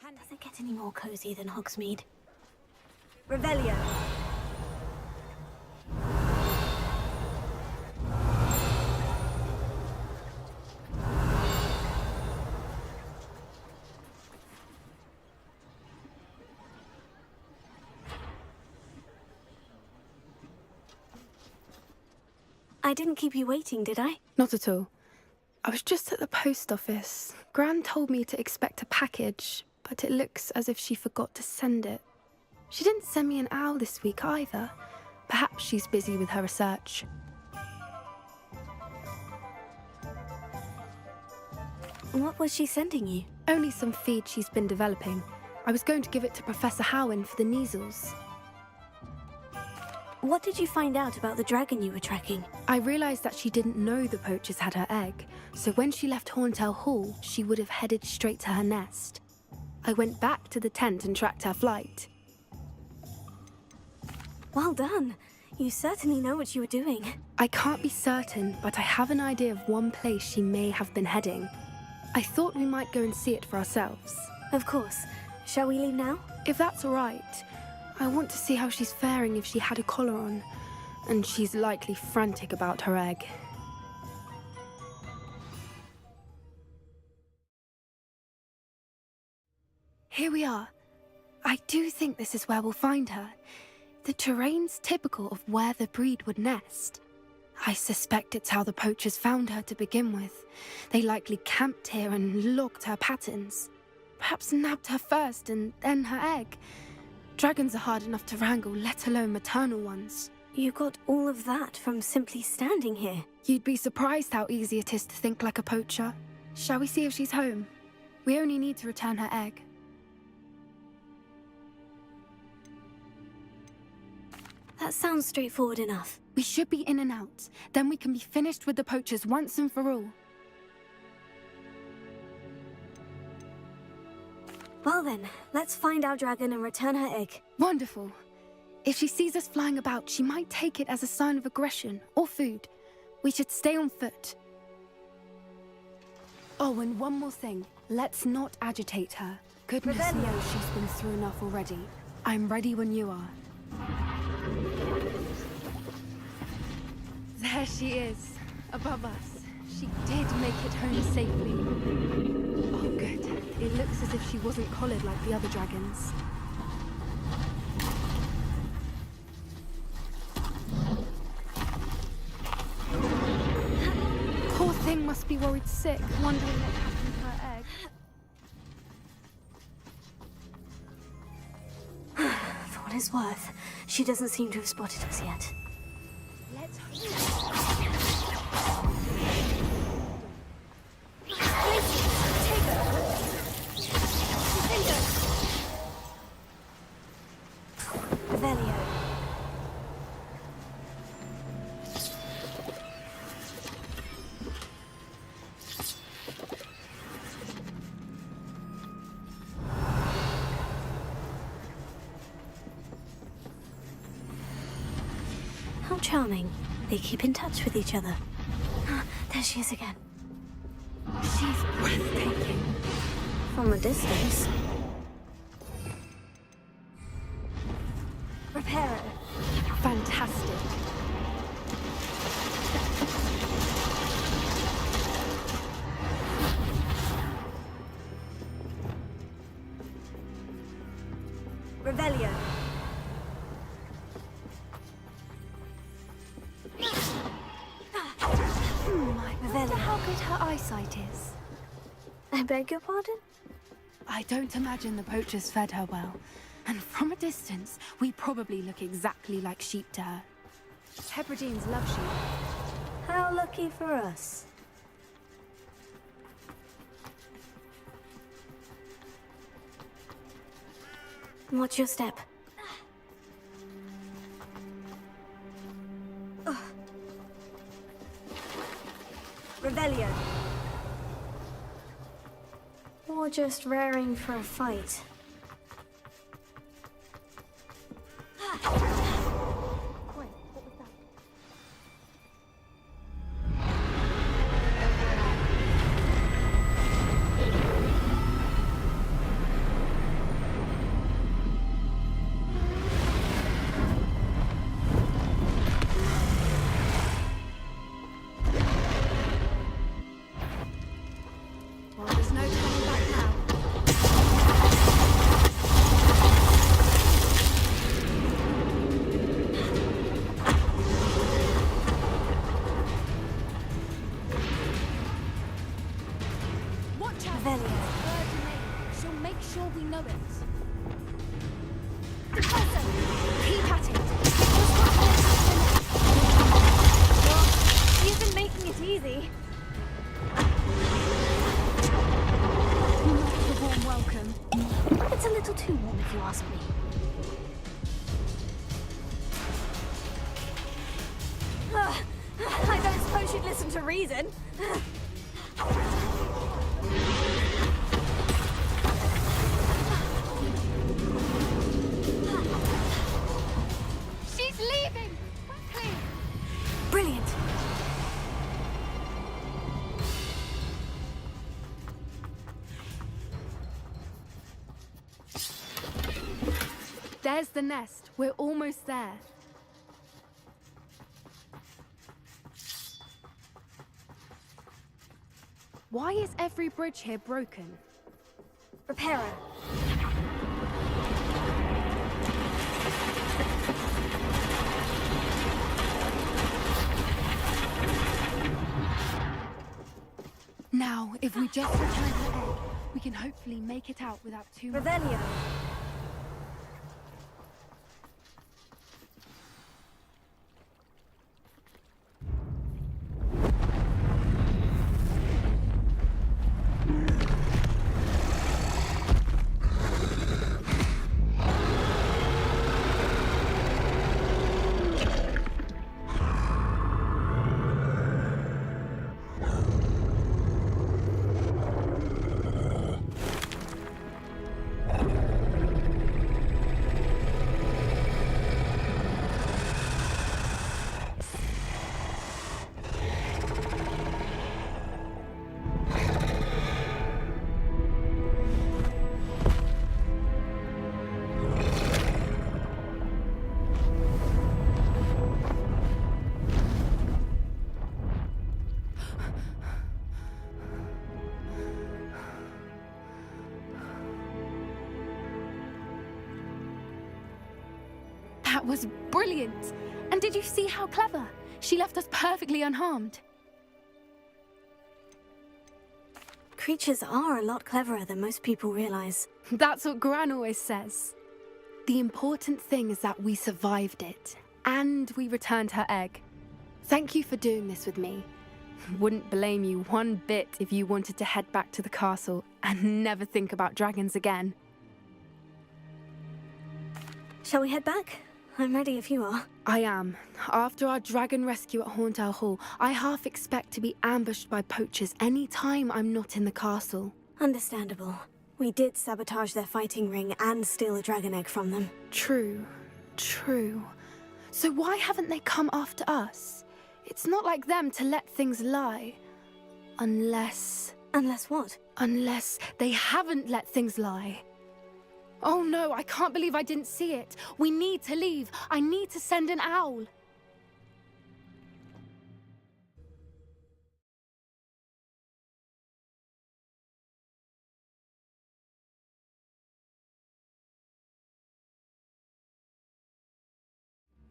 Doesn't get any more cozy than Hogsmeade. Revelio. I didn't keep you waiting, did I? Not at all. I was just at the post office. Gran told me to expect a package, but it looks as if she forgot to send it. She didn't send me an owl this week either. Perhaps she's busy with her research. What was she sending you? Only some feed she's been developing. I was going to give it to Professor Howin for the measles. What did you find out about the dragon you were tracking? I realized that she didn't know the poachers had her egg, so when she left Horntail Hall, she would have headed straight to her nest. I went back to the tent and tracked her flight. Well done. You certainly know what you were doing. I can't be certain, but I have an idea of one place she may have been heading. I thought we might go and see it for ourselves. Of course. Shall we leave now? If that's all right. I want to see how she's faring if she had a collar on. And she's likely frantic about her egg. Here we are. I do think this is where we'll find her. The terrain's typical of where the breed would nest. I suspect it's how the poachers found her to begin with. They likely camped here and logged her patterns. Perhaps nabbed her first and then her egg. Dragons are hard enough to wrangle, let alone maternal ones. You got all of that from simply standing here. You'd be surprised how easy it is to think like a poacher. Shall we see if she's home? We only need to return her egg. That sounds straightforward enough. We should be in and out. Then we can be finished with the poachers once and for all. Well then, let's find our dragon and return her egg. Wonderful. If she sees us flying about, she might take it as a sign of aggression or food. We should stay on foot. Oh, and one more thing. Let's not agitate her. Goodness knows she's been through enough already. I'm ready when you are. There she is, above us. She did make it home safely. Oh, good. It looks as if she wasn't collared like the other dragons. Poor thing must be worried sick, wondering what happened to her egg. For what it's worth, she doesn't seem to have spotted us yet. Let's Revelio. How charming. They keep in touch with each other. There she is again. She's breathtaking. From a distance. Reparo. Fantastic. Revelio. I wonder how good her eyesight is. I beg your pardon? I don't imagine the poachers fed her well. And from a distance, we probably look exactly like sheep to her. Hebrideans love sheep. How lucky for us. Watch your step. Revelio. Or just raring for a fight. sure we know it. Professor, keep at it. Just He isn't making it easy. not a warm welcome. It's a little too warm if you ask me. I don't suppose you'd listen to reason. She's leaving! Quickly! Brilliant. There's the nest. We're almost there. Why is every bridge here broken? Reparo. Now, if we just return her egg, we can hopefully make it out without too much. Revelio. That was brilliant! And did you see how clever? She left us perfectly unharmed. Creatures are a lot cleverer than most people realize. That's what Gran always says. The important thing is that we survived it, and we returned her egg. Thank you for doing this with me. Wouldn't blame you one bit if you wanted to head back to the castle and never think about dragons again. Shall we head back? I'm ready if you are. I am. After our dragon rescue at Hauntow Hall, I half expect to be ambushed by poachers any time I'm not in the castle. Understandable. We did sabotage their fighting ring and steal a dragon egg from them. True. So why haven't they come after us? It's not like them to let things lie. Unless Unless what? they haven't let things lie. Oh no, I can't believe I didn't see it. We need to leave. I need to send an owl.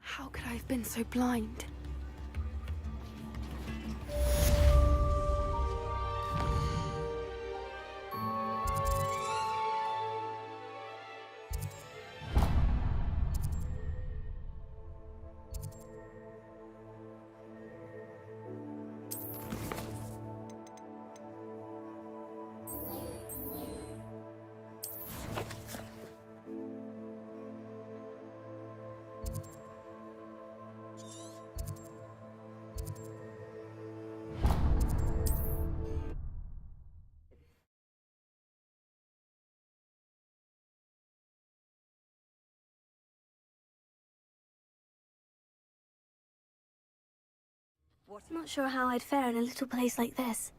How could I have been so blind? Not sure how I'd fare in a little place like this.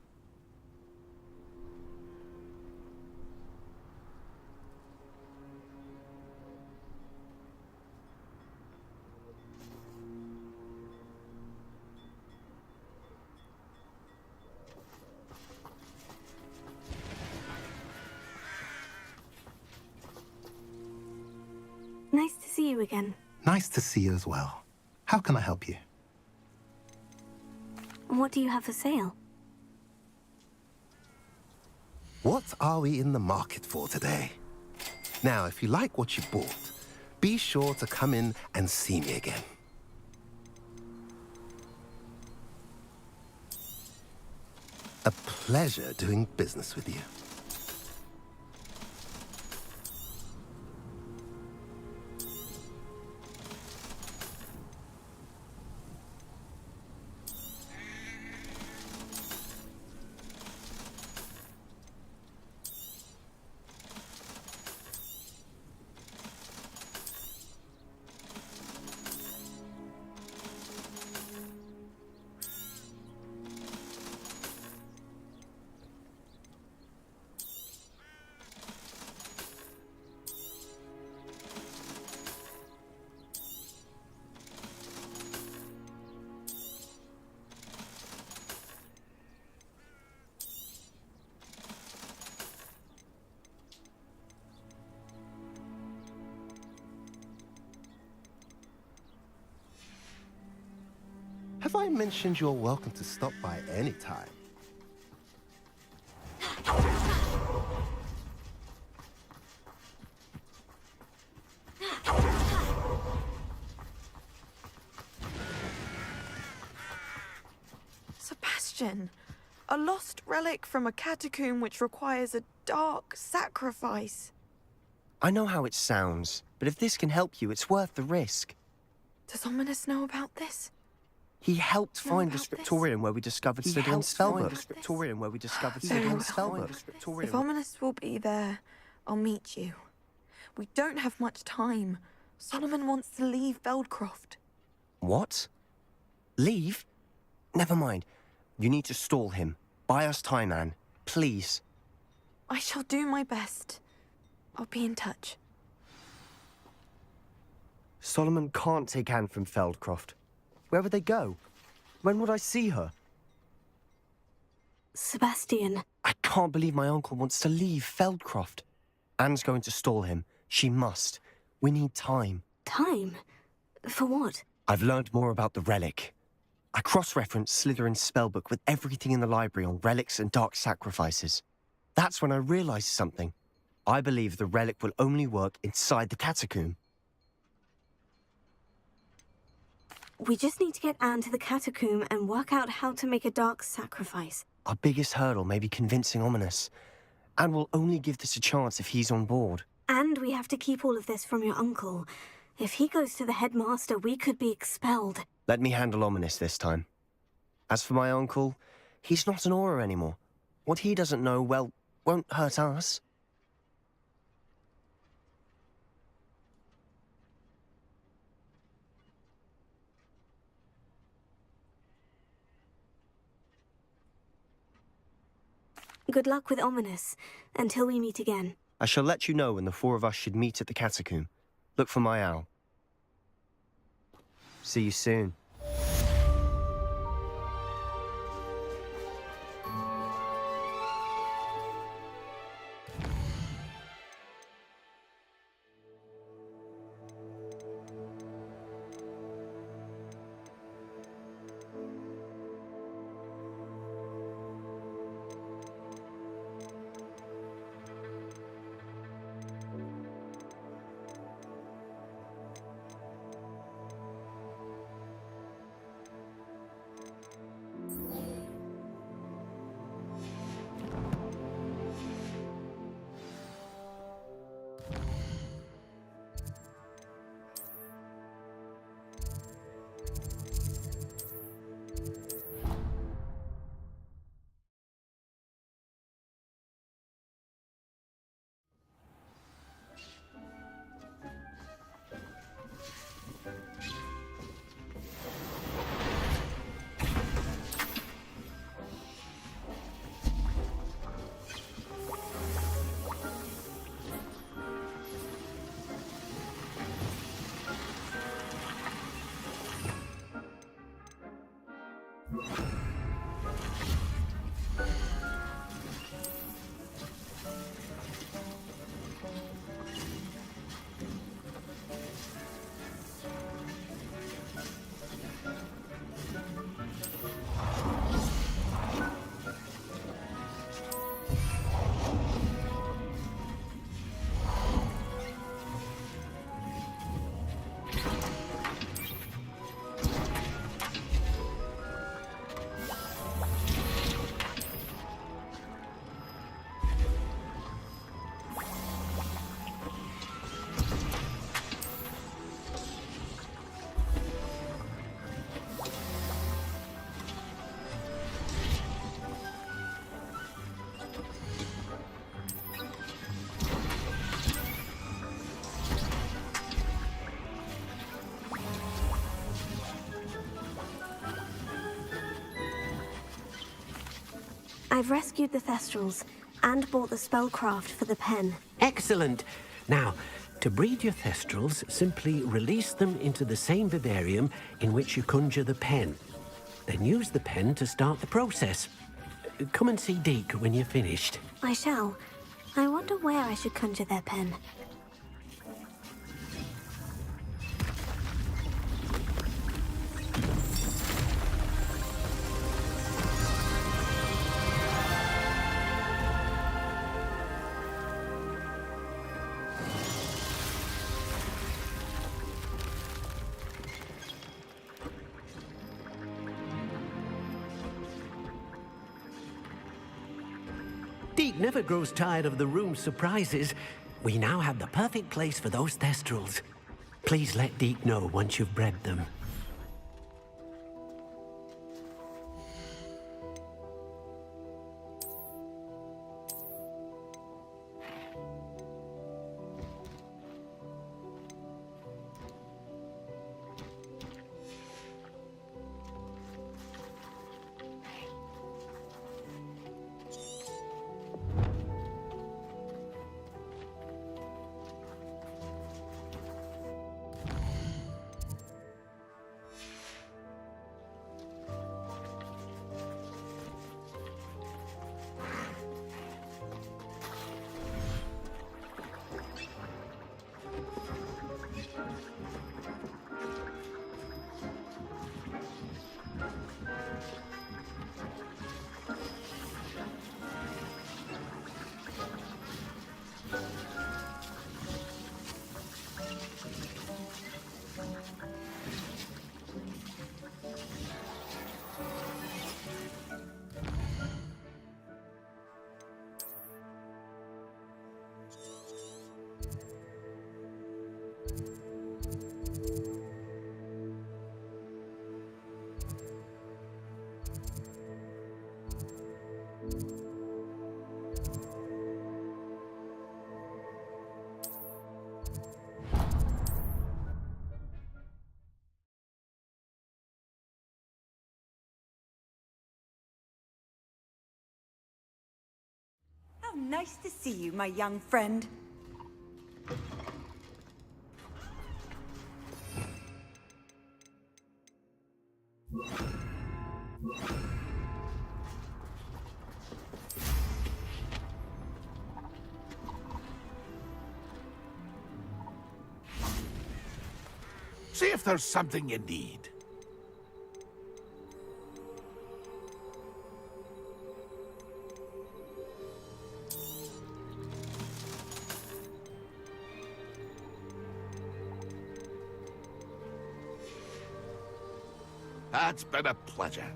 Nice to see you again. Nice to see you as well. How can I help you? What do you have for sale? What are we in the market for today? Now, if you like what you bought, be sure to come in and see me again. A pleasure doing business with you. Have I mentioned you're welcome to stop by any time? Sebastian, a lost relic from a catacomb which requires a dark sacrifice. I know how it sounds, but if this can help you, it's worth the risk. Does Ominous know about this? He helped find the about this? scriptorium where we discovered Slytherin's spellbook. If Ominous will be there, I'll meet you. We don't have much time. Solomon wants to leave Feldcroft. What? Leave? Never mind. You need to stall him. Buy us time, Anne. Please. I shall do my best. I'll be in touch. Solomon can't take Anne from Feldcroft. Where would they go? When would I see her? Sebastian. I can't believe my uncle wants to leave Feldcroft. Anne's going to stall him. She must. We need time. Time? For what? I've learned more about the relic. I cross-referenced Slytherin's spellbook with everything in the library on relics and dark sacrifices. That's when I realized something. I believe the relic will only work inside the catacomb. We just need to get Anne to the catacomb and work out how to make a dark sacrifice. Our biggest hurdle may be convincing Ominous. Anne will only give this a chance if he's on board. And we have to keep all of this from your uncle. If he goes to the headmaster, we could be expelled. Let me handle Ominous this time. As for my uncle, he's not an Auror anymore. What he doesn't know, well, won't hurt us. Good luck with Ominous, until we meet again. I shall let you know when the four of us should meet at the catacomb. Look for my owl. See you soon. I've rescued the Thestrals and bought the spellcraft for the pen. Excellent. Now, to breed your Thestrals, simply release them into the same vivarium in which you conjure the pen. Then use the pen to start the process. Come and see Deke when you're finished. I shall. I wonder where I should conjure their pen. Deke never grows tired of the room's surprises. We now have the perfect place for those Thestrals. Please let Deke know once you've bred them. How nice to see you, my young friend. See if there's something you need. It's been a pleasure.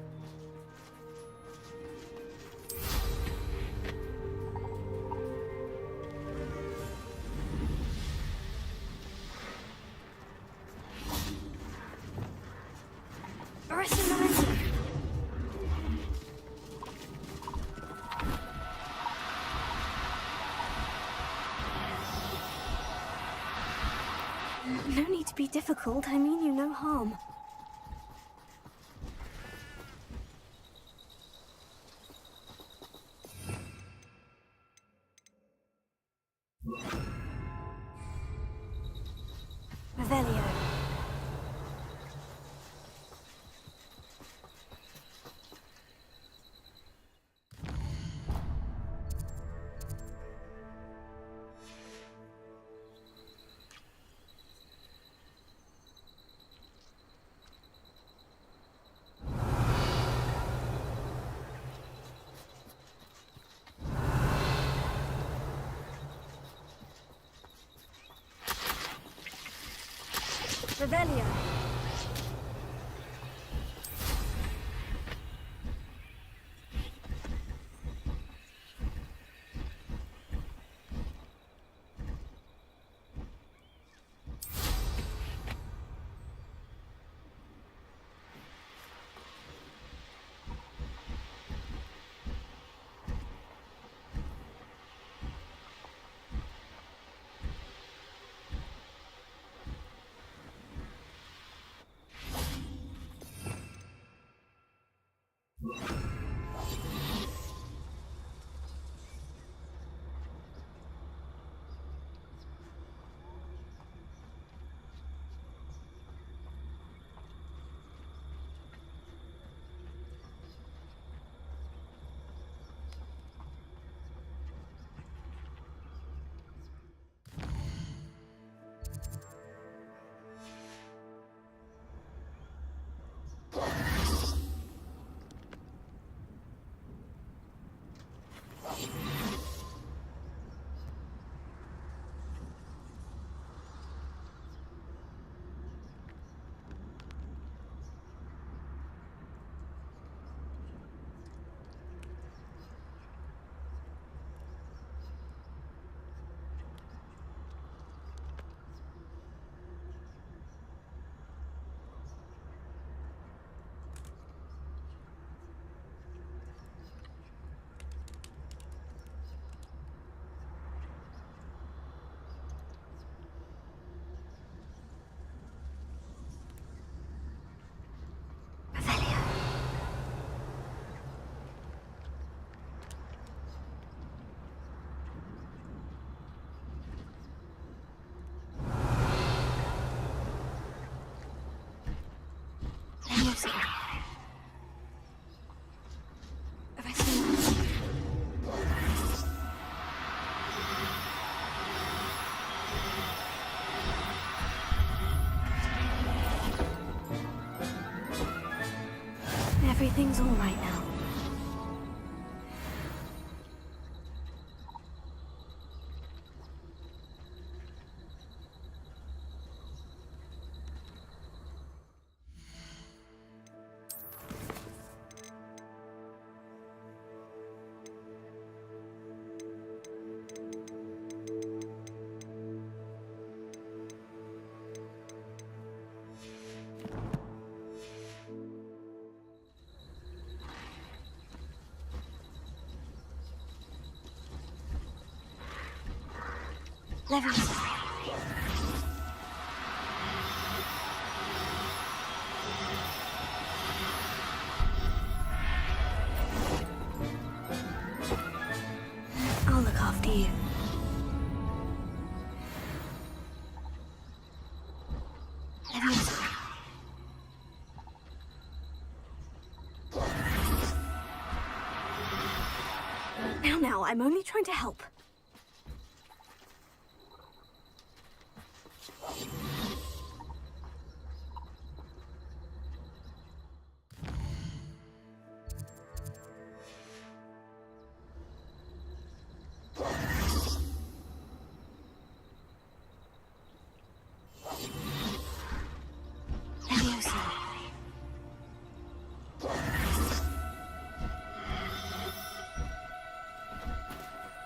No need to be difficult. I mean you no harm. Revelio. Revelio. Leviosa. Arresting. Everything's all right now. Leviosa. I'll look after you. Leviosa. Now, I'm only trying to help. Leviosa.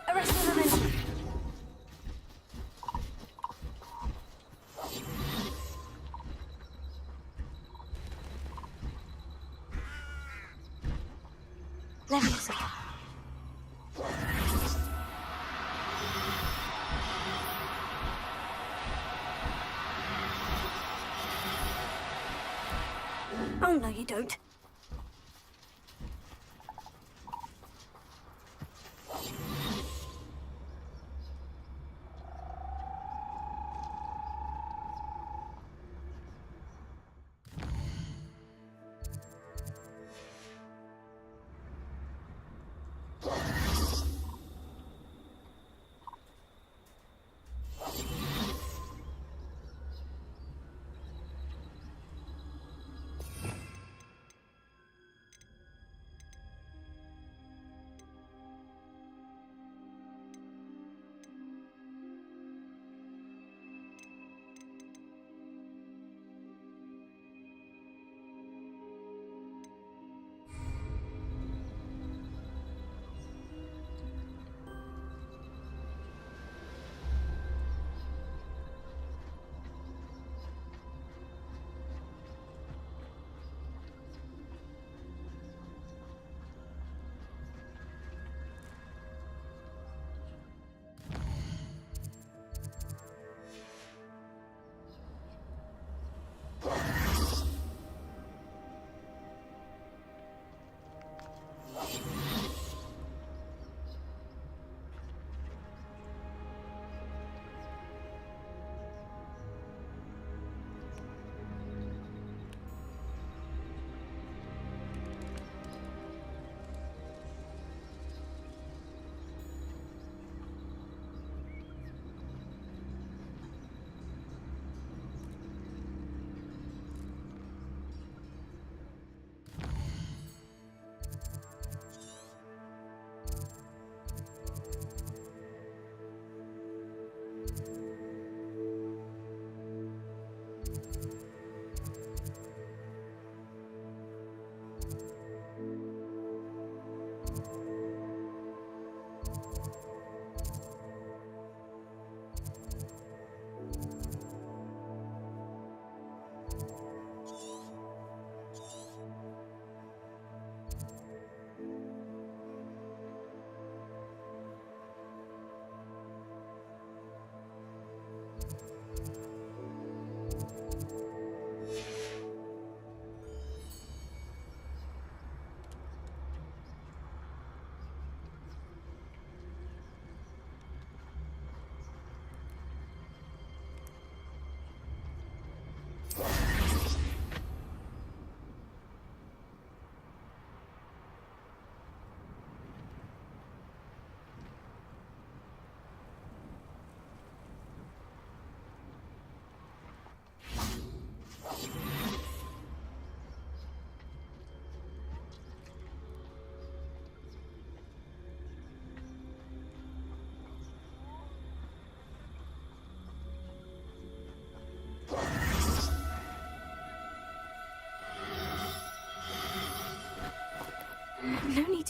Arrest Solomon. Leviosa. Oh, no, you don't.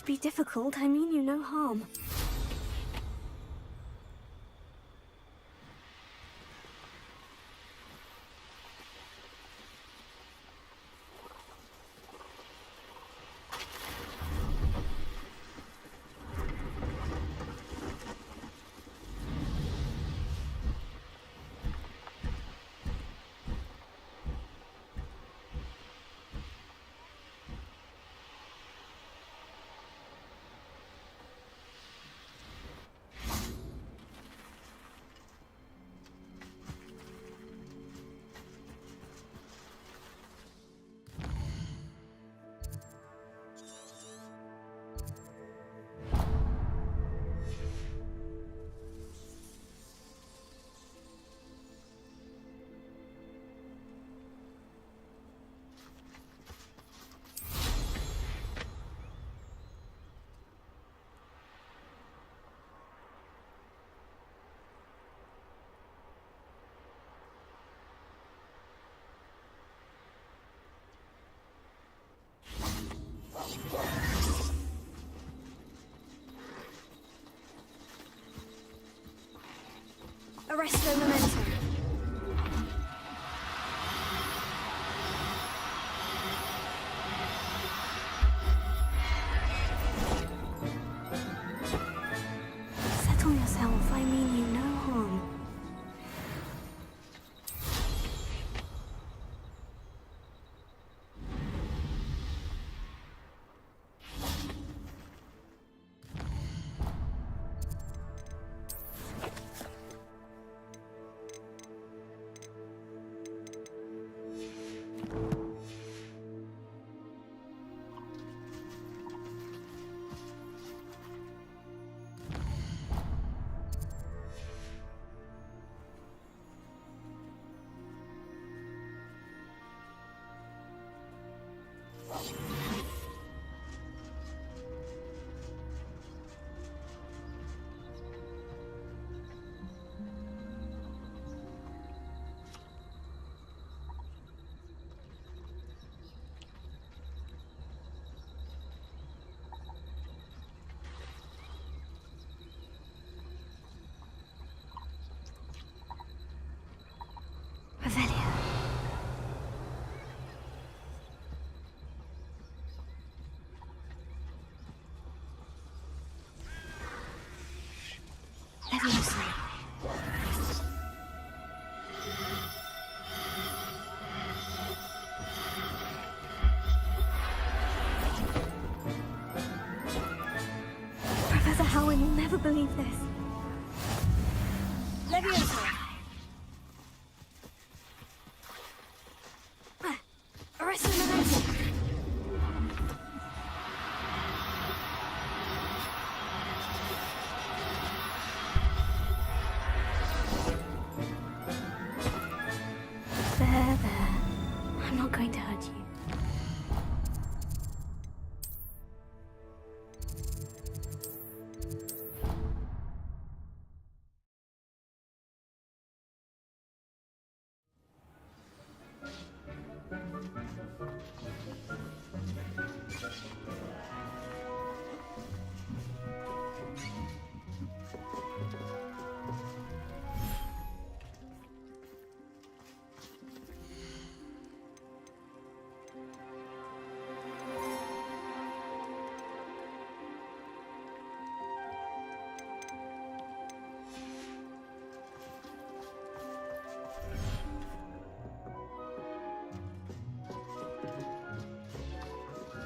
to be difficult, I mean you no harm. Arresto momentum. Settle yourself, I mean you no harm. Revelio. Leviosa. Professor Howard will never believe this. Leviosa. Arrest the momentum. There. I'm not going to hurt you.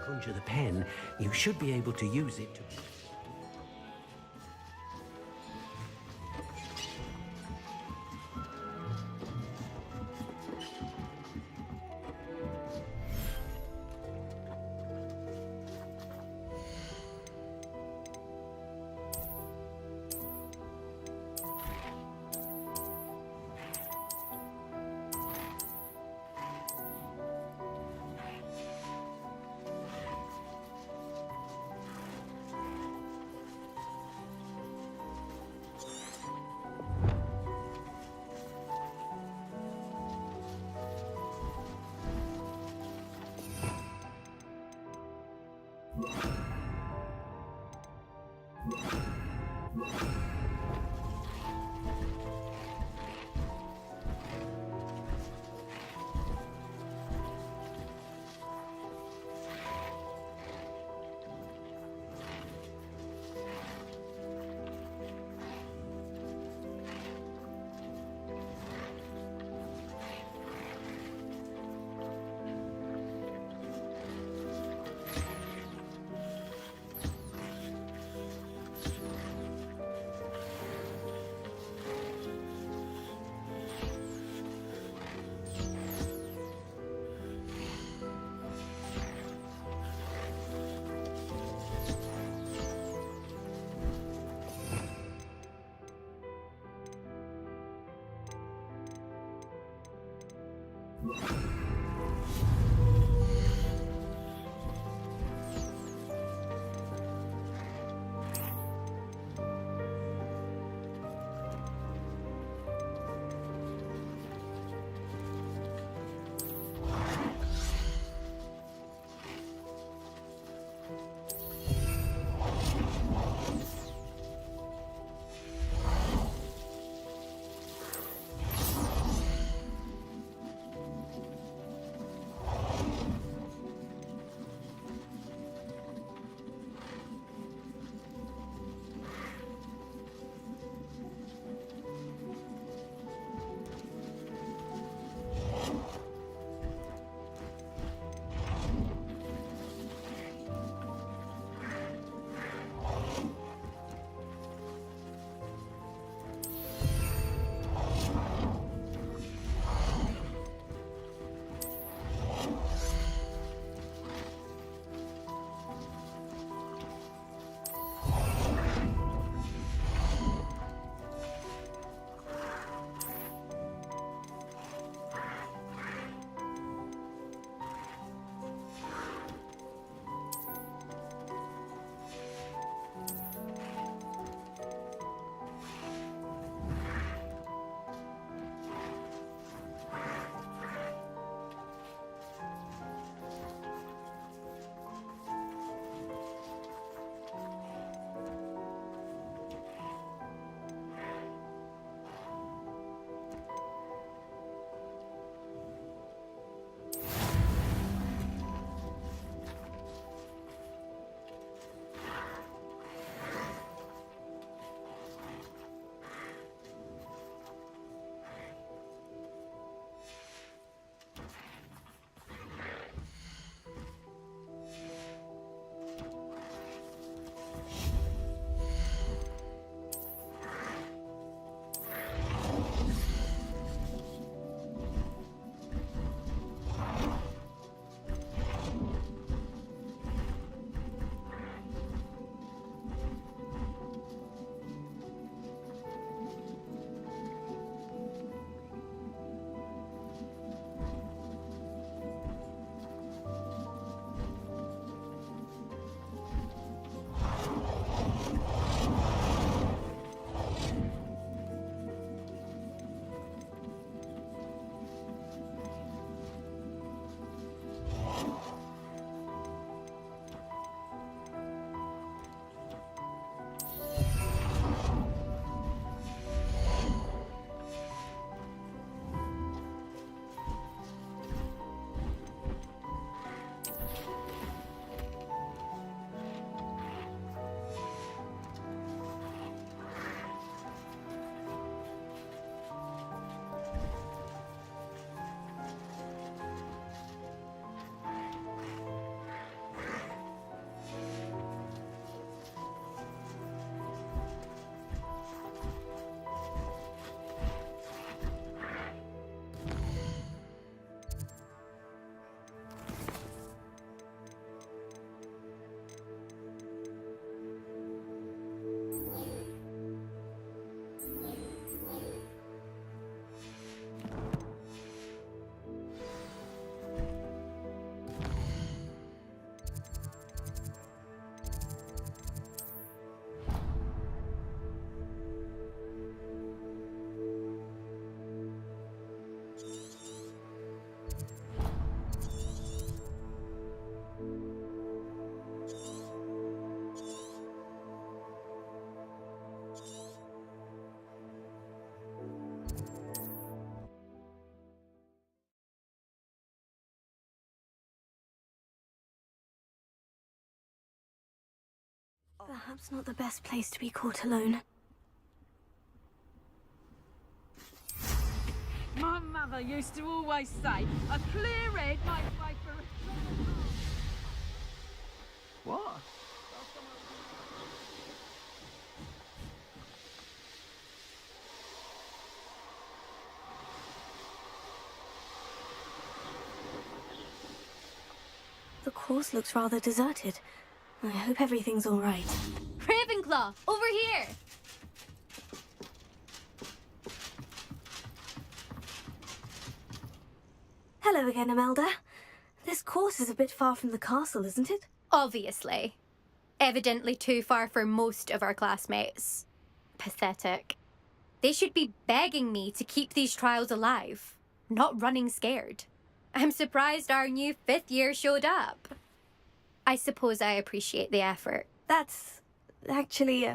Conjure the pen, you should be able to use it to... Perhaps not the best place to be caught alone. My mother used to always say, a clear head makes way for a... What? The course looks rather deserted. I hope everything's all right. Ravenclaw, over here! Hello again, Imelda. This course is a bit far from the castle, isn't it? Obviously. Evidently too far for most of our classmates. Pathetic. They should be begging me to keep these trials alive, not running scared. I'm surprised our new 5th year showed up. I suppose I appreciate the effort. That's actually,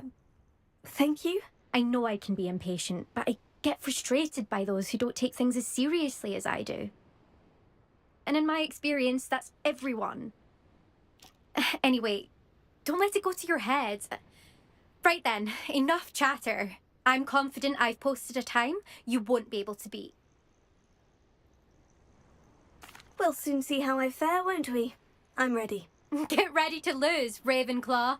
thank you. I know I can be impatient, but I get frustrated by those who don't take things as seriously as I do. And in my experience, that's everyone. Anyway, don't let it go to your head. Right then, enough chatter. I'm confident I've posted a time you won't be able to beat. We'll soon see how I fare, won't we? I'm ready. Get ready to lose, Ravenclaw.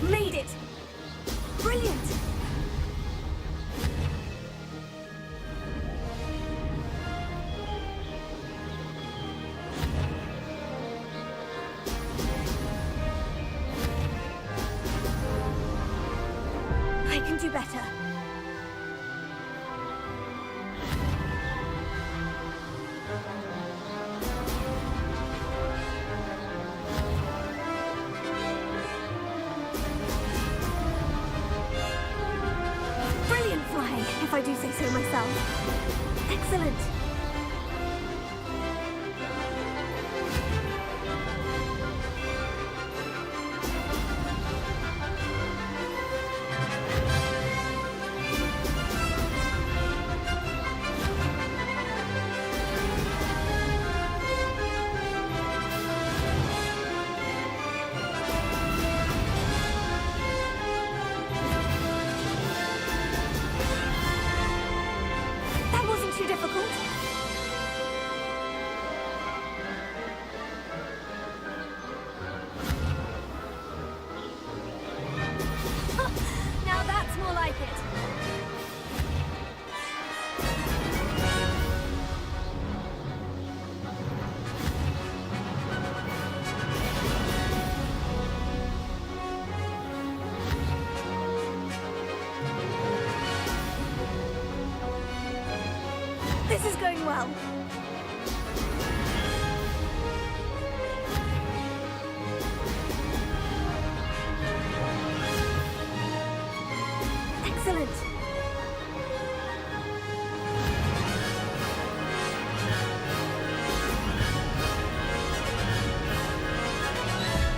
Made it! Brilliant! I can do better. Brilliant flying, if I do say so myself. Excellent. That wasn't too difficult. Now that's more like it. This is going well. Excellent.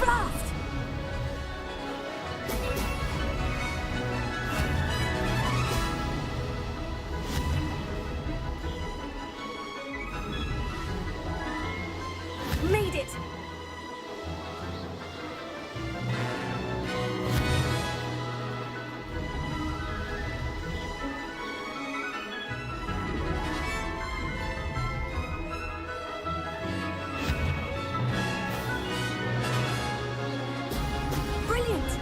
Blast! Made it! Brilliant!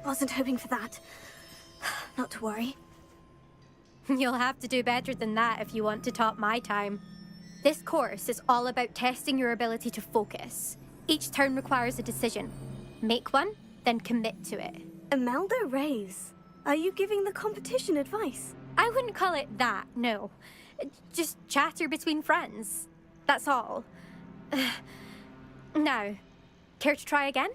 Wasn't hoping for that. Not to worry. You'll have to do better than that if you want to top my time. This course is all about testing your ability to focus. Each turn requires a decision. Make one, then commit to it. Imelda Reyes, are you giving the competition advice? I wouldn't call it that, no. Just chatter between friends. That's all. Now, care to try again?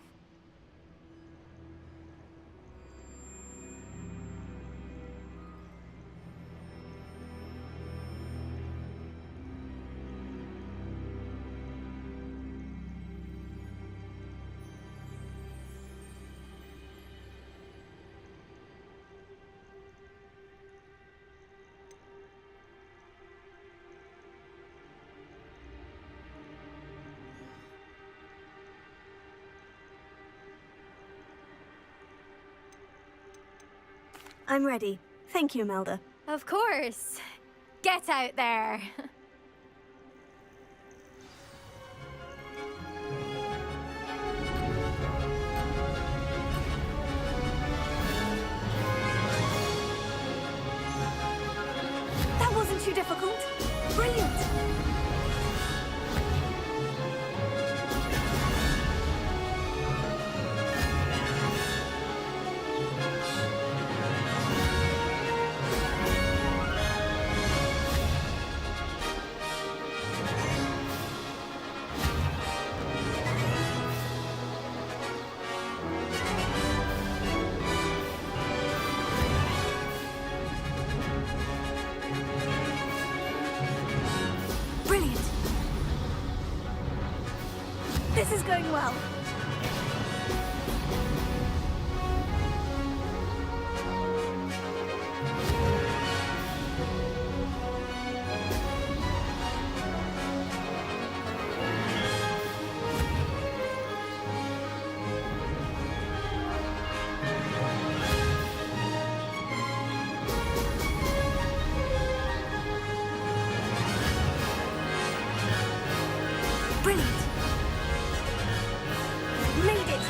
I'm ready. Thank you, Imelda. Of course. Get out there. This is going well. Brilliant. Made it.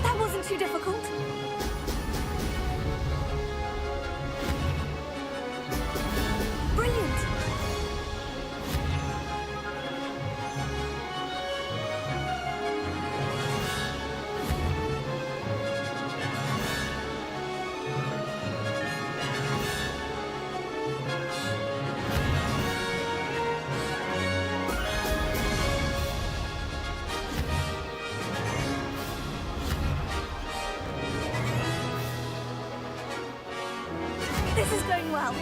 That wasn't too difficult. Brilliant. This is going well.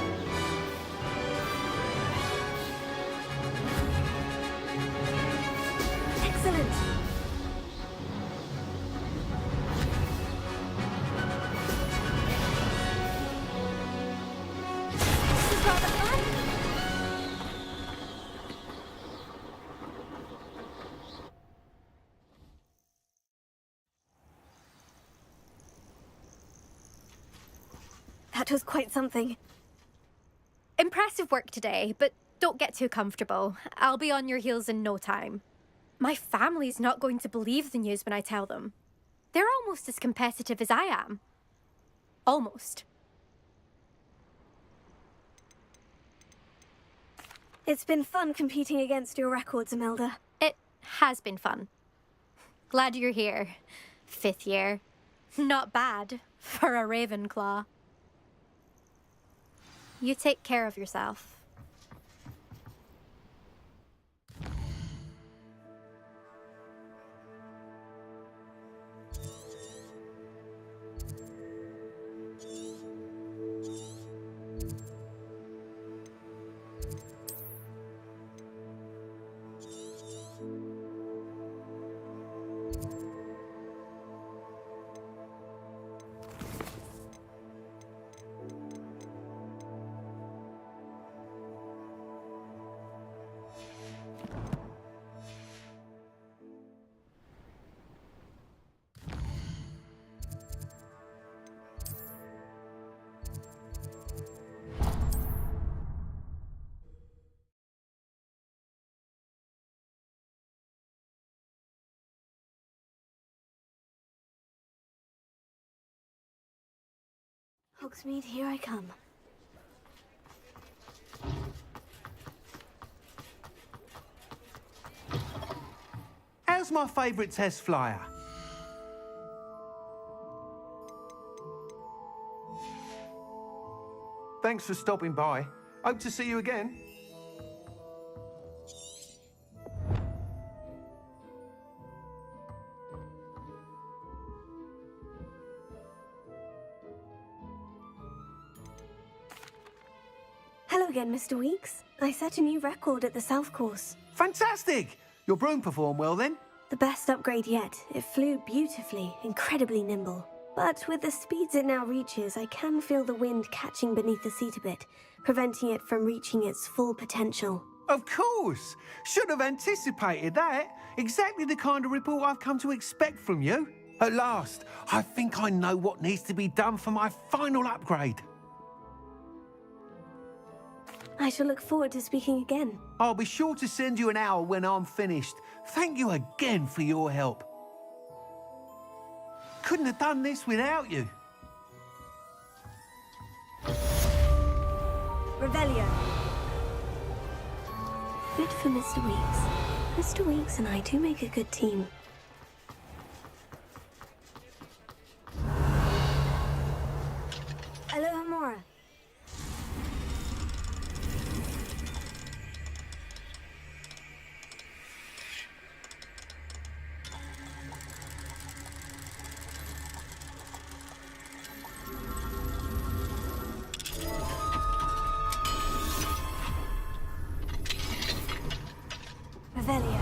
Excellent. This is rather fun. That was quite something. Impressive work today, but don't get too comfortable. I'll be on your heels in no time. My family's not going to believe the news when I tell them. They're almost as competitive as I am. Almost. It's been fun competing against your records, Imelda. It has been fun. Glad you're here. 5th year. Not bad for a Ravenclaw. You take care of yourself. Hogsmeade, here I come. How's my favourite test flyer? Thanks for stopping by. Hope to see you again. Hello again, Mr. Weeks. I set a new record at the South Course. Fantastic! Your broom performed well then? The best upgrade yet. It flew beautifully, incredibly nimble. But with the speeds it now reaches, I can feel the wind catching beneath the seat a bit, preventing it from reaching its full potential. Of course! Should have anticipated that. Exactly the kind of report I've come to expect from you. At last, I think I know what needs to be done for my final upgrade. I shall look forward to speaking again. I'll be sure to send you an hour when I'm finished. Thank you again for your help. Couldn't have done this without you. Revelio. Good for Mr. Weeks. Mr. Weeks and I do make a good team. Aloha Mora. Revelio.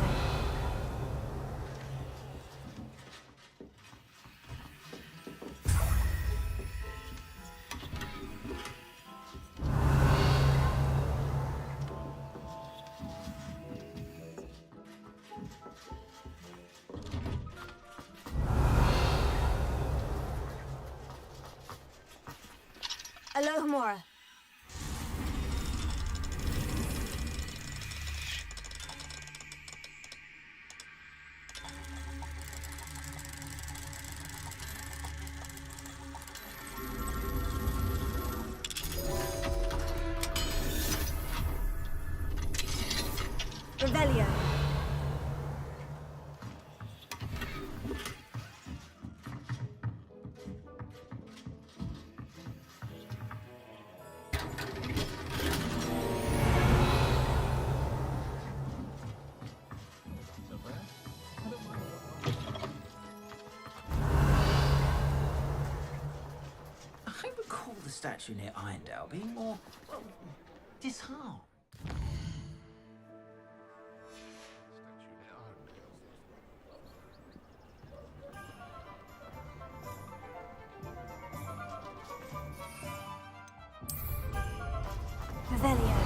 Aloha Mora. Revelio. I recall the statue near Irondale being more, well, disarmed. Revelio.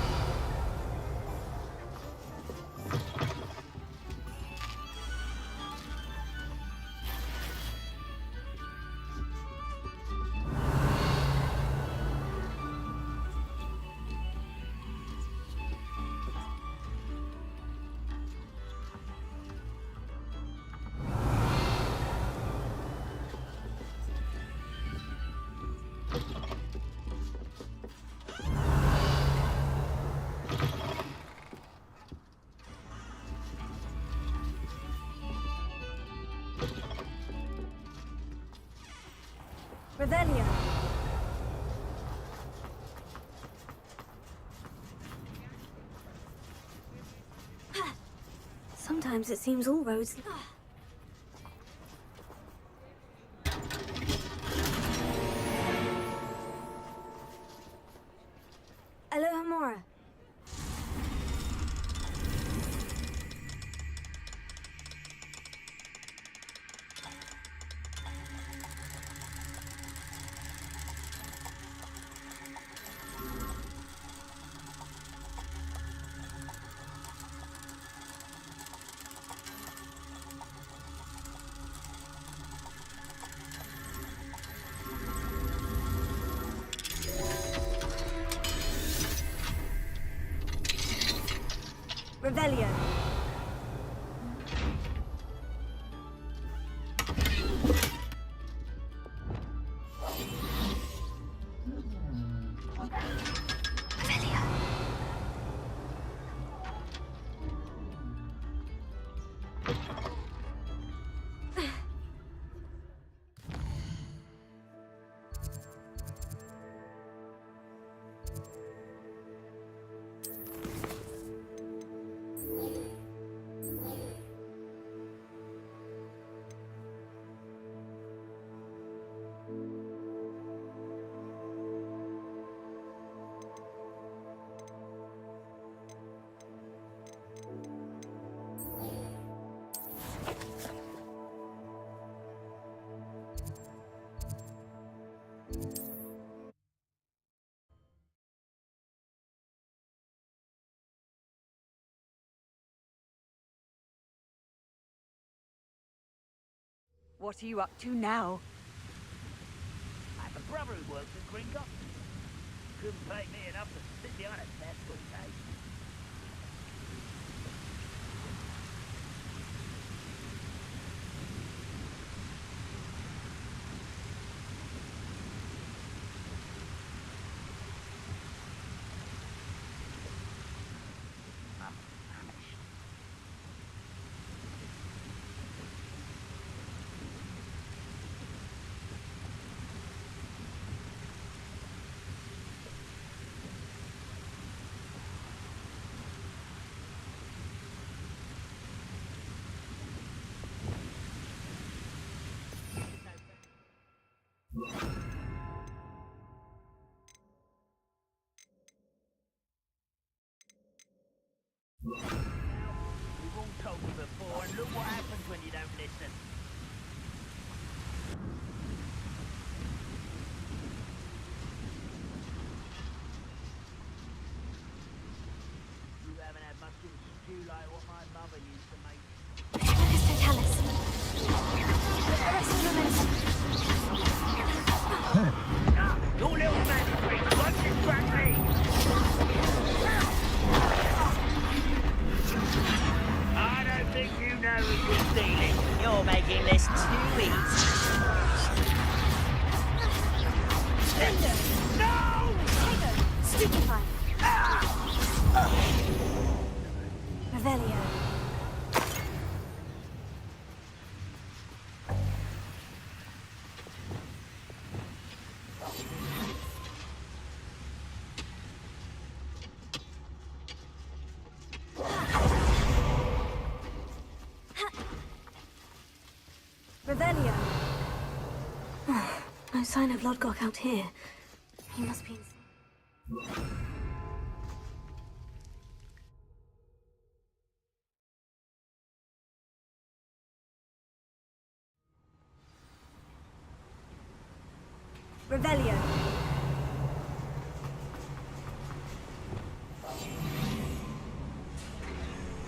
Revelio. Sometimes it seems all roads. Aloha Mora. Revelio. What are you up to now? I have a brother who works at Gringotts. Couldn't pay me enough to sit behind a desk all day. what happens when you don't listen. You haven't had much of a stew like what my mother used to make. Totalis. Your little magic trick won't distract me! I don't think you know what you're stealing. You're making this too easy. No! Stupefy. Revelio. Revelio. No sign of Lodgok out here. He must be insane. Revelio.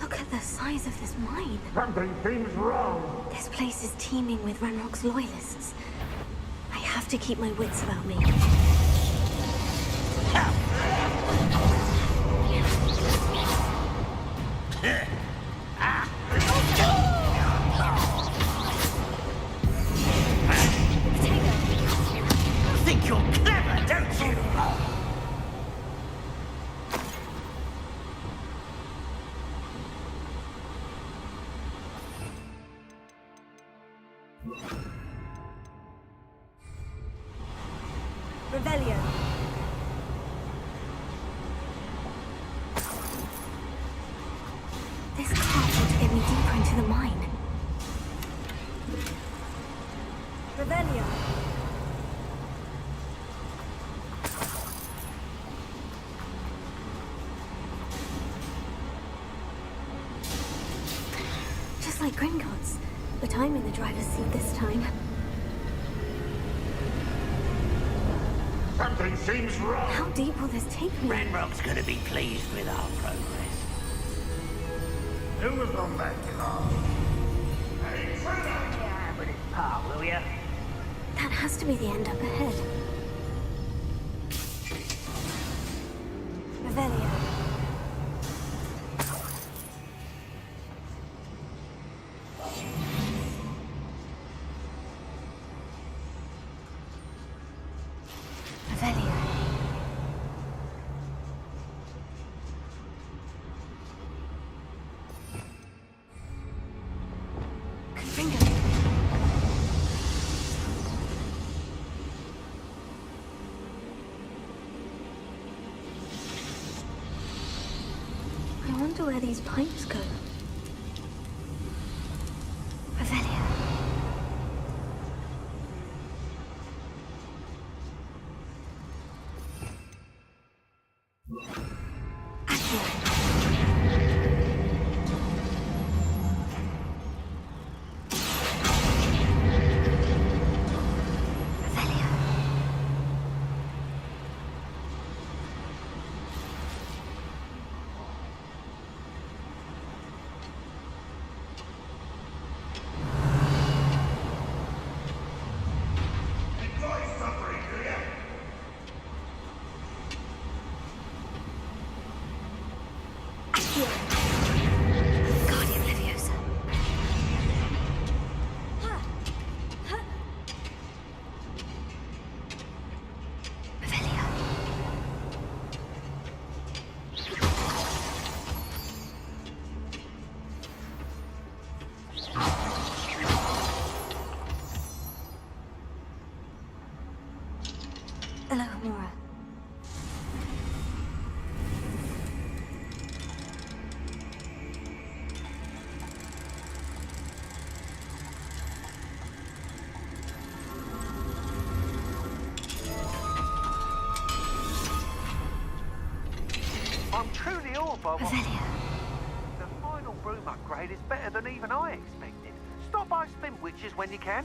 Look at the size of this mine. Something seems wrong. This place is teeming with Ranrock's loyalists. I have to keep my wits about me. Think you're clever, don't you? Revelio. This path will get me deeper into the mine. Revelio. Just like Gringotts, but I'm in the driver's seat this time. Something seems wrong. How deep will this take me? Ranrock's gonna be pleased with our progress. Who was on that car? Yeah, but it's part, will ya? That has to be the end up ahead. Revelio. Revelio. Confringo. I wonder where these pipes go. Revelio. Guardian Leviosa. Revelio. Elohimora. I'm truly awed by what... Revelio. The final broom upgrade is better than even I expected. Stop by Spin Witches when you can.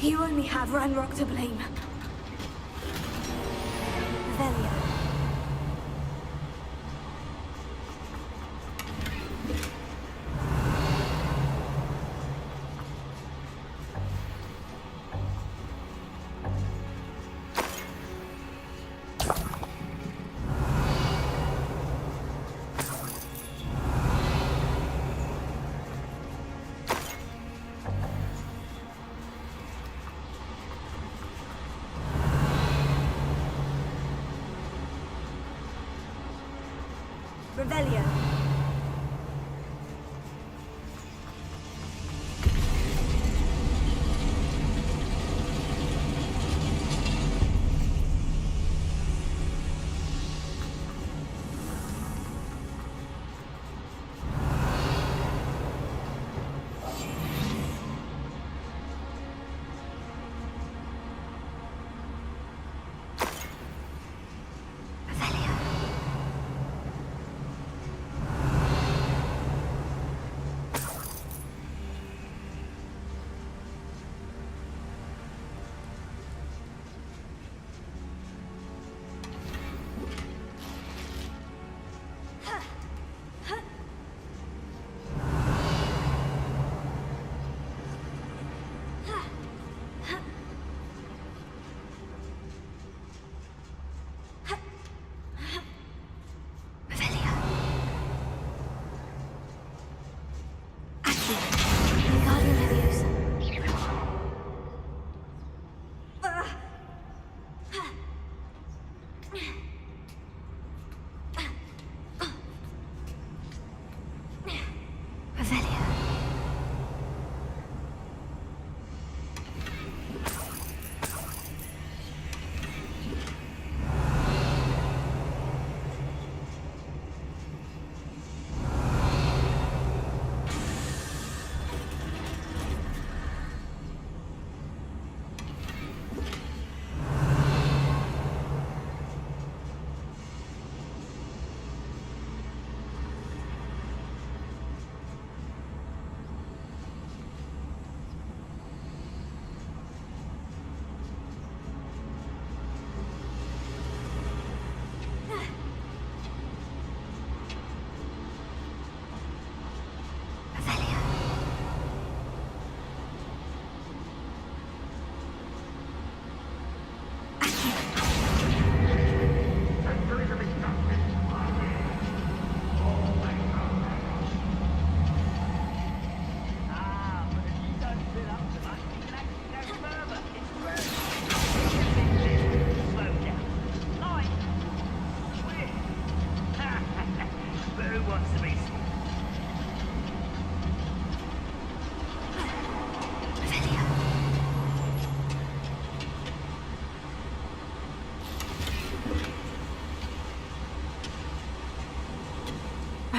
You only have Ranrock to blame. Velia. Revelio.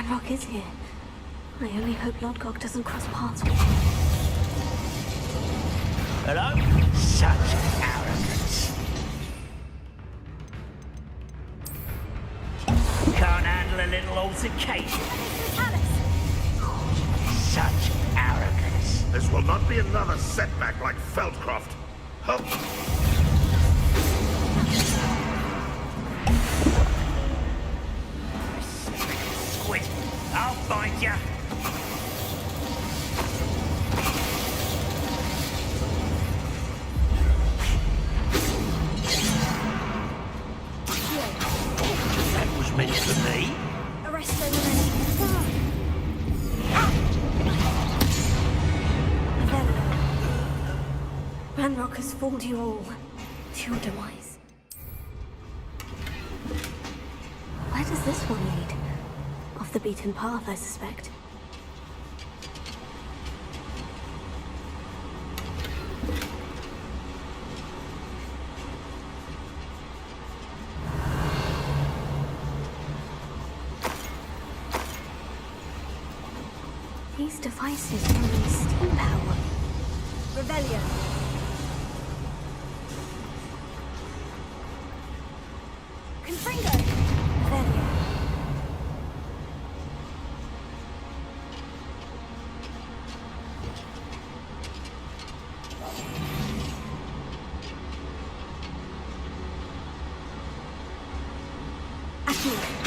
Ranrock is here. I only hope Lodgok doesn't cross paths with him. Hello? Such arrogance. Can't handle a little altercation. Such arrogance. This will not be another setback like Feldcroft. Hup. Squid, I'll find ya. That was meant for me. Arrest them already. Ranrock has fooled you all to your demise. Where does this one lead? Off the beaten path, I suspect. These devices run steam power. Rebellion. Confringo! Rebellion. Accio.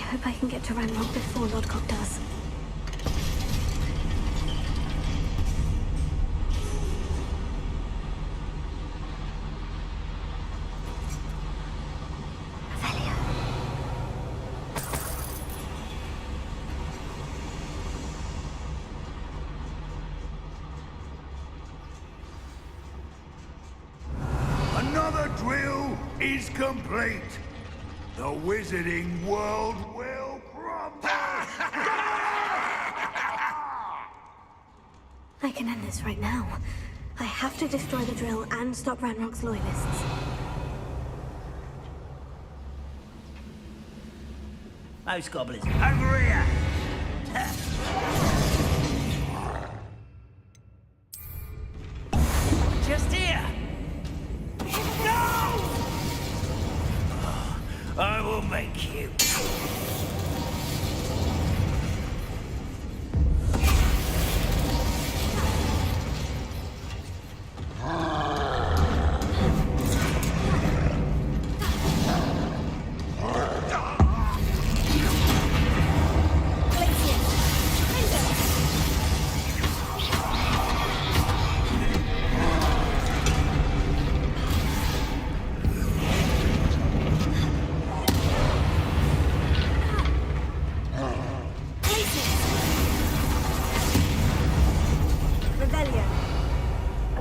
hope I can get to Ranrock before Lodgok does. Another drill is complete. The wizarding world will crumble. I can end this right now. I have to destroy the drill and stop Ranrock's loyalists. Most goblins over here. Just here. No! I will make you.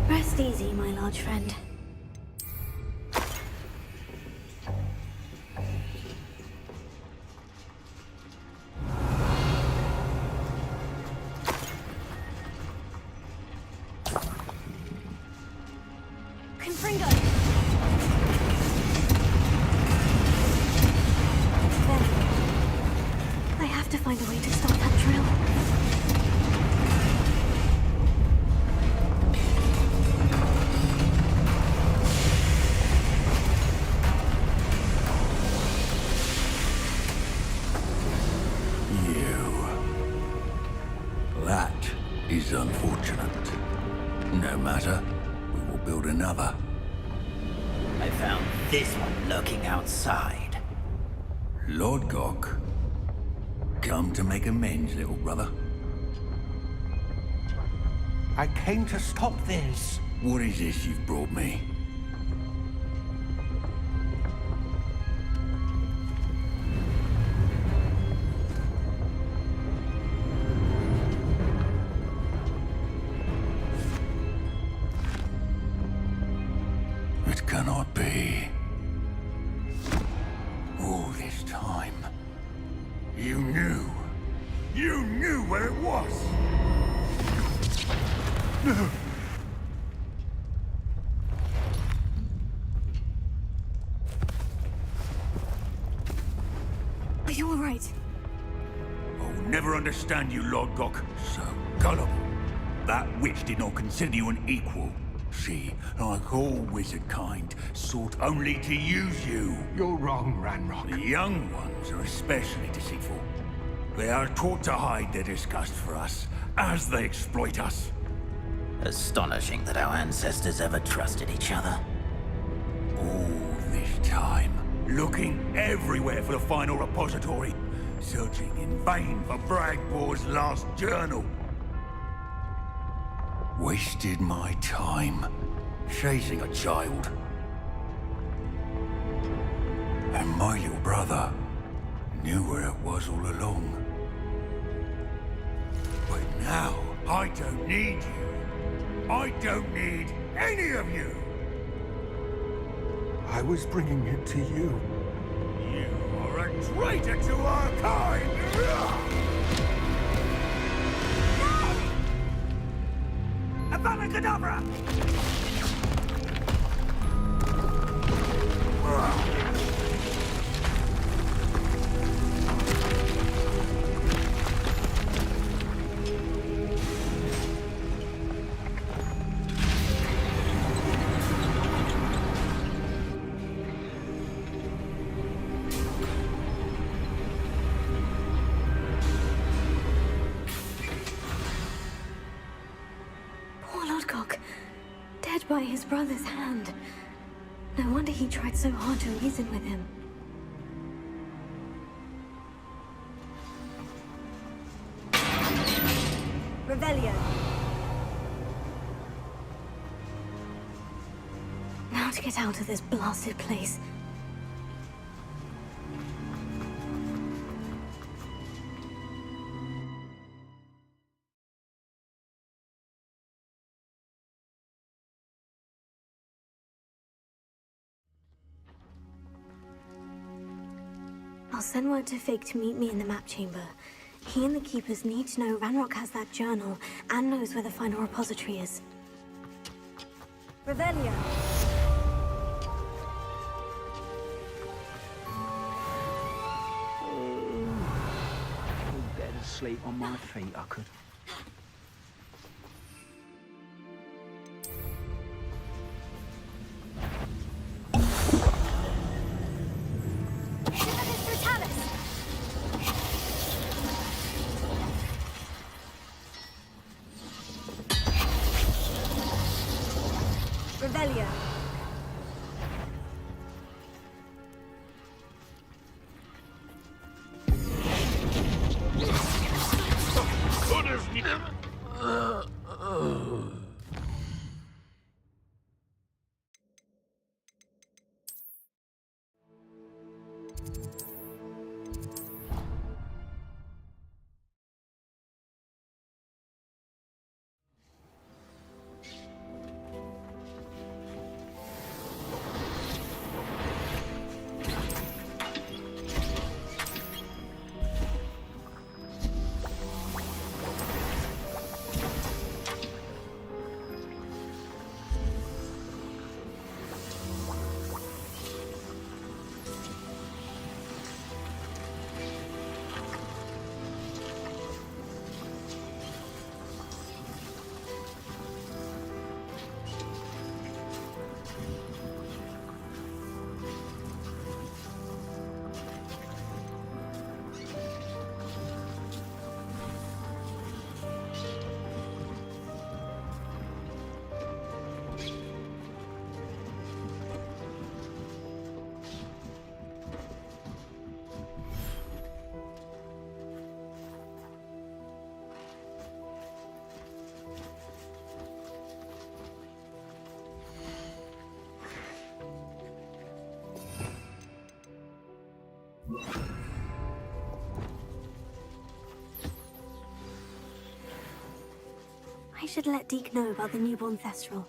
Rest easy, my large friend. Confringo! I have to find a way to stop that drill. That is unfortunate. No matter, we will build another. I found this one lurking outside. Lodgok, come to make amends, little brother. I came to stop this. What is this you've brought me? It cannot be. All this time, you knew. You knew where it was. No. Are you all right? I'll never understand you, Lodgok. So gullible. That witch did not consider you an equal. She, like all wizard kind, sought only to use you. You're wrong, Ranrock. The young ones are especially deceitful. They are taught to hide their disgust for us, as they exploit us. Astonishing that our ancestors ever trusted each other. All this time, looking everywhere for the final repository, searching in vain for Bragbor's last journal. Wasted my time chasing a child. And my little brother knew where it was all along. But now, I don't need you. I don't need any of you. I was bringing it to you. You are a traitor to our kind! Avada Kedavra! Dead by his brother's hand. No wonder he tried so hard to reason with him. Revelio. Now to get out of this blasted place. I'll send word to Fig to meet me in the map chamber. He and the keepers need to know Ranrock has that journal and knows where the final repository is. Revelio. Better sleep on my feet, I could. Revelio. I should let Deke know about the newborn Thestral.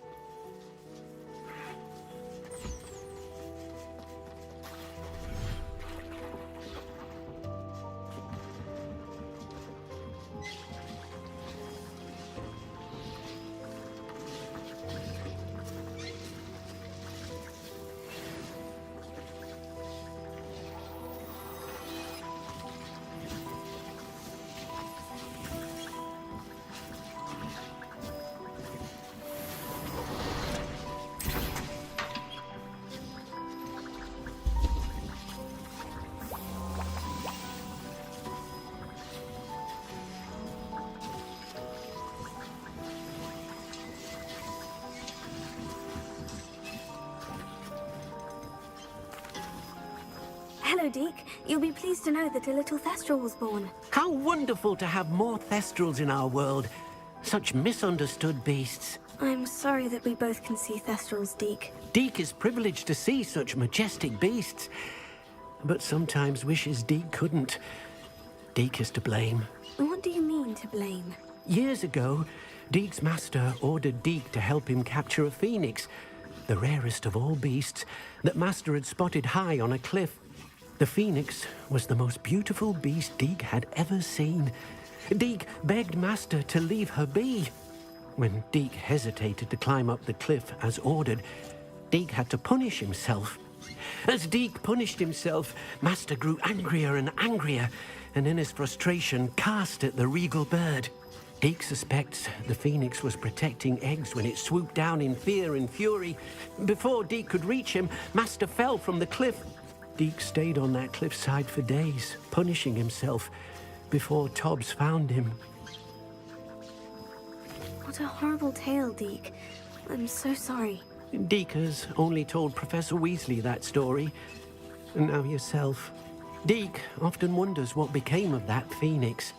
Hello, Deke. You'll be pleased to know that a little Thestral was born. How wonderful to have more Thestrals in our world. Such misunderstood beasts. I'm sorry that we both can see Thestrals, Deke. Deke is privileged to see such majestic beasts, but sometimes wishes Deke couldn't. Deke is to blame. What do you mean, to blame? Years ago, Deke's master ordered Deke to help him capture a phoenix, the rarest of all beasts, that master had spotted high on a cliff. The phoenix was the most beautiful beast Deke had ever seen. Deke begged master to leave her be. When Deke hesitated to climb up the cliff as ordered, Deke had to punish himself. As Deke punished himself, master grew angrier and angrier, and in his frustration cast at the regal bird. Deke suspects the phoenix was protecting eggs when it swooped down in fear and fury. Before Deke could reach him, master fell from the cliff. Deke stayed on that cliffside for days, punishing himself, before Tobbs found him. What a horrible tale, Deke. I'm so sorry. Deke has only told Professor Weasley that story, and now yourself. Deke often wonders what became of that phoenix.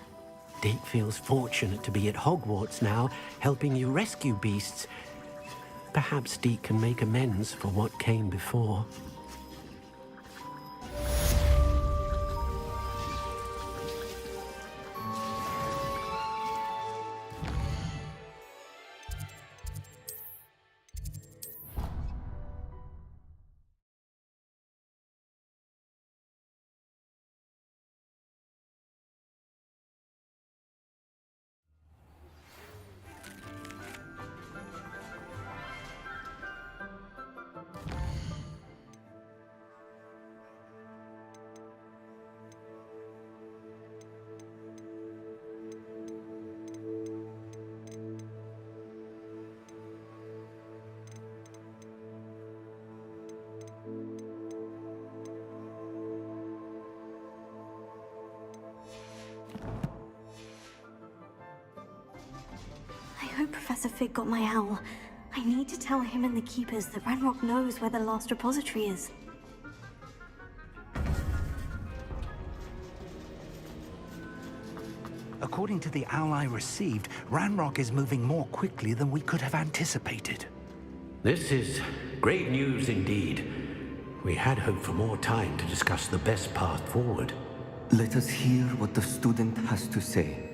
Deke feels fortunate to be at Hogwarts now, helping you rescue beasts. Perhaps Deke can make amends for what came before. I hope Professor Fig got my owl. I need to tell him and the Keepers that Ranrock knows where the last repository is. According to the owl I received, Ranrock is moving more quickly than we could have anticipated. This is great news indeed. We had hoped for more time to discuss the best path forward. Let us hear what the student has to say.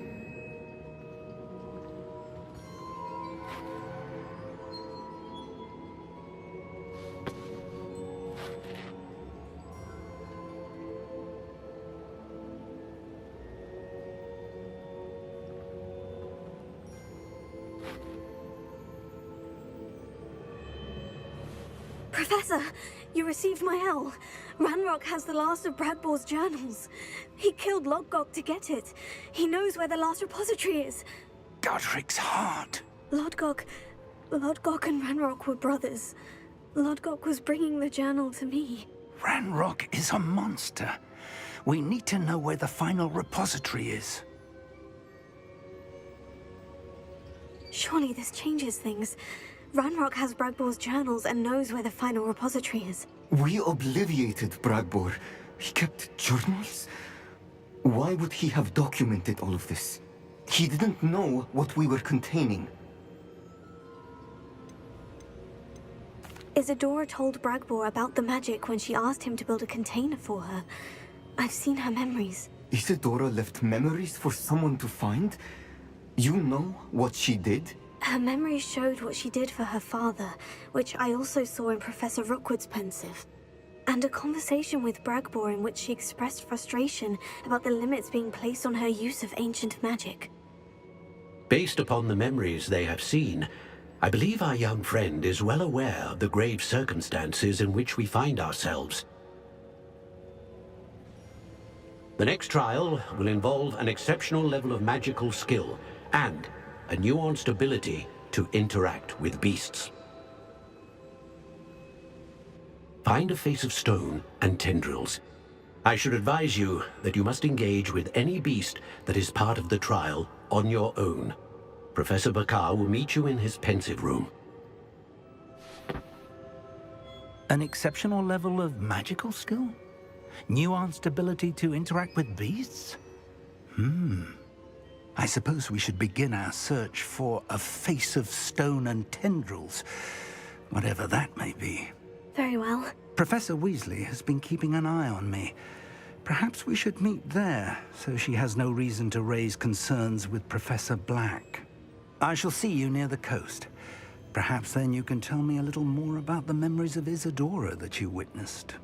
Professor, you received my owl. Ranrock has the last of Bradbor's journals. He killed Lodgok to get it. He knows where the last repository is. Godric's heart. Lodgok and Ranrock were brothers. Lodgok was bringing the journal to me. Ranrock is a monster. We need to know where the final repository is. Surely this changes things. Ranrock has Bradbor's journals and knows where the final repository is. We obliviated Bradbor. He kept journals? Why would he have documented all of this? He didn't know what we were containing. Isadora told Bradbor about the magic when she asked him to build a container for her. I've seen her memories. Isadora left memories for someone to find? You know what she did? Her memories showed what she did for her father, which I also saw in Professor Rookwood's pensive. And a conversation with Bragbor in which she expressed frustration about the limits being placed on her use of ancient magic. Based upon the memories they have seen, I believe our young friend is well aware of the grave circumstances in which we find ourselves. The next trial will involve an exceptional level of magical skill and a nuanced ability to interact with beasts. Find a face of stone and tendrils. I should advise you that you must engage with any beast that is part of the trial on your own. Professor Bakar will meet you in his pensive room. An exceptional level of magical skill? Nuanced ability to interact with beasts? I suppose we should begin our search for a face of stone and tendrils, whatever that may be. Very well. Professor Weasley has been keeping an eye on me. Perhaps we should meet there, so she has no reason to raise concerns with Professor Black. I shall see you near the coast. Perhaps then you can tell me a little more about the memories of Isadora that you witnessed.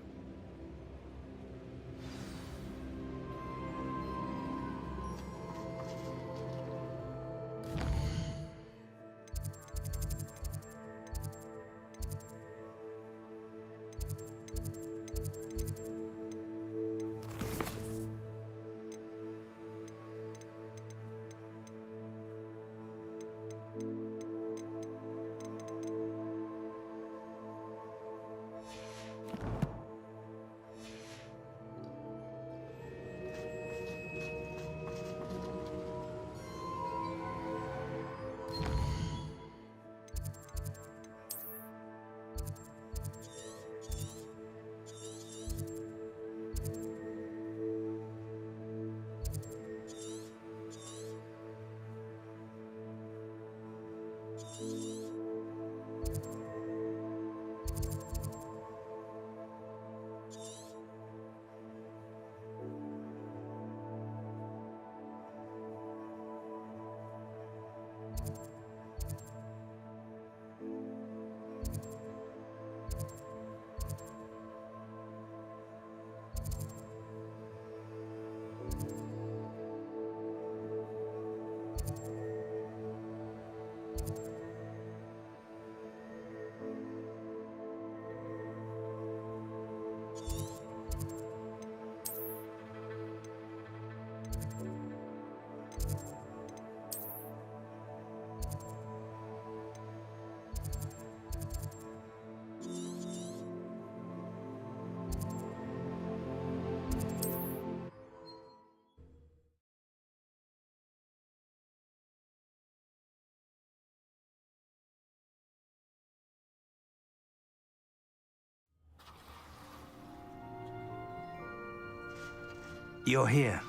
You're here.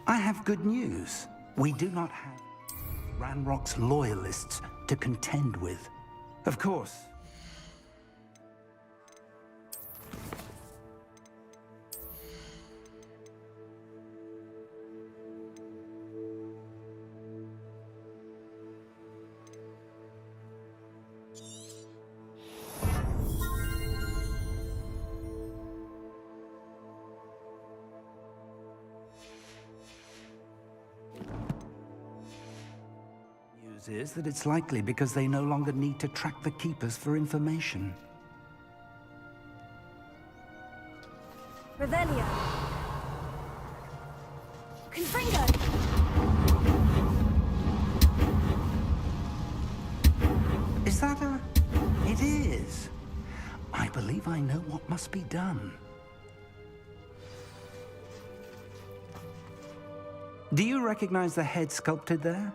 I have good news. We do not have Ranrock's loyalists to contend with. Of course. Is that it's likely because they no longer need to track the Keepers for information. Revelio. Confringo. Is that a... It is. I believe I know what must be done. Do you recognize the head sculpted there?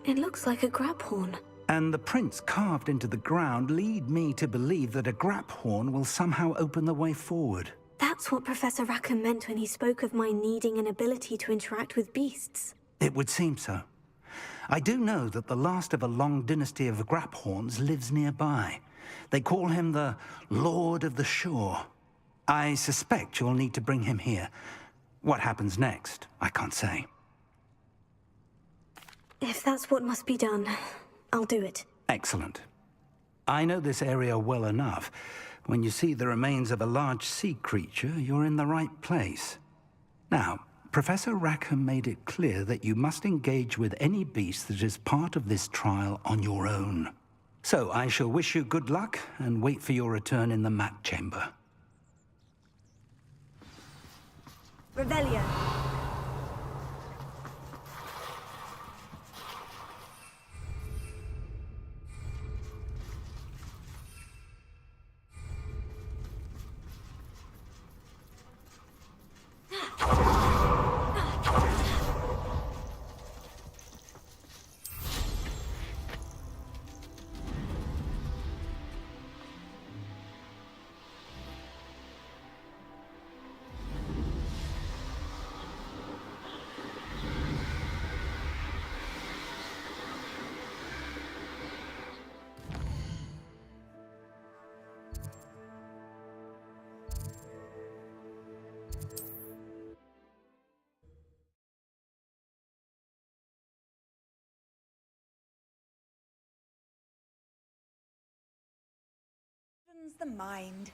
It looks like a grab horn. And the prints carved into the ground lead me to believe that a grab horn will somehow open the way forward. That's what Professor Rackham meant when he spoke of my needing an ability to interact with beasts. It would seem so. I do know that the last of a long dynasty of grab horns lives nearby. They call him the Lord of the Shore. I suspect you'll need to bring him here. What happens next, I can't say. If that's what must be done, I'll do it. Excellent. I know this area well enough. When you see the remains of a large sea creature, you're in the right place. Now, Professor Rackham made it clear that you must engage with any beast that is part of this trial on your own. So I shall wish you good luck and wait for your return in the mat chamber. Revelio. The mind.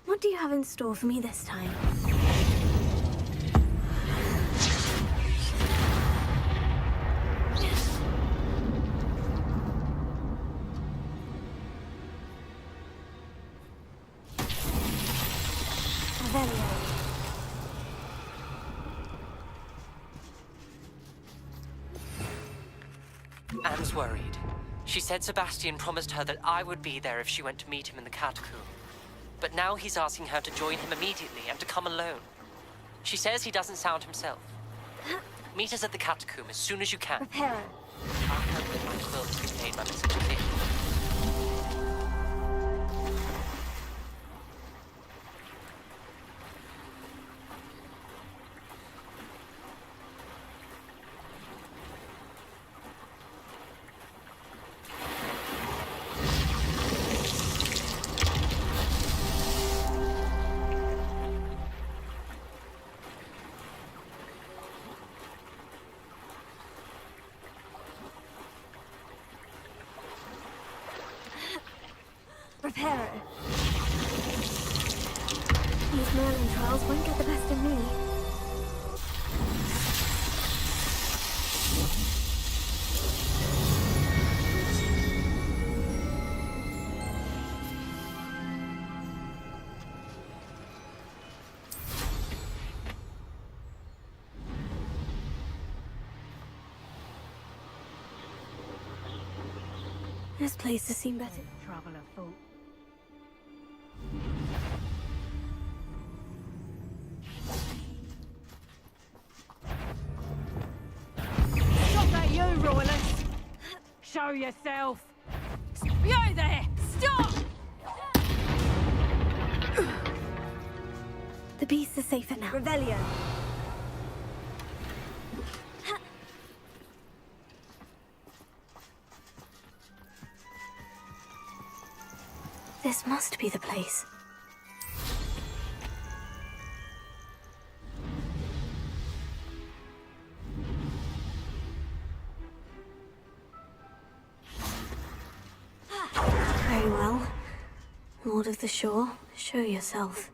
What do you have in store for me this time? Revelio. Anne's worried. She said Sebastian promised her that I would be there if she went to meet him in the catacomb. But now he's asking her to join him immediately and to come alone. She says he doesn't sound himself. Meet us at the catacomb as soon as you can. Prepare. I hope that my quilt has conveyed my message clearly. Prepare. These Merlin trials won't get the best of me. This place has seen better. Trouble afoot. Stop that, you royalist! Show yourself! Yo there! Stop! The beasts are safer now. Revelio. This must be the place. Very well. Lord of the Shore, show yourself.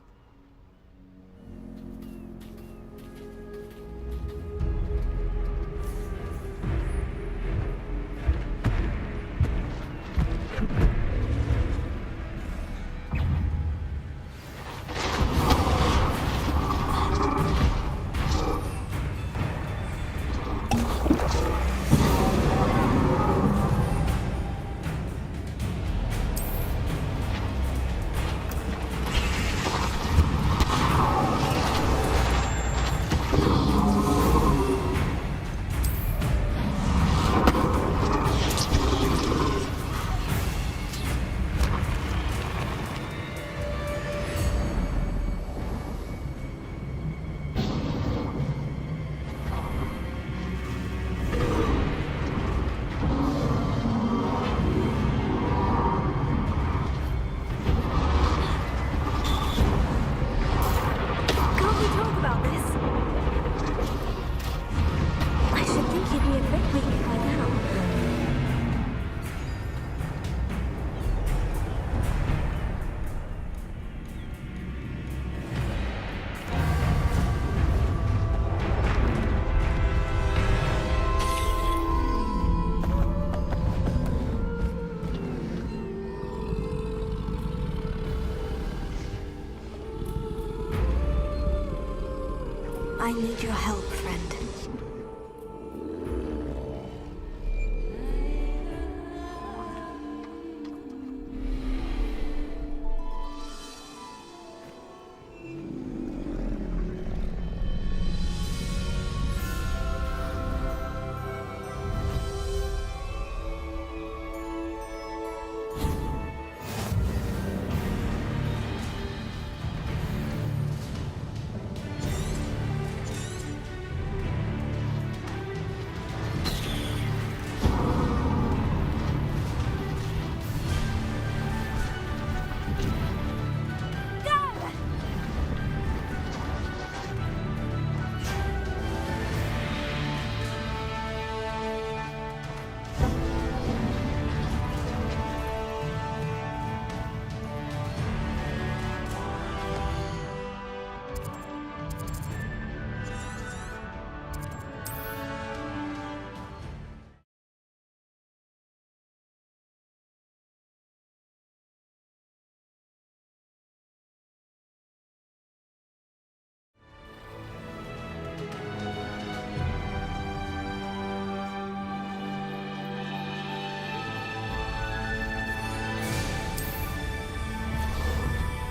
I need your help, friend.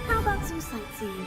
How about some sightseeing?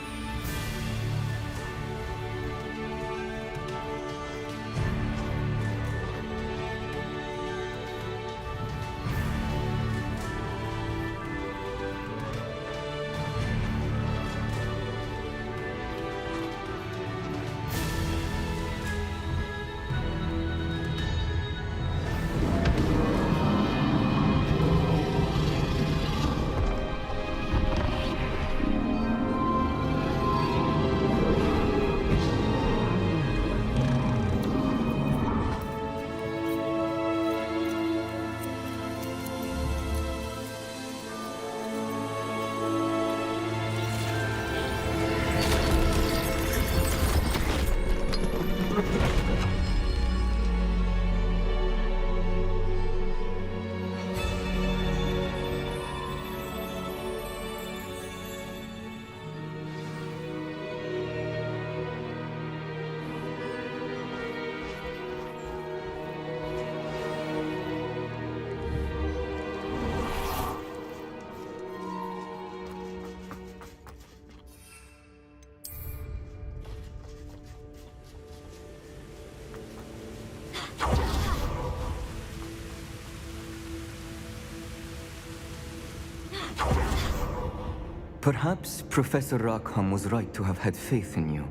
Perhaps Professor Rackham was right to have had faith in you.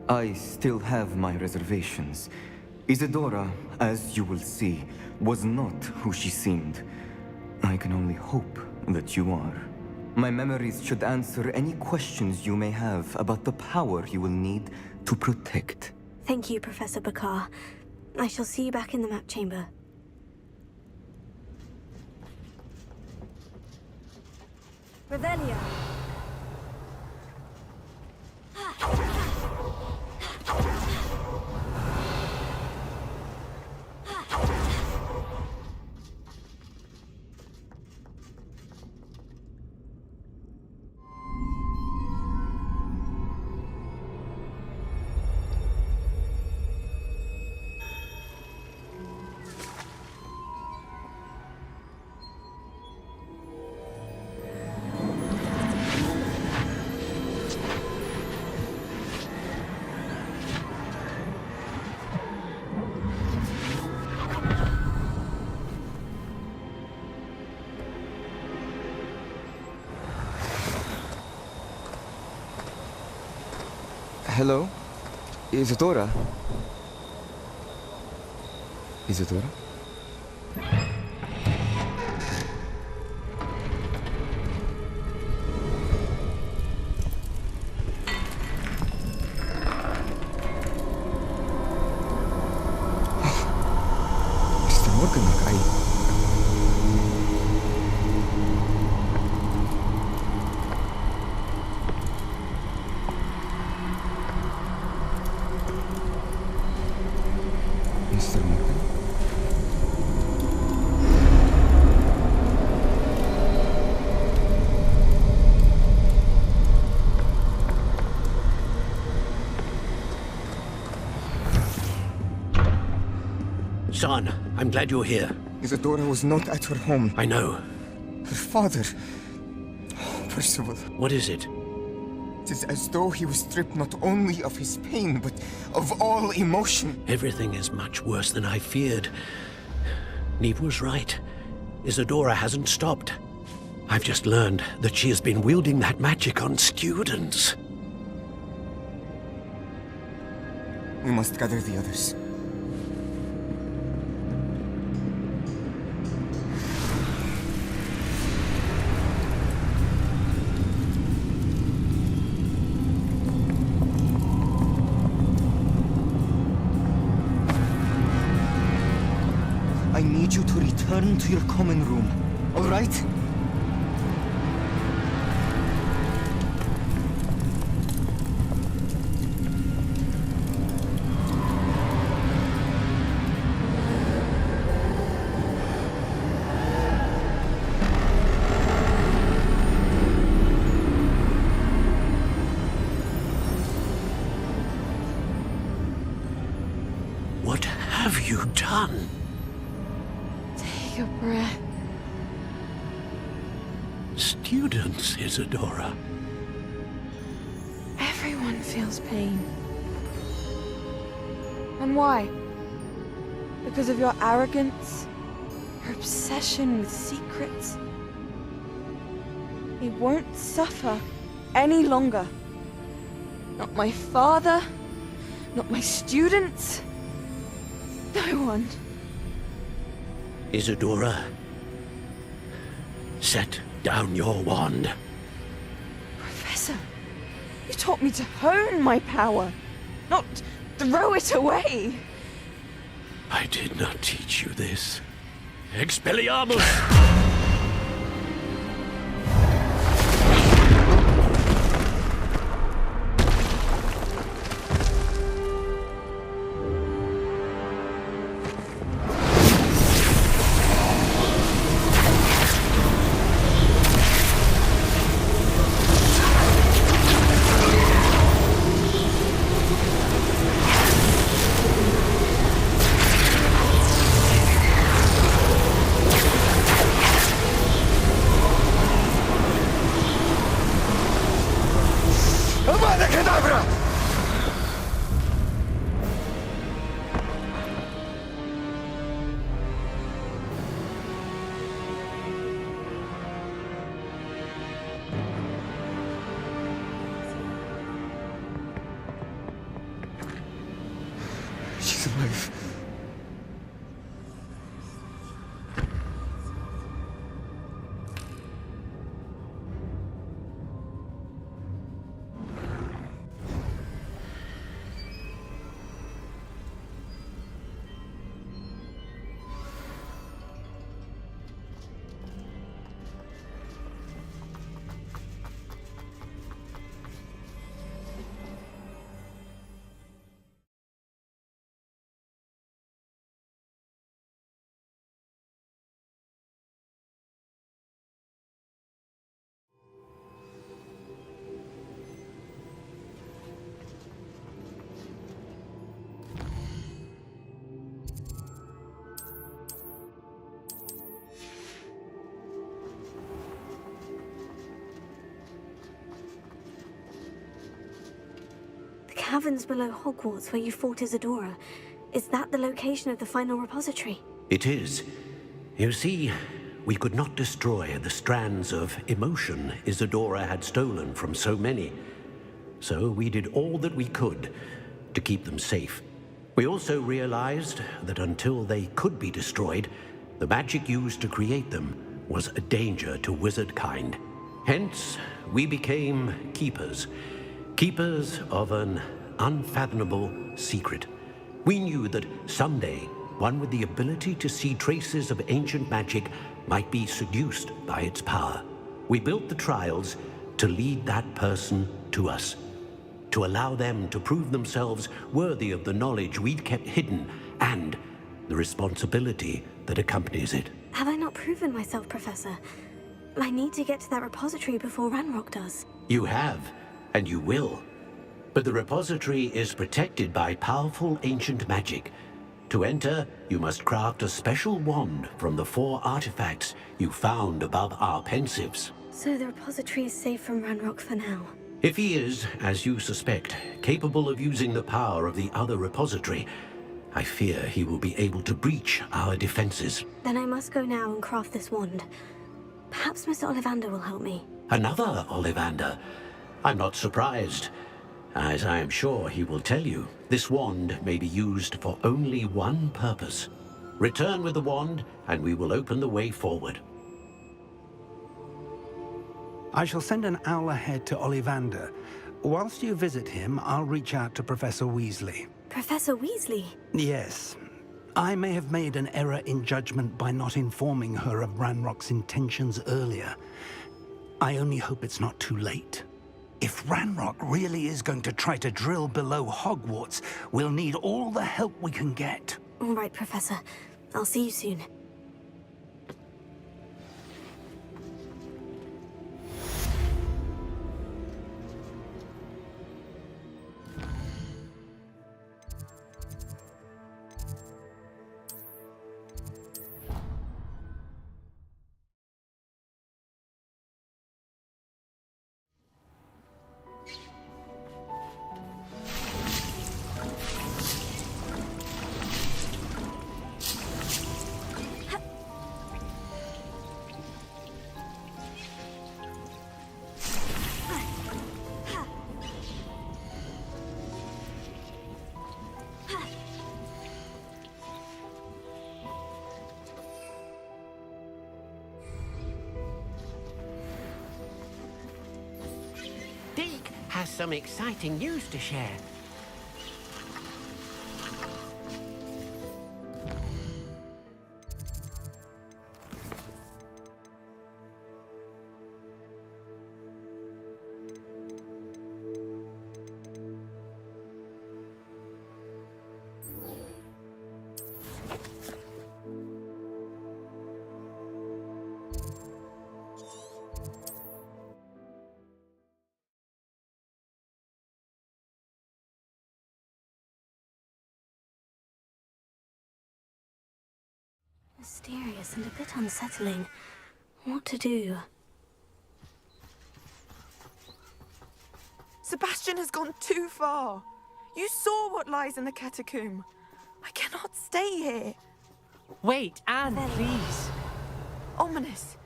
I still have my reservations. Isadora, as you will see, was not who she seemed. I can only hope that you are. My memories should answer any questions you may have about the power you will need to protect. Thank you, Professor Bakar. I shall see you back in the map chamber. Revelio. Hello? Isadora? Isadora? Mr. Morgan, Mr. Morgan? Son, I'm glad you're here. Isadora was not at her home. I know. Her father... Percival. What is it? It is as though he was stripped not only of his pain, but of all emotion. Everything is much worse than I feared. Neve was right. Isadora hasn't stopped. I've just learned that she has been wielding that magic on students. We must gather the others. I need you to return to your common room, all right? What have you done? Take a breath. Students, Isadora. Everyone feels pain. And why? Because of your arrogance? Your obsession with secrets? He won't suffer any longer. Not my father, not my students, no one. Isadora, set down your wand. Professor, you taught me to hone my power, not throw it away. I did not teach you this. Expelliarmus! caverns below Hogwarts where you fought Isadora. Is that the location of the final repository? It is. You see, we could not destroy the strands of emotion Isadora had stolen from so many. So we did all that we could to keep them safe. We also realized that until they could be destroyed, the magic used to create them was a danger to wizard kind. Hence, we became keepers. Keepers of an unfathomable secret. We knew that someday, one with the ability to see traces of ancient magic might be seduced by its power. We built the trials to lead that person to us, to allow them to prove themselves worthy of the knowledge we'd kept hidden and the responsibility that accompanies it. Have I not proven myself, Professor? I need to get to that repository before Ranrock does. You have, and you will. But the repository is protected by powerful ancient magic. To enter, you must craft a special wand from the 4 artifacts you found above our pensives. So the repository is safe from Ranrock for now. If he is, as you suspect, capable of using the power of the other repository, I fear he will be able to breach our defenses. Then I must go now and craft this wand. Perhaps Mr. Ollivander will help me. Another Ollivander? I'm not surprised. As I am sure he will tell you, this wand may be used for only one purpose. Return with the wand, and we will open the way forward. I shall send an owl ahead to Ollivander. Whilst you visit him, I'll reach out to Professor Weasley. Professor Weasley? Yes. I may have made an error in judgment by not informing her of Ranrock's intentions earlier. I only hope it's not too late. If Ranrock really is going to try to drill below Hogwarts, we'll need all the help we can get. All right, Professor. I'll see you soon. Deke has some exciting news to share. Mysterious and a bit unsettling. What to do? Sebastian has gone too far. You saw what lies in the catacomb. I cannot stay here. Wait, Anne, please. Ominous.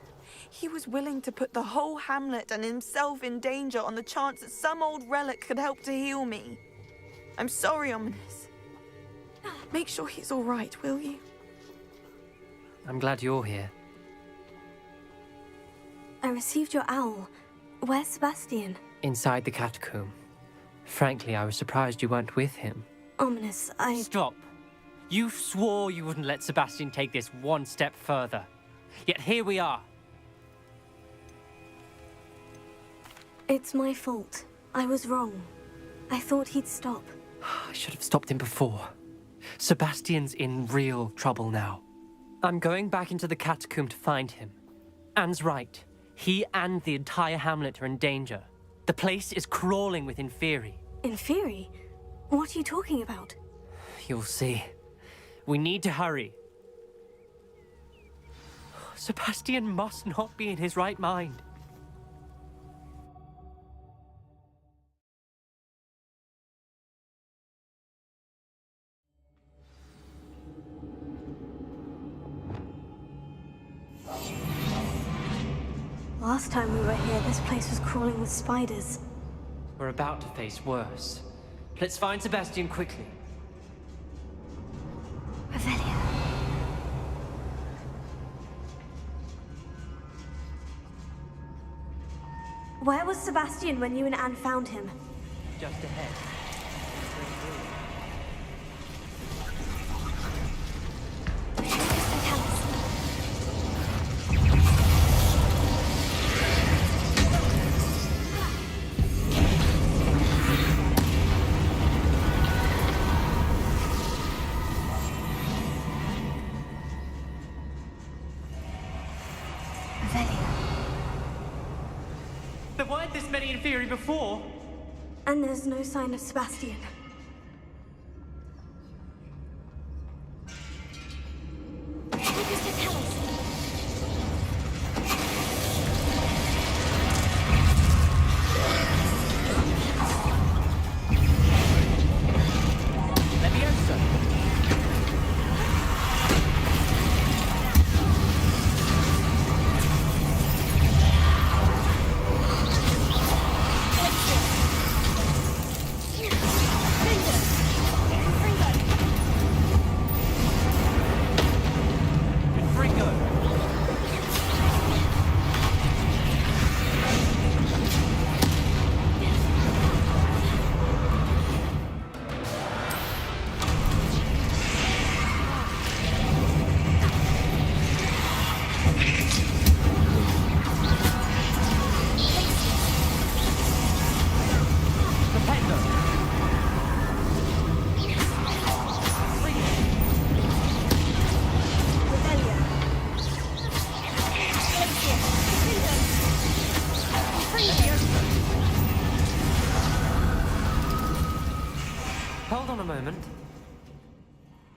He was willing to put the whole hamlet and himself in danger on the chance that some old relic could help to heal me. I'm sorry, Ominous. Make sure he's all right, will you? I'm glad you're here. I received your owl. Where's Sebastian? Inside the catacomb. Frankly, I was surprised you weren't with him. Ominous, Stop. You swore you wouldn't let Sebastian take this one step further. Yet here we are. It's my fault. I was wrong. I thought he'd stop. I should have stopped him before. Sebastian's in real trouble now. I'm going back into the catacomb to find him. Anne's right. He and the entire hamlet are in danger. The place is crawling with Inferi. Inferi? What are you talking about? You'll see. We need to hurry. Sebastian must not be in his right mind. Last time we were here, this place was crawling with spiders. We're about to face worse. Let's find Sebastian quickly. Revelio. Where was Sebastian when you and Anne found him? Just ahead. There weren't this many in theory before. And there's no sign of Sebastian. Hold on a moment.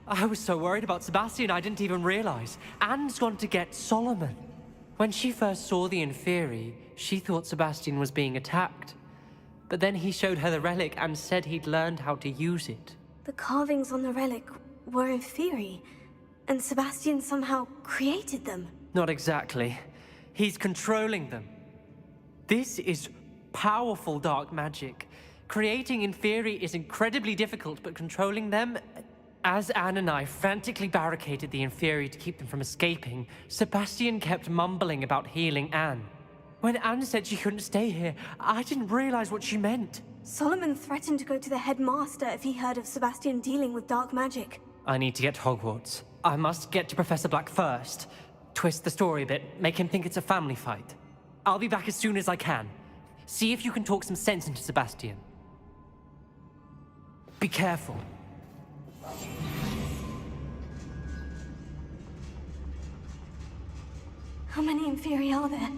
I was so worried about Sebastian I didn't even realize. Anne's gone to get Solomon. When she first saw the Inferi, she thought Sebastian was being attacked. But then he showed her the relic and said he'd learned how to use it. The carvings on the relic were Inferi, and Sebastian somehow created them. Not exactly. He's controlling them. This is powerful dark magic. Creating Inferi is incredibly difficult, but controlling them... As Anne and I frantically barricaded the Inferi to keep them from escaping, Sebastian kept mumbling about healing Anne. When Anne said she couldn't stay here, I didn't realize what she meant. Solomon threatened to go to the headmaster if he heard of Sebastian dealing with dark magic. I need to get to Hogwarts. I must get to Professor Black first. Twist the story a bit, make him think it's a family fight. I'll be back as soon as I can. See if you can talk some sense into Sebastian. Be careful. How many Inferi are there?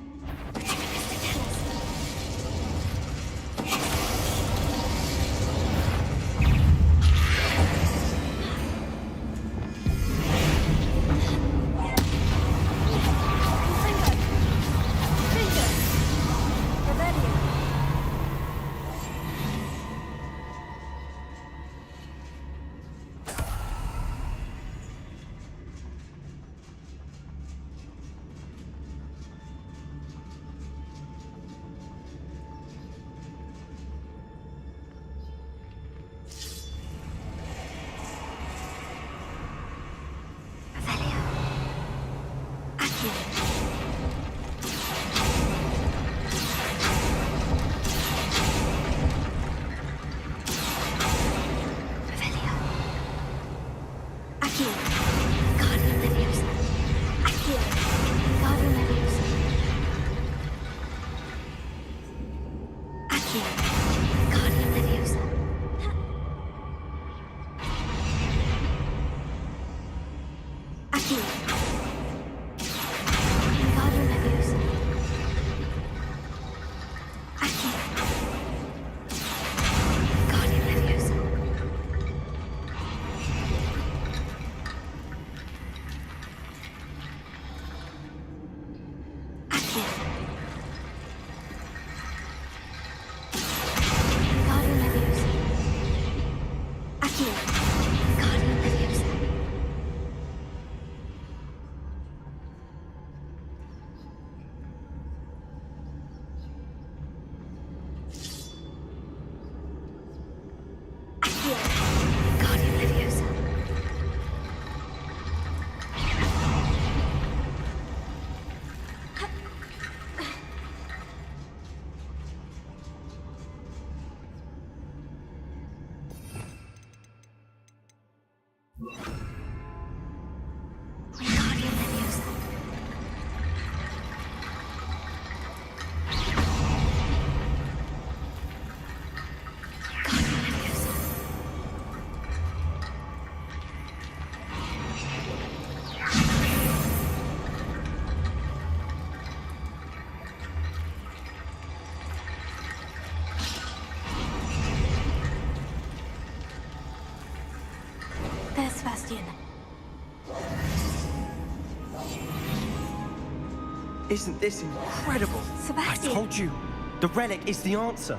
Isn't this incredible? Sebastian. I told you, the relic is the answer.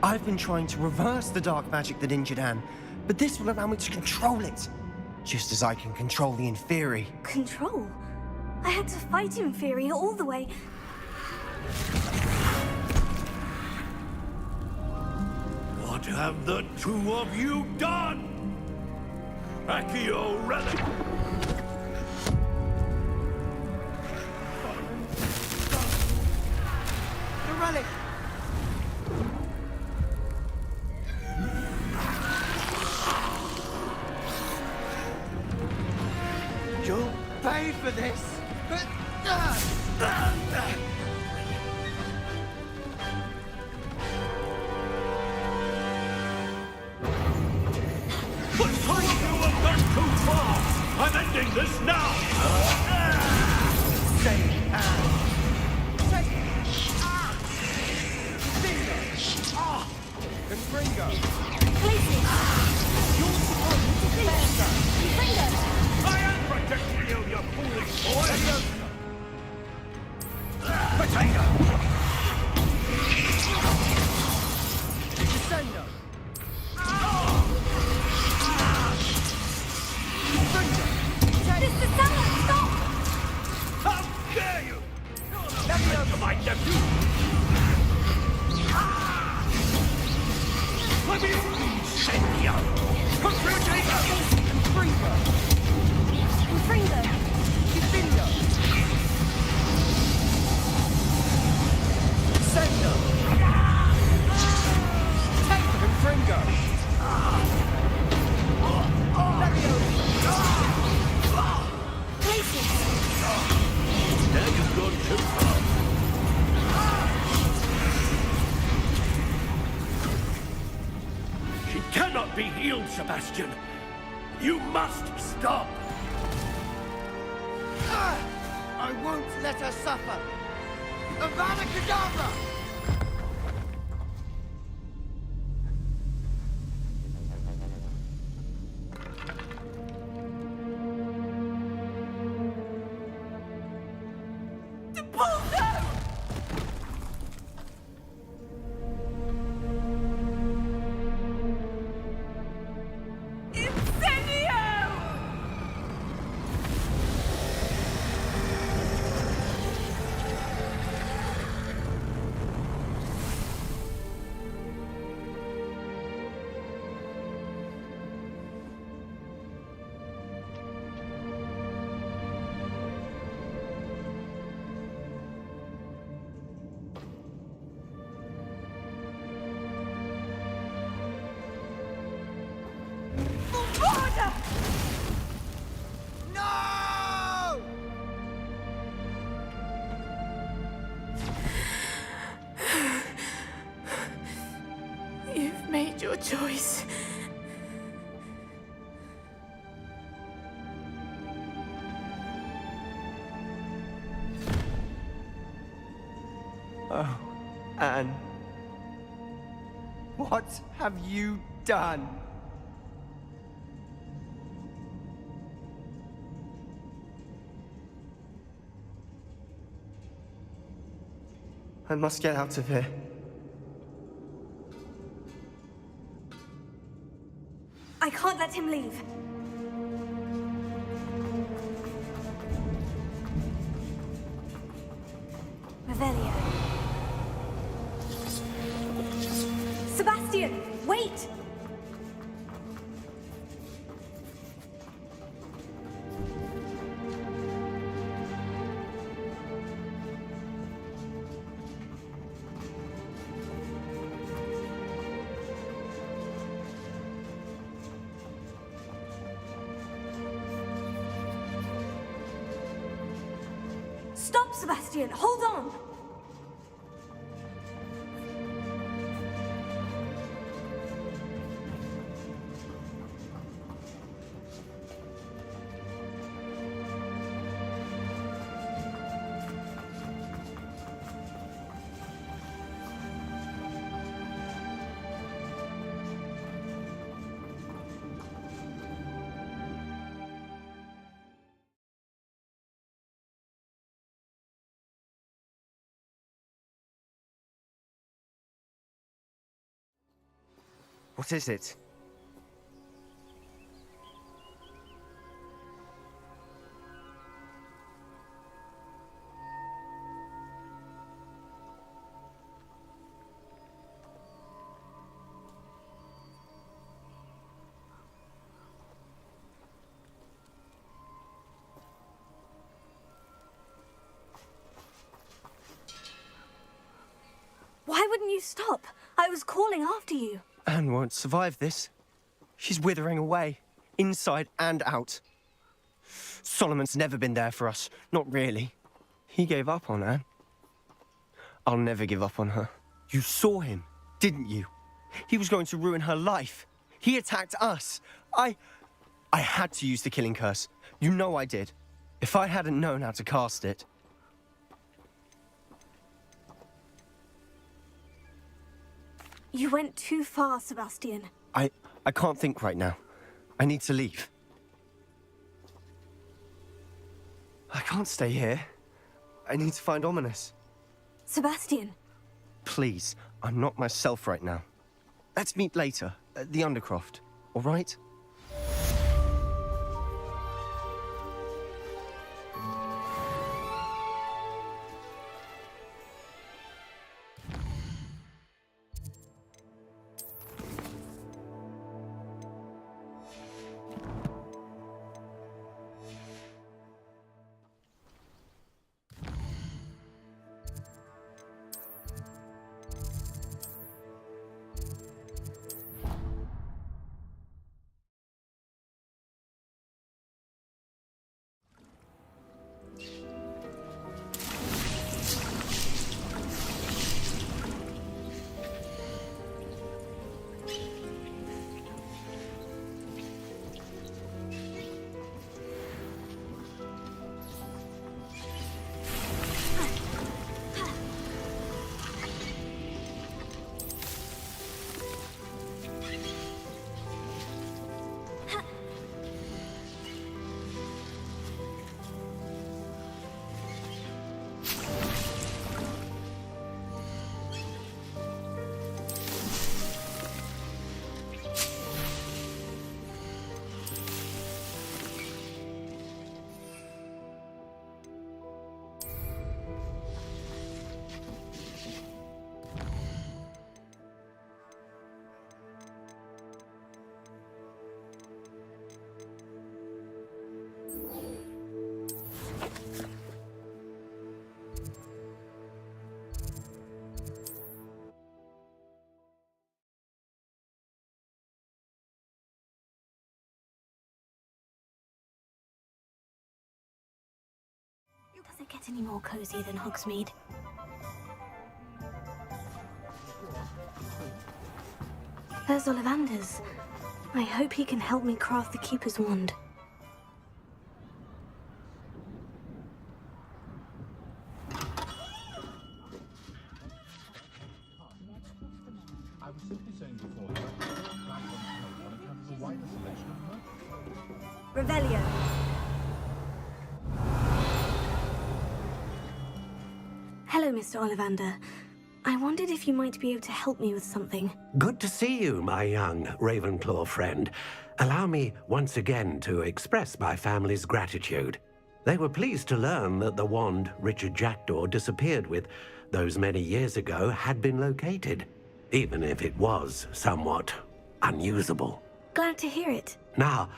I've been trying to reverse the dark magic that injured Anne, but this will allow me to control it. Just as I can control the Inferi. Control? I had to fight Inferi all the way. What have the two of you done? Accio relic! The relic! You'll pay for this! But you have gone too far! I'm ending this now! Save Anne! Confringo! Places! You're supposed to defend her! Confringo! I am protecting you, you foolish boy! Potato! Descendo! Mr. Salah, stop! How dare you! Let me over my nephew! Let me send you! Potato! Confringo! Confringo! Defendo! Descendo! Take Confringo! Places! Now you've gone too far. She cannot be healed, Sebastian. You must stop. I won't let her suffer! Avada Kedavra! No! You've made your choice. Oh, Anne. What have you done? I must get out of here. I can't let him leave. Revelio. Sebastian, wait! Stop, Sebastian! Hold on! What is it? Why wouldn't you stop? I was calling after you. Anne won't survive this. She's withering away, inside and out. Solomon's never been there for us. Not really. He gave up on Anne. I'll never give up on her. You saw him, didn't you? He was going to ruin her life. He attacked us. I had to use the killing curse. You know I did. If I hadn't known how to cast it... You went too far, Sebastian. I can't think right now. I need to leave. I can't stay here. I need to find Ominous. Sebastian. Please, I'm not myself right now. Let's meet later, at the Undercroft, all right? Does it get any more cozy than Hogsmeade? There's Ollivander's. I hope he can help me craft the Keeper's Wand. Revelio. Hello, Mr. Ollivander. I wondered if you might be able to help me with something. Good to see you, my young Ravenclaw friend. Allow me once again to express my family's gratitude. They were pleased to learn that the wand Richard Jackdaw disappeared with those many years ago had been located, even if it was somewhat unusable. Glad to hear it. Now,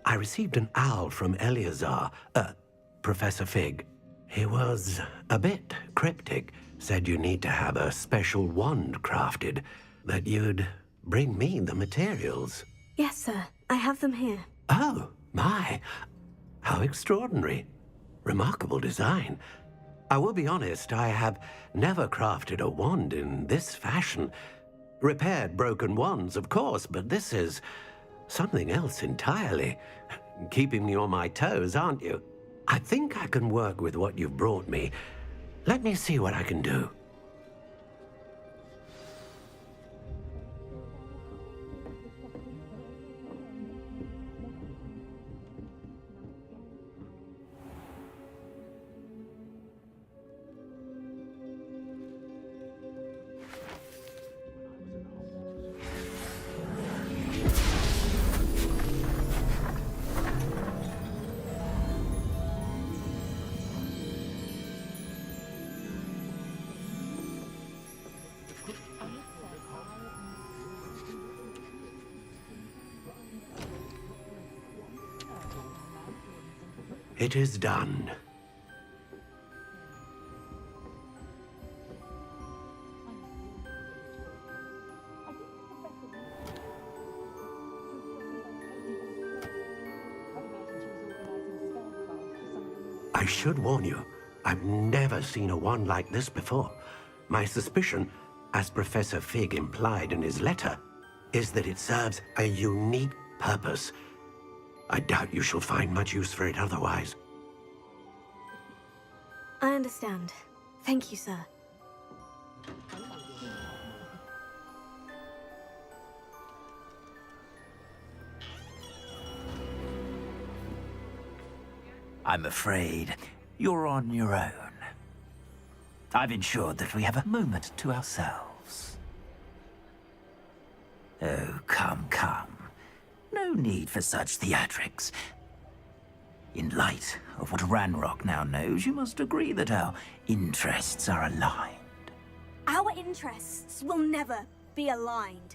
I received an owl from Eleazar, Professor Fig. He was a bit cryptic, said you need to have a special wand crafted, that you'd bring me the materials. Yes, sir. I have them here. Oh, my. How extraordinary. Remarkable design. I will be honest, I have never crafted a wand in this fashion. Repaired broken wands, of course, but this is something else entirely. Keeping me on my toes, aren't you? I think I can work with what you've brought me. Let me see what I can do. It is done. I should warn you, I've never seen a wand like this before. My suspicion, as Professor Fig implied in his letter, is that it serves a unique purpose. I doubt you shall find much use for it otherwise. I understand. Thank you, sir. I'm afraid you're on your own. I've ensured that we have a moment to ourselves. Oh, come, come. No need for such theatrics. In light of what Ranrock now knows, you must agree that our interests are aligned. Our interests will never be aligned.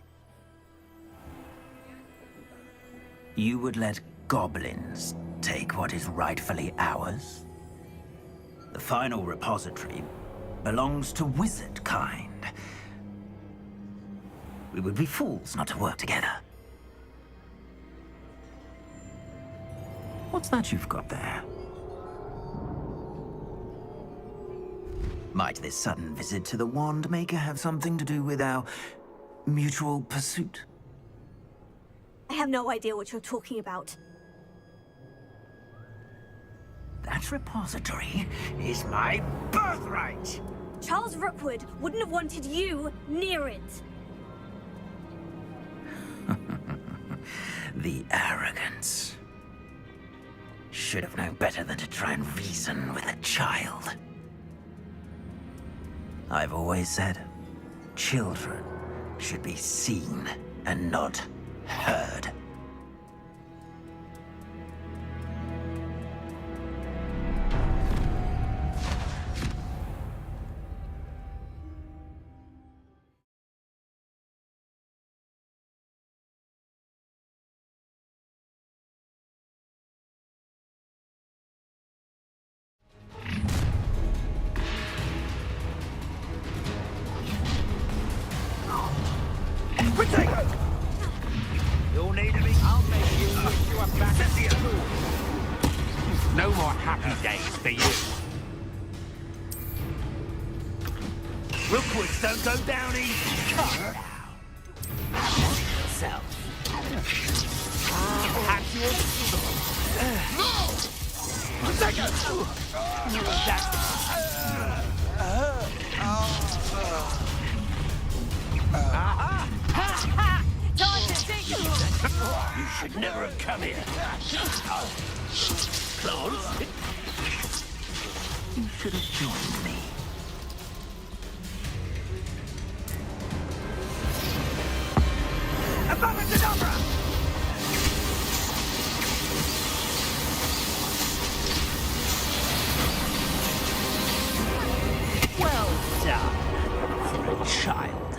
You would let goblins take what is rightfully ours? The final repository belongs to wizard kind. We would be fools not to work together. What's that you've got there? Might this sudden visit to the Wand Maker have something to do with our mutual pursuit? I have no idea what you're talking about. That repository is my birthright! Charles Rookwood wouldn't have wanted you near it. The arrogance. Should have known better than to try and reason with a child. I've always said, children should be seen and not heard. You'll need to be. I'll make you wish you were back at school. No more happy days for you. Rookwoods don't go down easy. Come now. Yourself. Have your no! Take You should never have come here. Close. You should have joined me. Abracadabra! Well done for a child.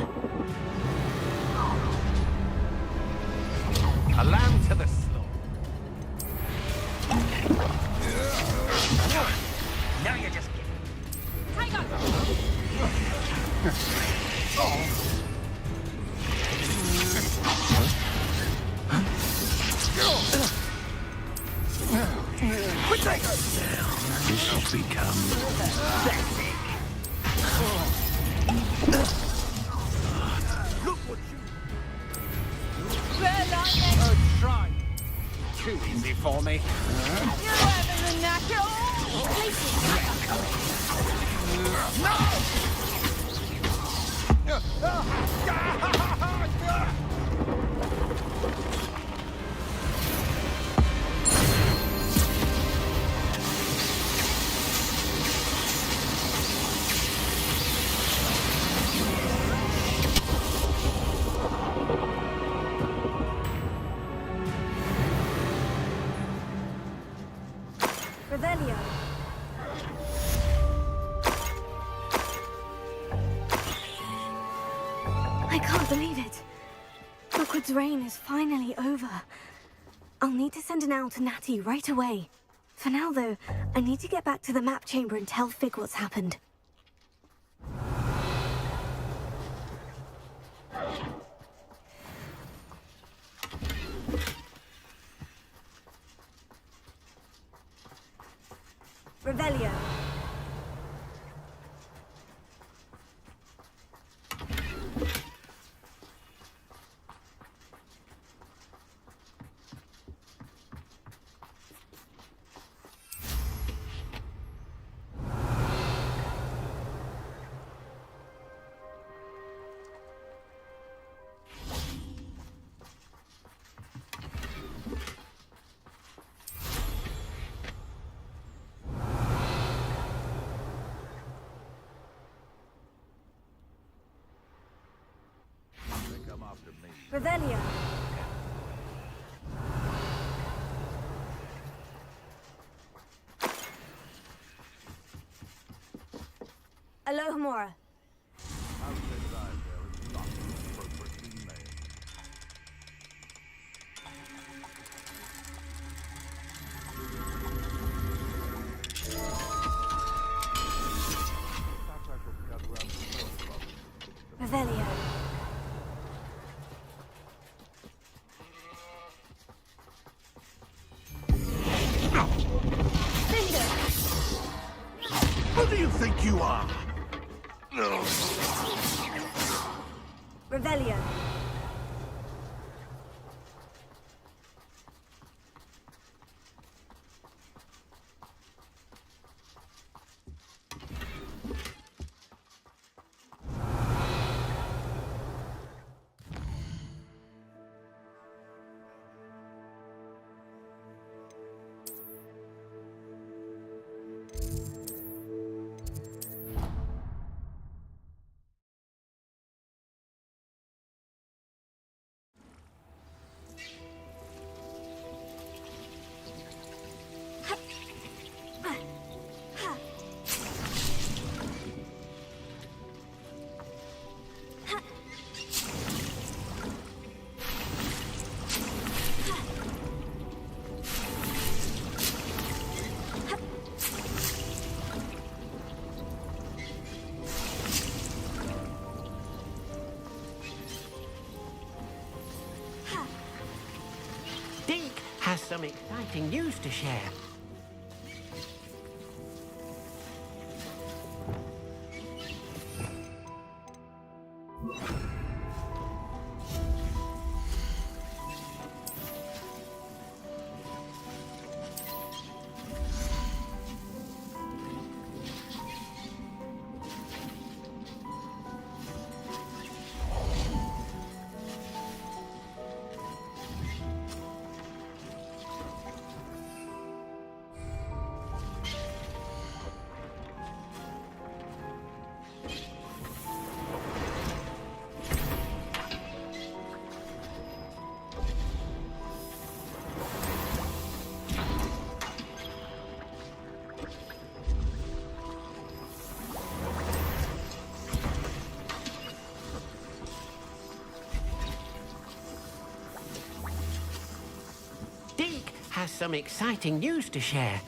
A lamb to the slaughter. Now you're just kidding. Take over. This has become pathetic. Look what you... Try. Too easy for me. You're better than that. Revelio. I can't believe it. Rookwood's reign is finally over. I'll need to send an owl to Natty right away. For now, though, I need to get back to the map chamber and tell Fig what's happened. Revelio. Revelio. Alohomora. Revelio. Who do you think you are? Revelio. Has some exciting news to share. Has some exciting news to share.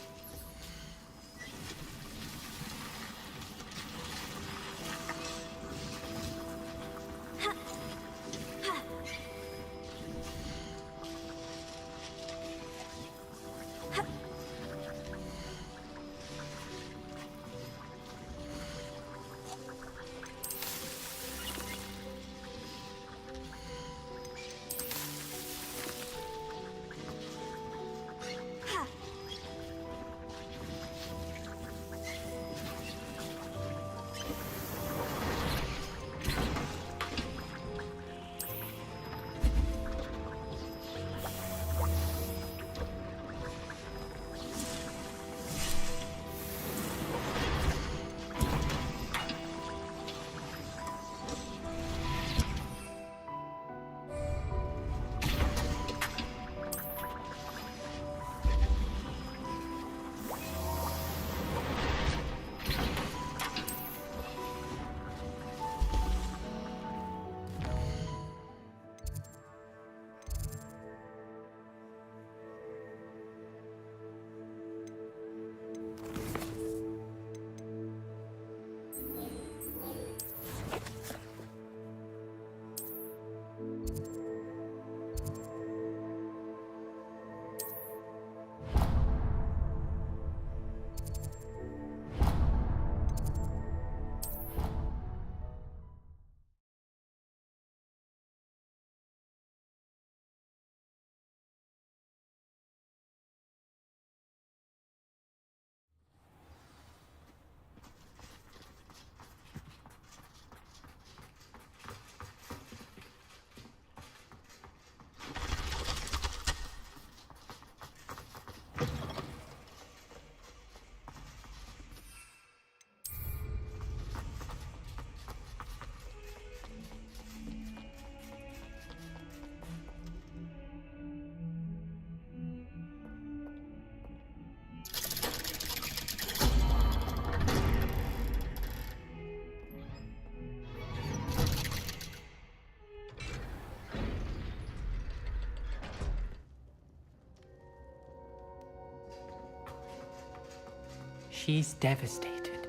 She's devastated.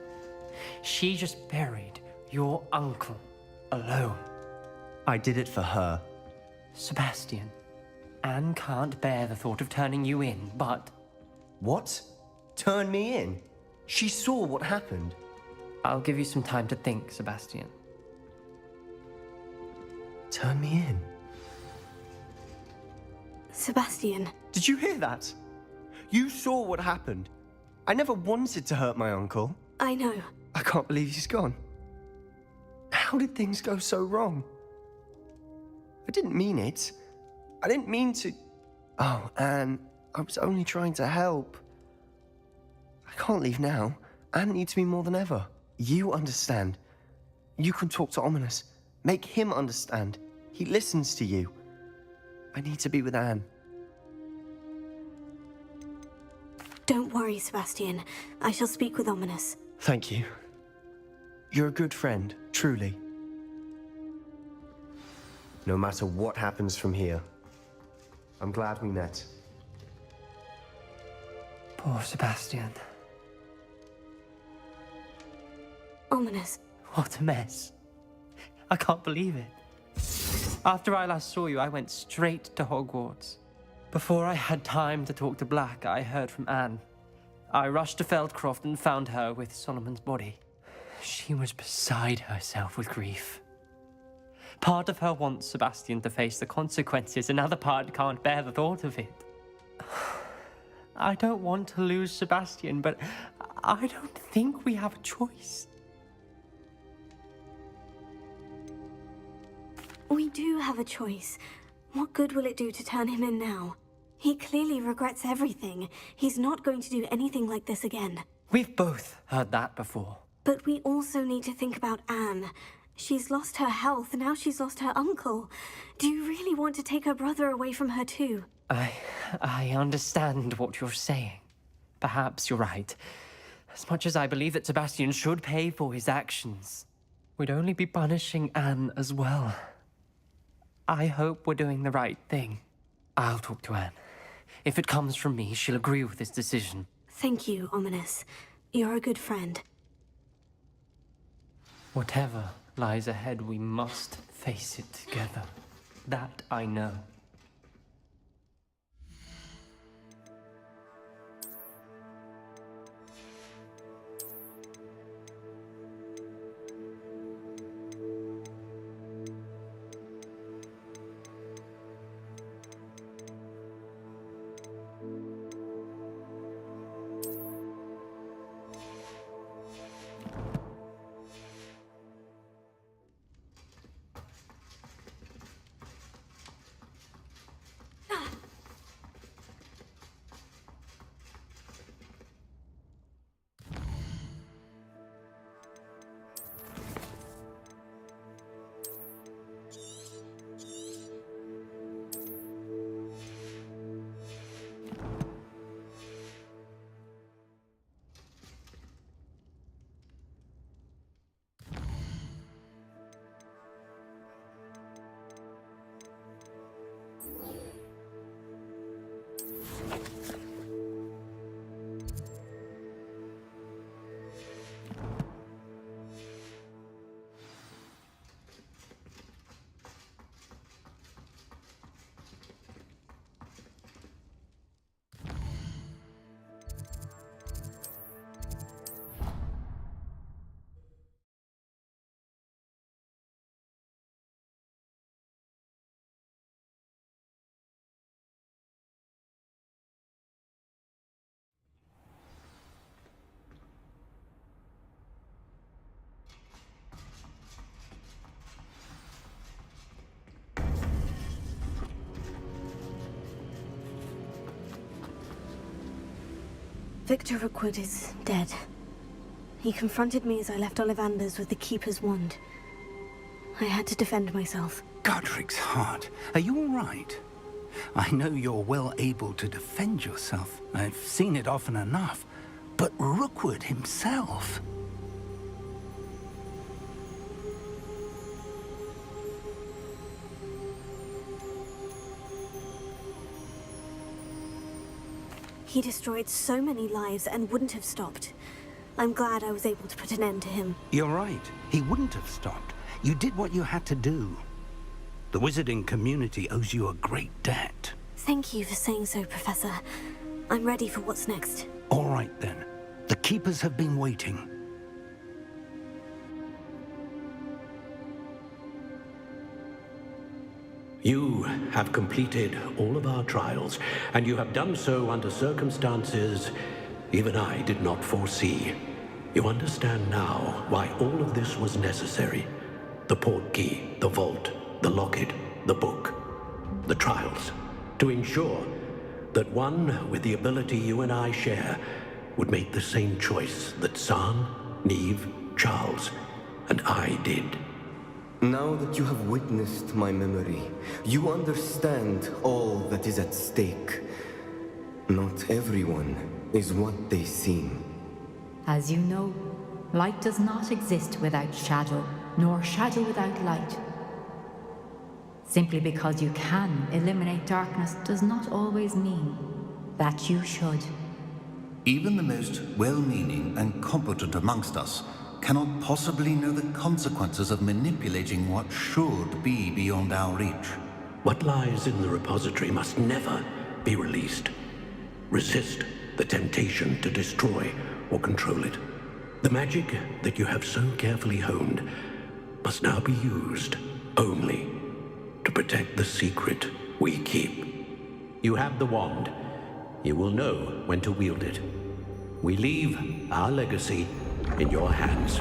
She just buried your uncle alone. I did it for her. Sebastian, Anne can't bear the thought of turning you in, but... What? Turn me in? She saw what happened. I'll give you some time to think, Sebastian. Turn me in? Sebastian. Did you hear that? You saw what happened. I never wanted to hurt my uncle. I know. I can't believe he's gone. How did things go so wrong? I didn't mean it. I didn't mean to... Oh, Anne, I was only trying to help. I can't leave now. Anne needs me more than ever. You understand. You can talk to Ominous. Make him understand. He listens to you. I need to be with Anne. Don't worry, Sebastian. I shall speak with Ominous. Thank you. You're a good friend, truly. No matter what happens from here, I'm glad we met. Poor Sebastian. Ominous. What a mess. I can't believe it. After I last saw you, I went straight to Hogwarts. Before I had time to talk to Black, I heard from Anne. I rushed to Feldcroft and found her with Solomon's body. She was beside herself with grief. Part of her wants Sebastian to face the consequences, another part can't bear the thought of it. I don't want to lose Sebastian, but I don't think we have a choice. We do have a choice. What good will it do to turn him in now? He clearly regrets everything. He's not going to do anything like this again. We've both heard that before. But we also need to think about Anne. She's lost her health, now she's lost her uncle. Do you really want to take her brother away from her too? I understand what you're saying. Perhaps you're right. As much as I believe that Sebastian should pay for his actions, we'd only be punishing Anne as well. I hope we're doing the right thing. I'll talk to Anne. If it comes from me, she'll agree with this decision. Thank you, Ominous. You're a good friend. Whatever lies ahead, we must face it together. That I know. Victor Rookwood is dead. He confronted me as I left Ollivander's with the Keeper's wand. I had to defend myself. Godric's heart, are you all right? I know you're well able to defend yourself. I've seen it often enough. But Rookwood himself... He destroyed so many lives and wouldn't have stopped. I'm glad I was able to put an end to him. You're right. He wouldn't have stopped. You did what you had to do. The wizarding community owes you a great debt. Thank you for saying so, Professor. I'm ready for what's next. All right, then. The Keepers have been waiting. You have completed all of our trials, and you have done so under circumstances even I did not foresee. You understand now why all of this was necessary. The portkey, the vault, the locket, the book, the trials, to ensure that one with the ability you and I share would make the same choice that San, Neve, Charles, and I did. Now that you have witnessed my memory, you understand all that is at stake. Not everyone is what they seem. As you know, light does not exist without shadow, nor shadow without light. Simply because you can eliminate darkness does not always mean that you should. Even the most well-meaning and competent amongst us cannot possibly know the consequences of manipulating what should be beyond our reach. What lies in the repository must never be released. Resist the temptation to destroy or control it. The magic that you have so carefully honed must now be used only to protect the secret we keep. You have the wand. You will know when to wield it. We leave our legacy in your hands.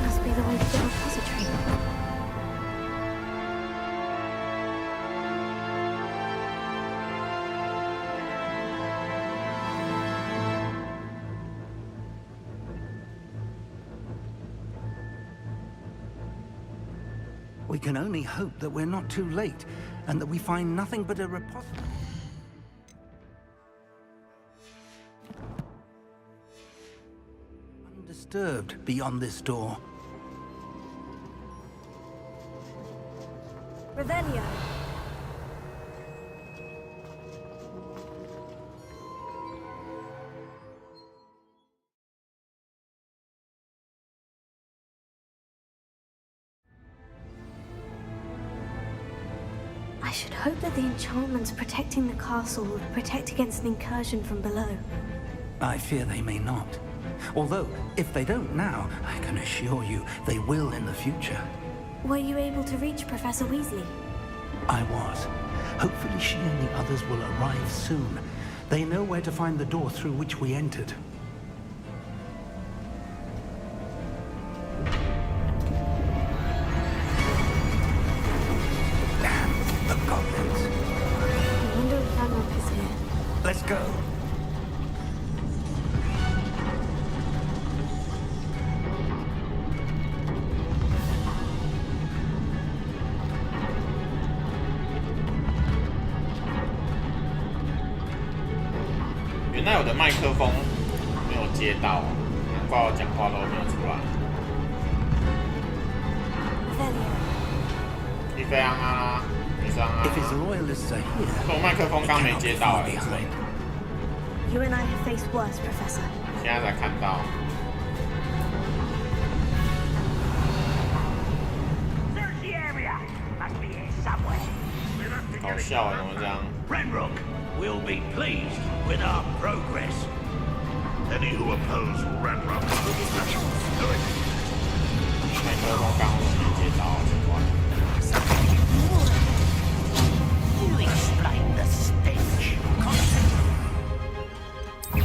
Must be the way to the repository. We can only hope that we're not too late, and that we find nothing but a repository. Undisturbed beyond this door. Revelio. I should hope that the enchantments protecting the castle will protect against an incursion from below. I fear they may not. Although, if they don't now, I can assure you they will in the future. Were you able to reach Professor Weasley? I was. Hopefully she and the others will arrive soon. They know where to find the door through which we entered. The goblins. I wonder if Ranrock is here. Let's go.原来我的麦克风没有接到，难怪我讲话都没有出来。你飞昂啊，你上啊！我麦克风刚没接到哎。You and I have faced worse, Professor. 现在才看到。搞笑啊，怎么这样 Ranrock will be pleased with our progress. Any who oppose Ranrock will be destroyed. 麦克风刚没接到，奇怪。You explain the stench. You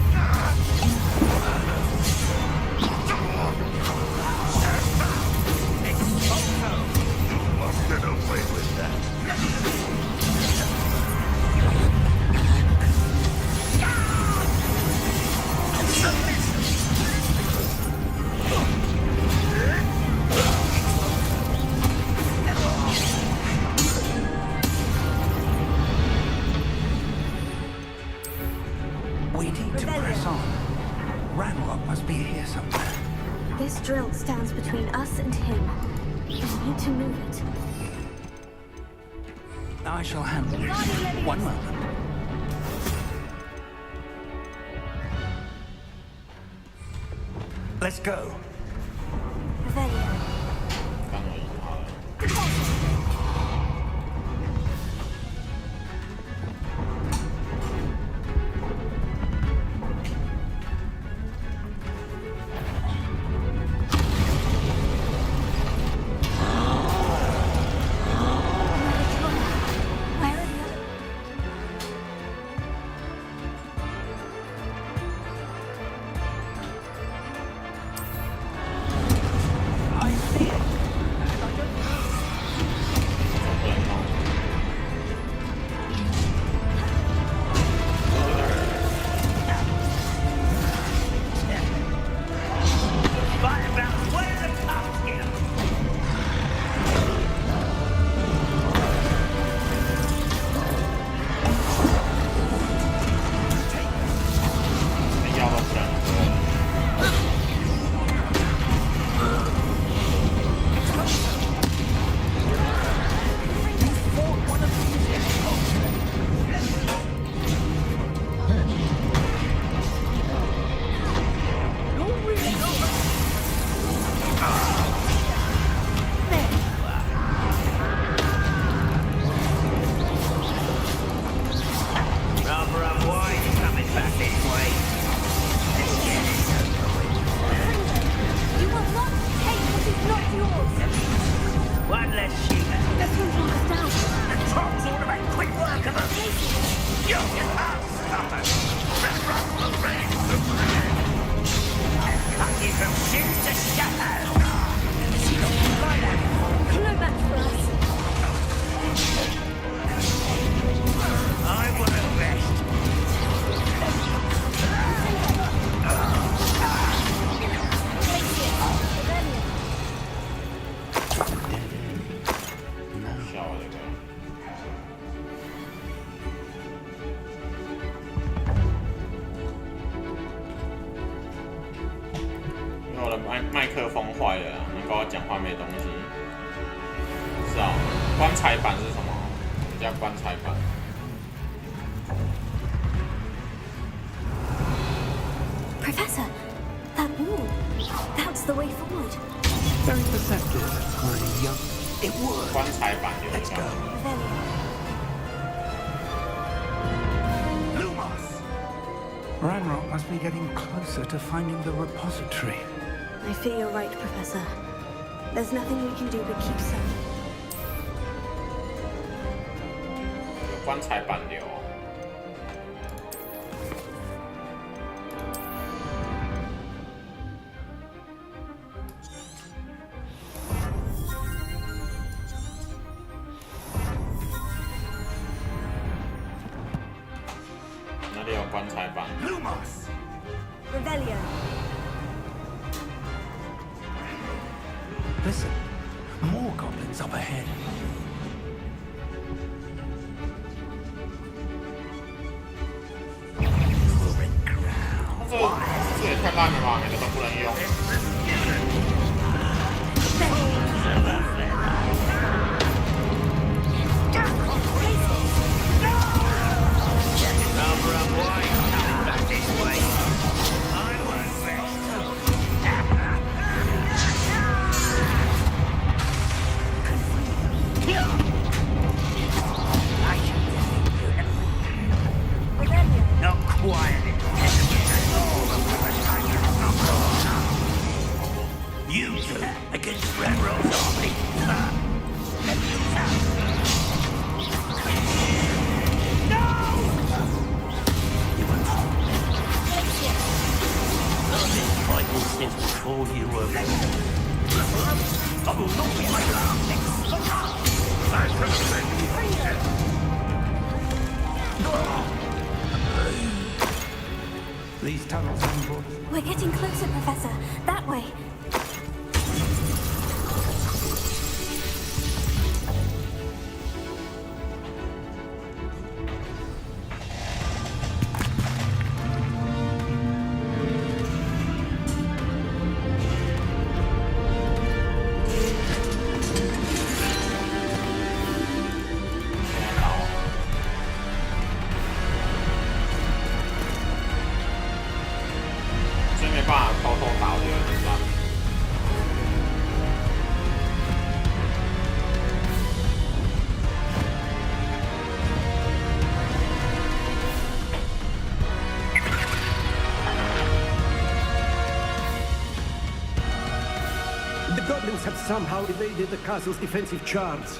must get away with that. us and him. We need to move it. I shall handle it. One moment. Let's go. Revelio. 刚有赢他了。麦克风坏了，能跟我讲话没东西。是啊，棺材板是什么？什么叫棺材板？ Professor, that wall. That's the way forward. Very perceptive, my young. It would. 棺材板有一 Let's 个。 go. Lumos. Ranrock must be getting closer to finding the repository. I fear you're right, Professor. There's nothing we can do but keep searching. 有棺材板流。 哪里有棺材板 ？Lumos. Revelio. Listen, more goblins up ahead. 这也太烂了吧，哪个都不能用。 Not quiet. You two against Ranrock's army. No! This fight will since before you were born. I will not be my last. These tunnels are important. We're getting closer, Professor. That way. somehow evaded the castle's defensive charts.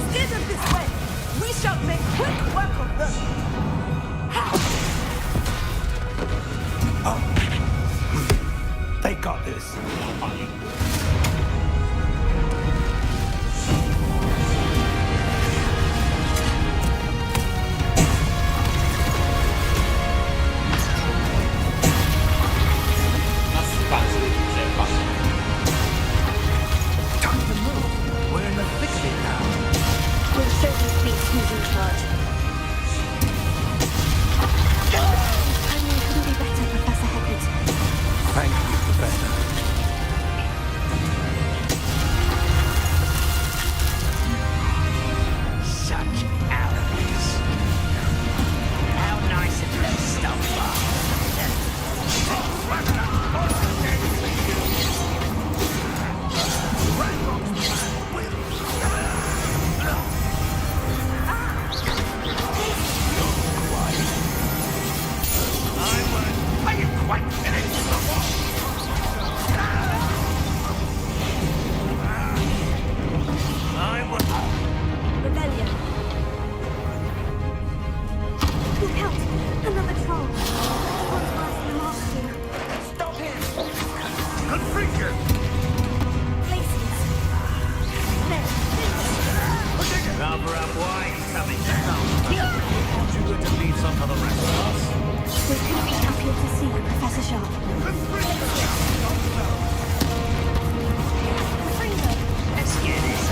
Steer them this way! We shall make quick work of them! They got this. Time to move. We're in the thick of it now. We'll show these beasts who's in charge. Timing couldn't be better, Professor Heckert. Thank you, Professor. Such arrogance. How nice of them stuff Are you quite finished? Rebellion. Look out! Another troll. One's worse than the last two. Stop him! Good creature! Places. There. Cover up, why he's coming down. Aren't you going to leave some for the rest of us? We couldn't be happier to see you, Professor Sharp. Let's get this.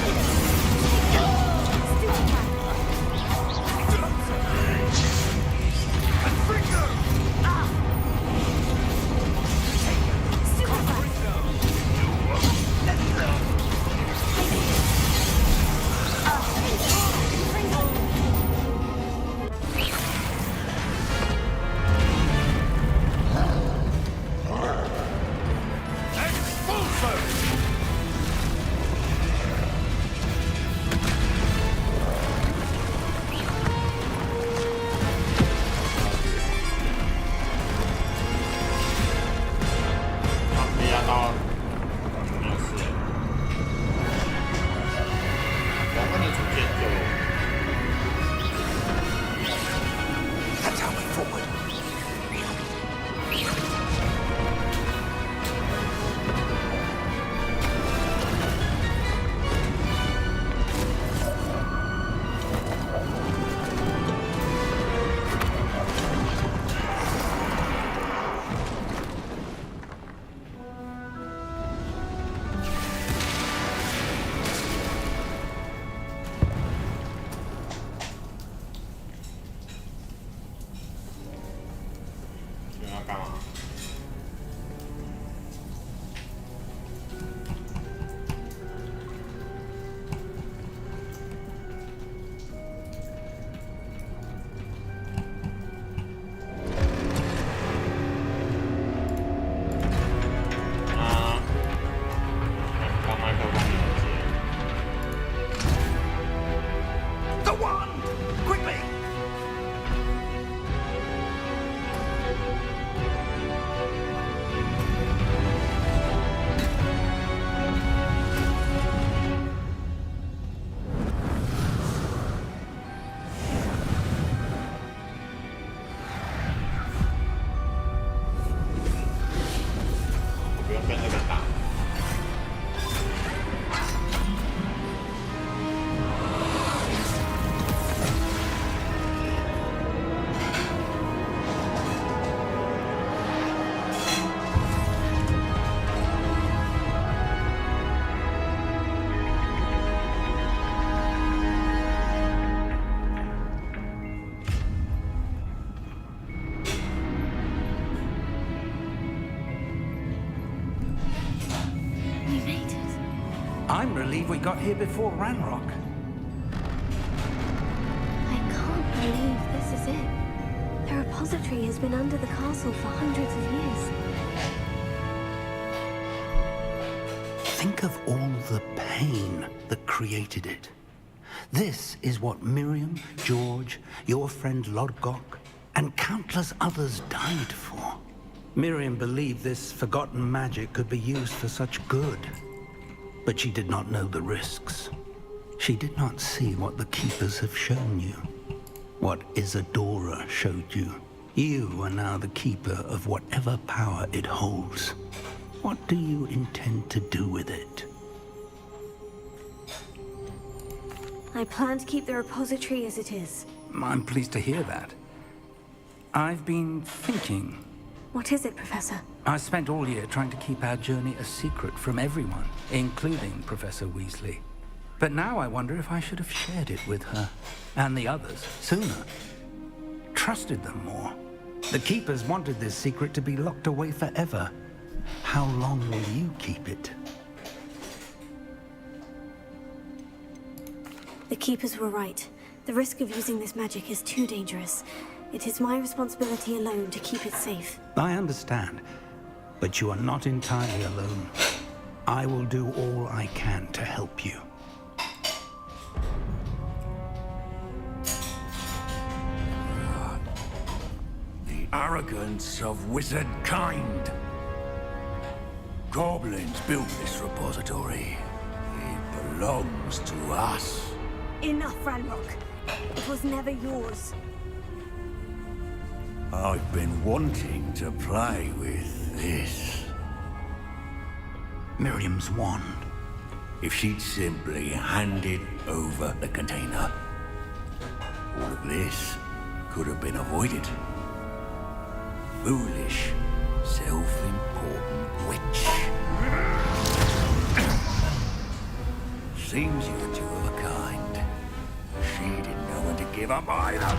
That's how we forward. The wand! Quickly! I'm relieved we got here before Ranrock. I can't believe this is it. The repository has been under the castle for hundreds of years. Think of all the pain that created it. This is what Miriam, George, your friend Lodgok, and countless others died for. Miriam believed this forgotten magic could be used for such good. But she did not know the risks. She did not see what the Keepers have shown you. What Isadora showed you. You are now the Keeper of whatever power it holds. What do you intend to do with it? I plan to keep the repository as it is. I'm pleased to hear that. I've been thinking. What is it, Professor? I spent all year trying to keep our journey a secret from everyone, including Professor Weasley. But now I wonder if I should have shared it with her, and the others, sooner. Trusted them more. The Keepers wanted this secret to be locked away forever. How long will you keep it? The Keepers were right. The risk of using this magic is too dangerous. It is my responsibility alone to keep it safe. I understand, but you are not entirely alone. I will do all I can to help you. The arrogance of wizard kind. Goblins built this repository. It belongs to us. Enough, Ranrock. It was never yours. I've been wanting to play with this. Miriam's wand. If she'd simply handed over the container, all of this could have been avoided. Foolish, self-important witch. Seems you're two of a kind. She didn't know when to give up either.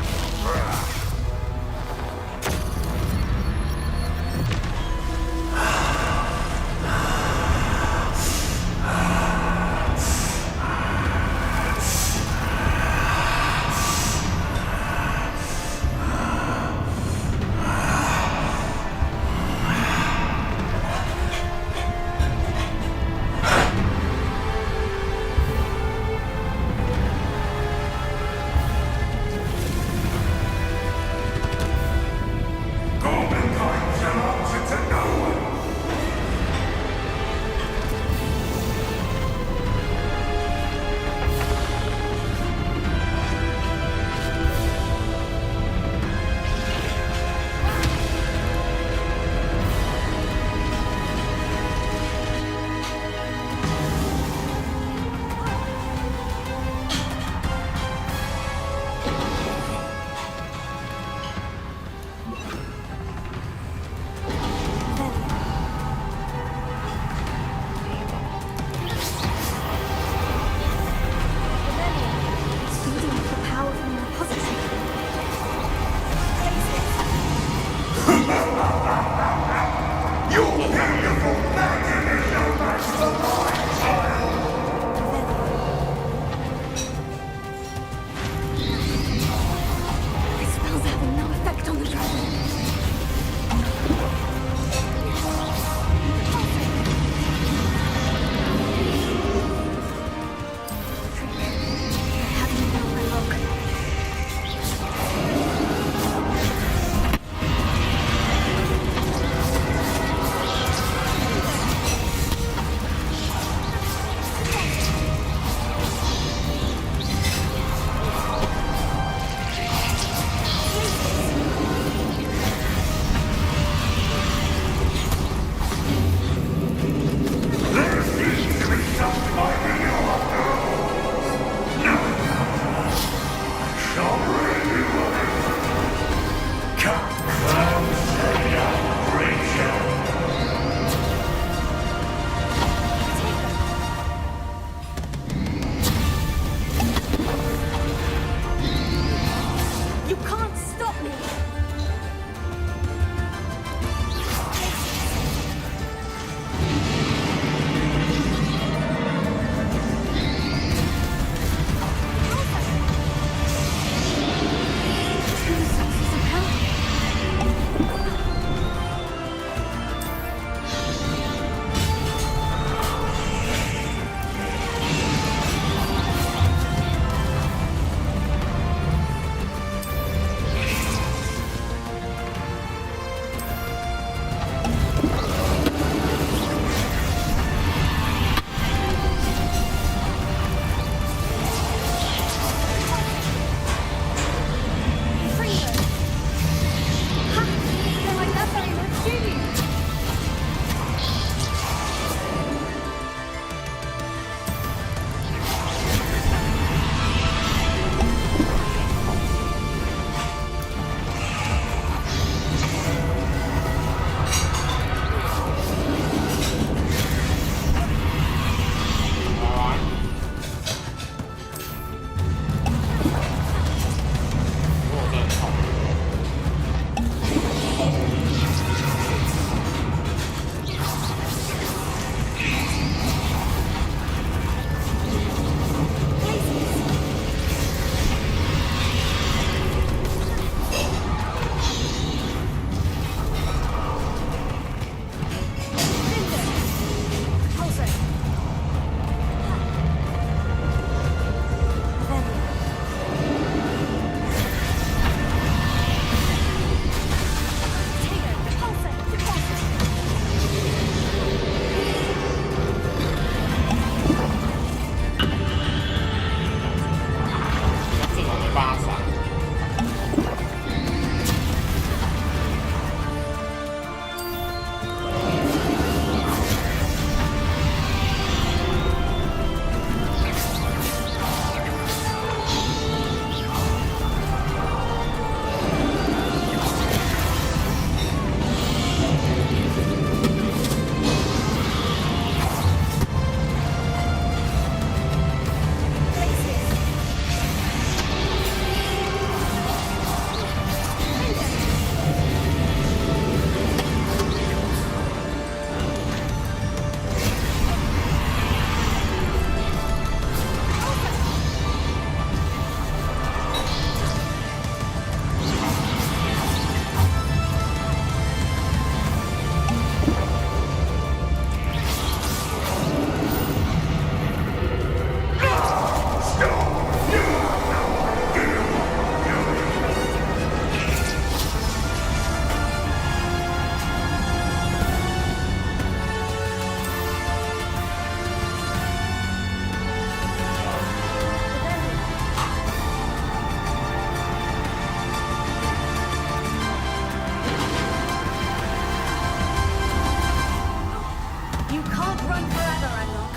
You can't run forever, Ranrock.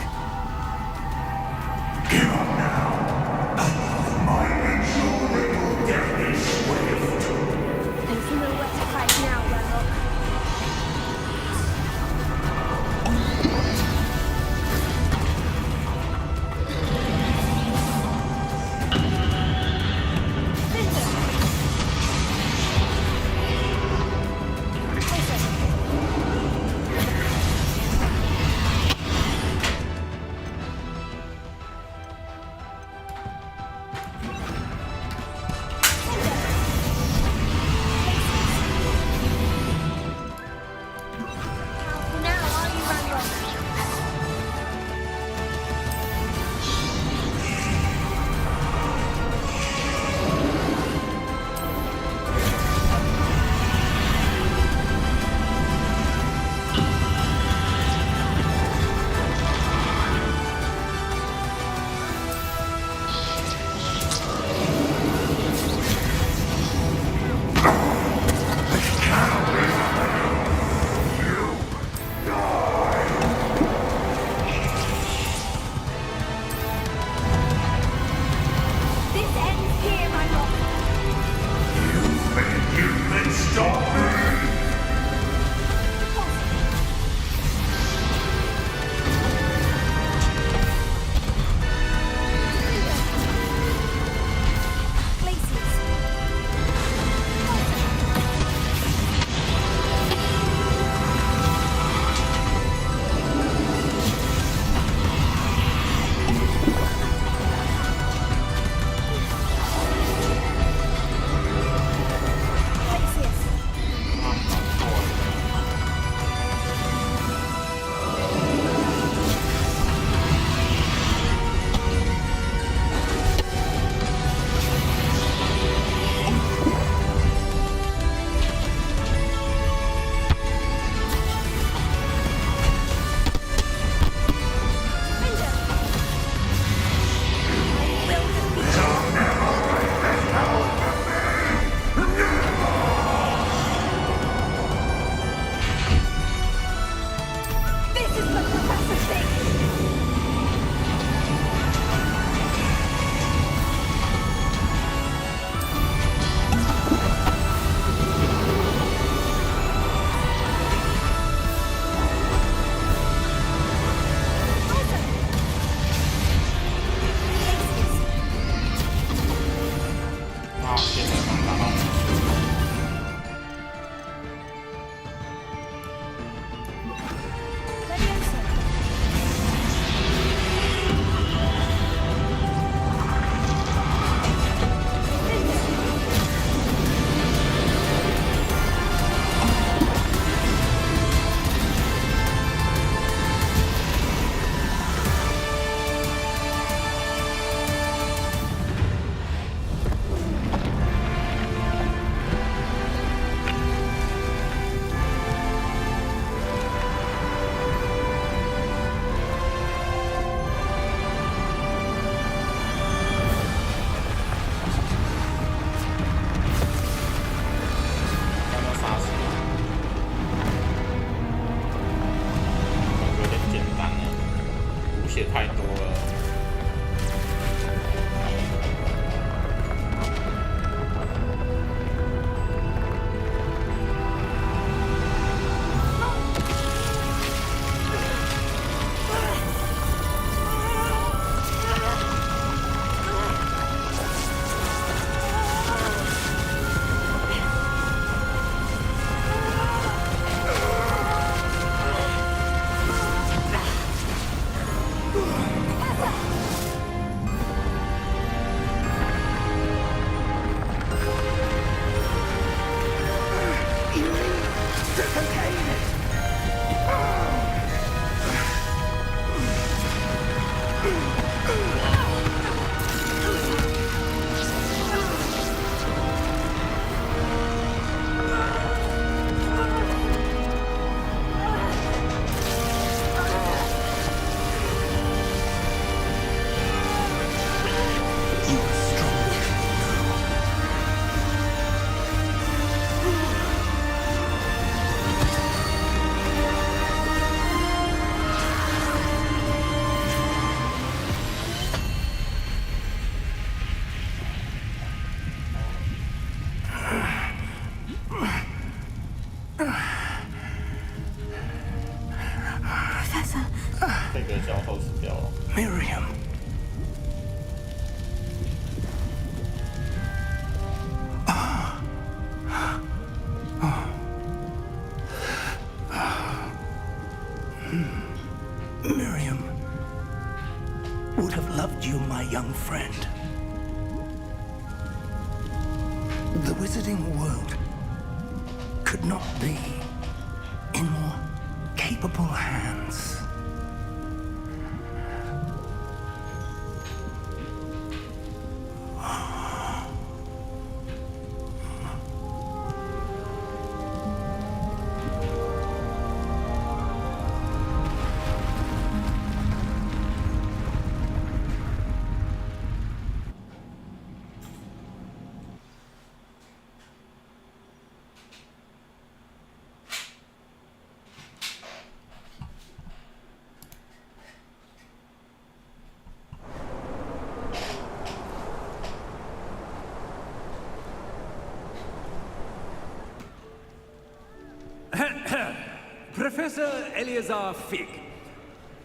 Give up now. My inexorable death is swift. There's nowhere to hide now, Ranrock. 这个教授死掉了。Miriam. Miriam would have loved you, my young friend. The wizarding world could not be in more capable hands. Professor Eleazar Fig.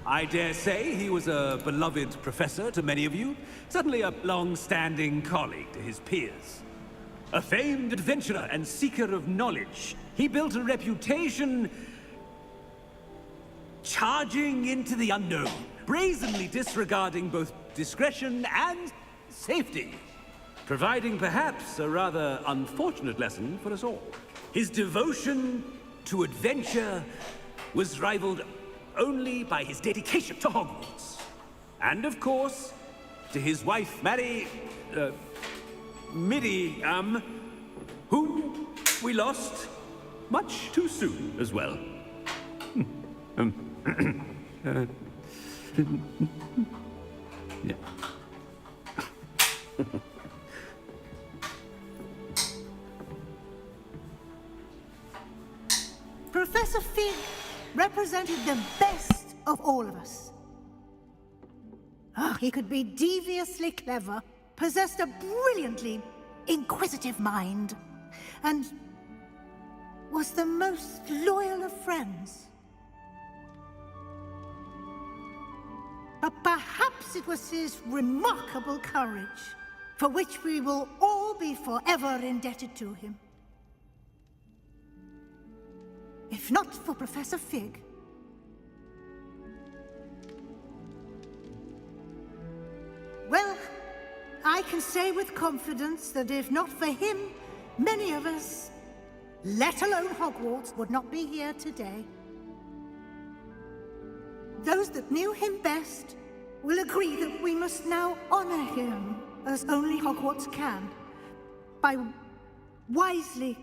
I dare say he was a beloved professor to many of you, certainly a long-standing colleague to his peers. A famed adventurer and seeker of knowledge, he built a reputation charging into the unknown, brazenly disregarding both discretion and safety, providing perhaps a rather unfortunate lesson for us all. His devotion to adventure was rivaled only by his dedication to Hogwarts. And of course, to his wife, Midi, whom we lost much too soon as well. Yeah. Professor Fig represented the best of all of us. He could be deviously clever, possessed a brilliantly inquisitive mind, and was the most loyal of friends. But perhaps it was his remarkable courage, for which we will all be forever indebted to him. If not for Professor Fig, well, I can say with confidence that if not for him, many of us, let alone Hogwarts, would not be here today. Those that knew him best will agree that we must now honor him as only Hogwarts can, by wisely,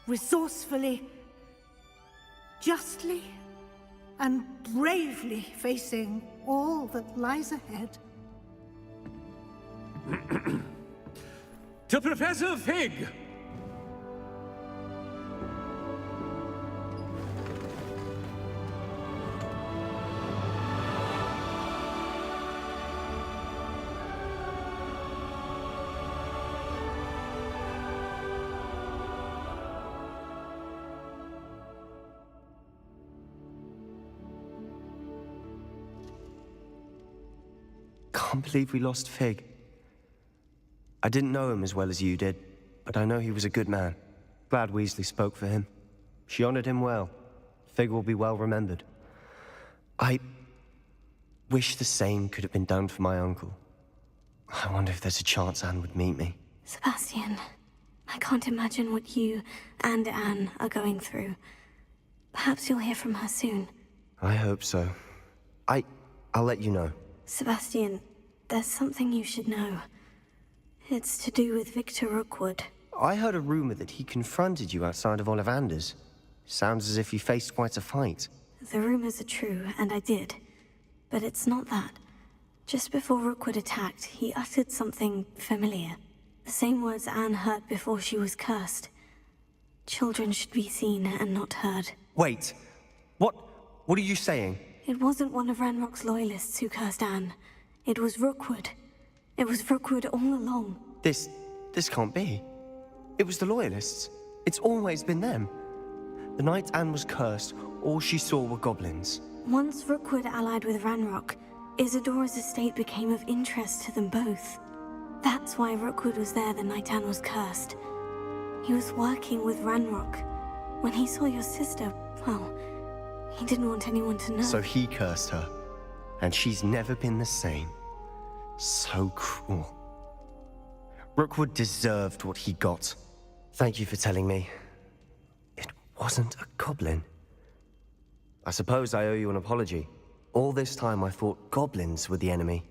resourcefully, justly and bravely facing all that lies ahead. To Professor Fig! Can't believe we lost Fig. I didn't know him as well as you did, but I know he was a good man. Glad Weasley spoke for him. She honored him well. Fig will be well remembered. I wish the same could have been done for my uncle. I wonder if there's a chance Anne would meet me. Sebastian, I can't imagine what you and Anne are going through. Perhaps you'll hear from her soon. I hope so. I'll let you know. Sebastian, there's something you should know. It's to do with Victor Rookwood. I heard a rumor that he confronted you outside of Ollivander's. Sounds as if you faced quite a fight. The rumors are true, and I did. But it's not that. Just before Rookwood attacked, he uttered something familiar. The same words Anne heard before she was cursed. Children should be seen and not heard. Wait. What are you saying? It wasn't one of Ranrock's loyalists who cursed Anne. It was Rookwood. It was Rookwood all along. This can't be. It was the loyalists. It's always been them. The night Anne was cursed, all she saw were goblins. Once Rookwood allied with Ranrock, Isadora's estate became of interest to them both. That's why Rookwood was there the night Anne was cursed. He was working with Ranrock. When he saw your sister, well, he didn't want anyone to know. So he cursed her, and she's never been the same. So cruel. Rookwood deserved what he got. Thank you for telling me. It wasn't a goblin. I suppose I owe you an apology. All this time I thought goblins were the enemy.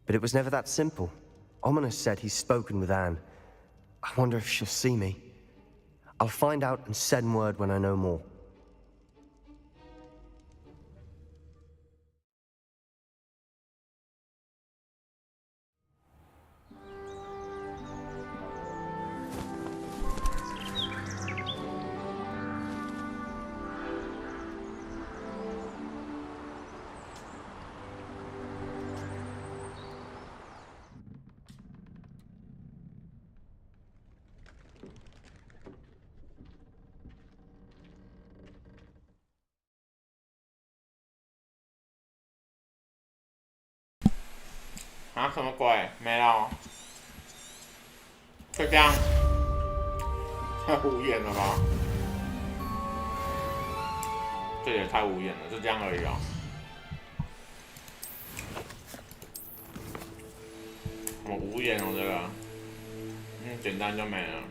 But it was never that simple. Ominous said he's spoken with Anne. I wonder if she'll see me. I'll find out and send word when I know more.啊，什么鬼？没了？就这样？太无言了吧？这也太无言了，就这样而已啊。好无言哦，这个，简单就没了。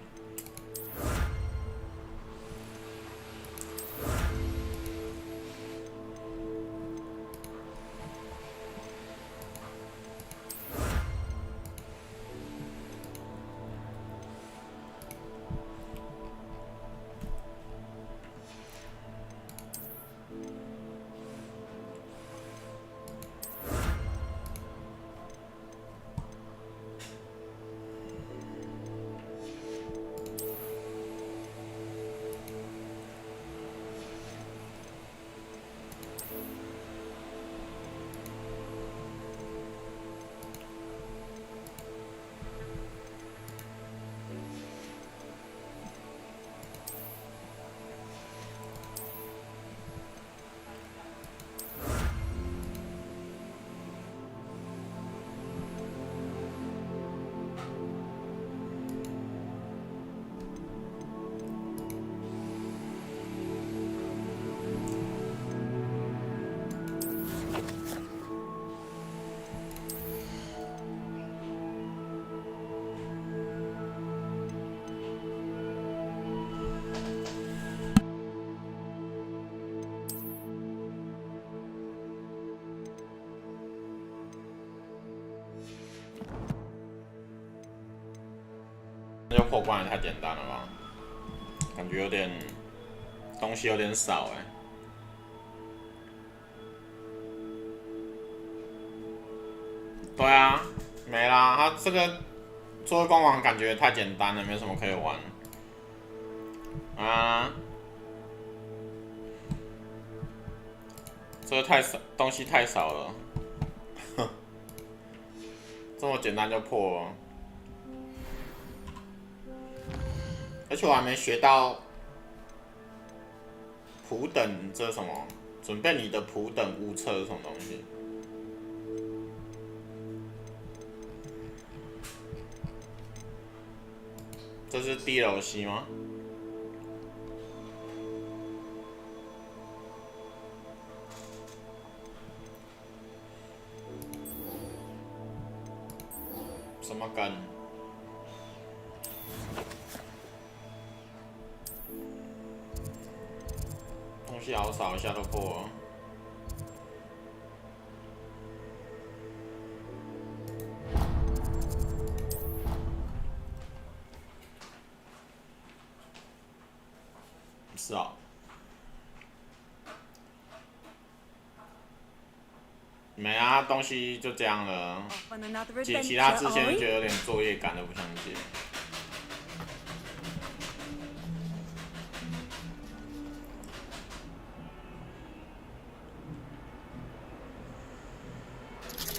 那就破关也太简单了吧？感觉有点东西有点少哎。对啊，没啦。它这个作为官网感觉太简单了，没什么可以玩。啊，这个太少，东西太少了。这么简单就破了。而且我还没学到普等，这是什么？准备你的普等物册是什么东西？这是 DLC 吗？什么梗？东西好少，一下都破了。是啊。没啊，东西就这样了。解其他之前就觉得有点作业感，都不想解。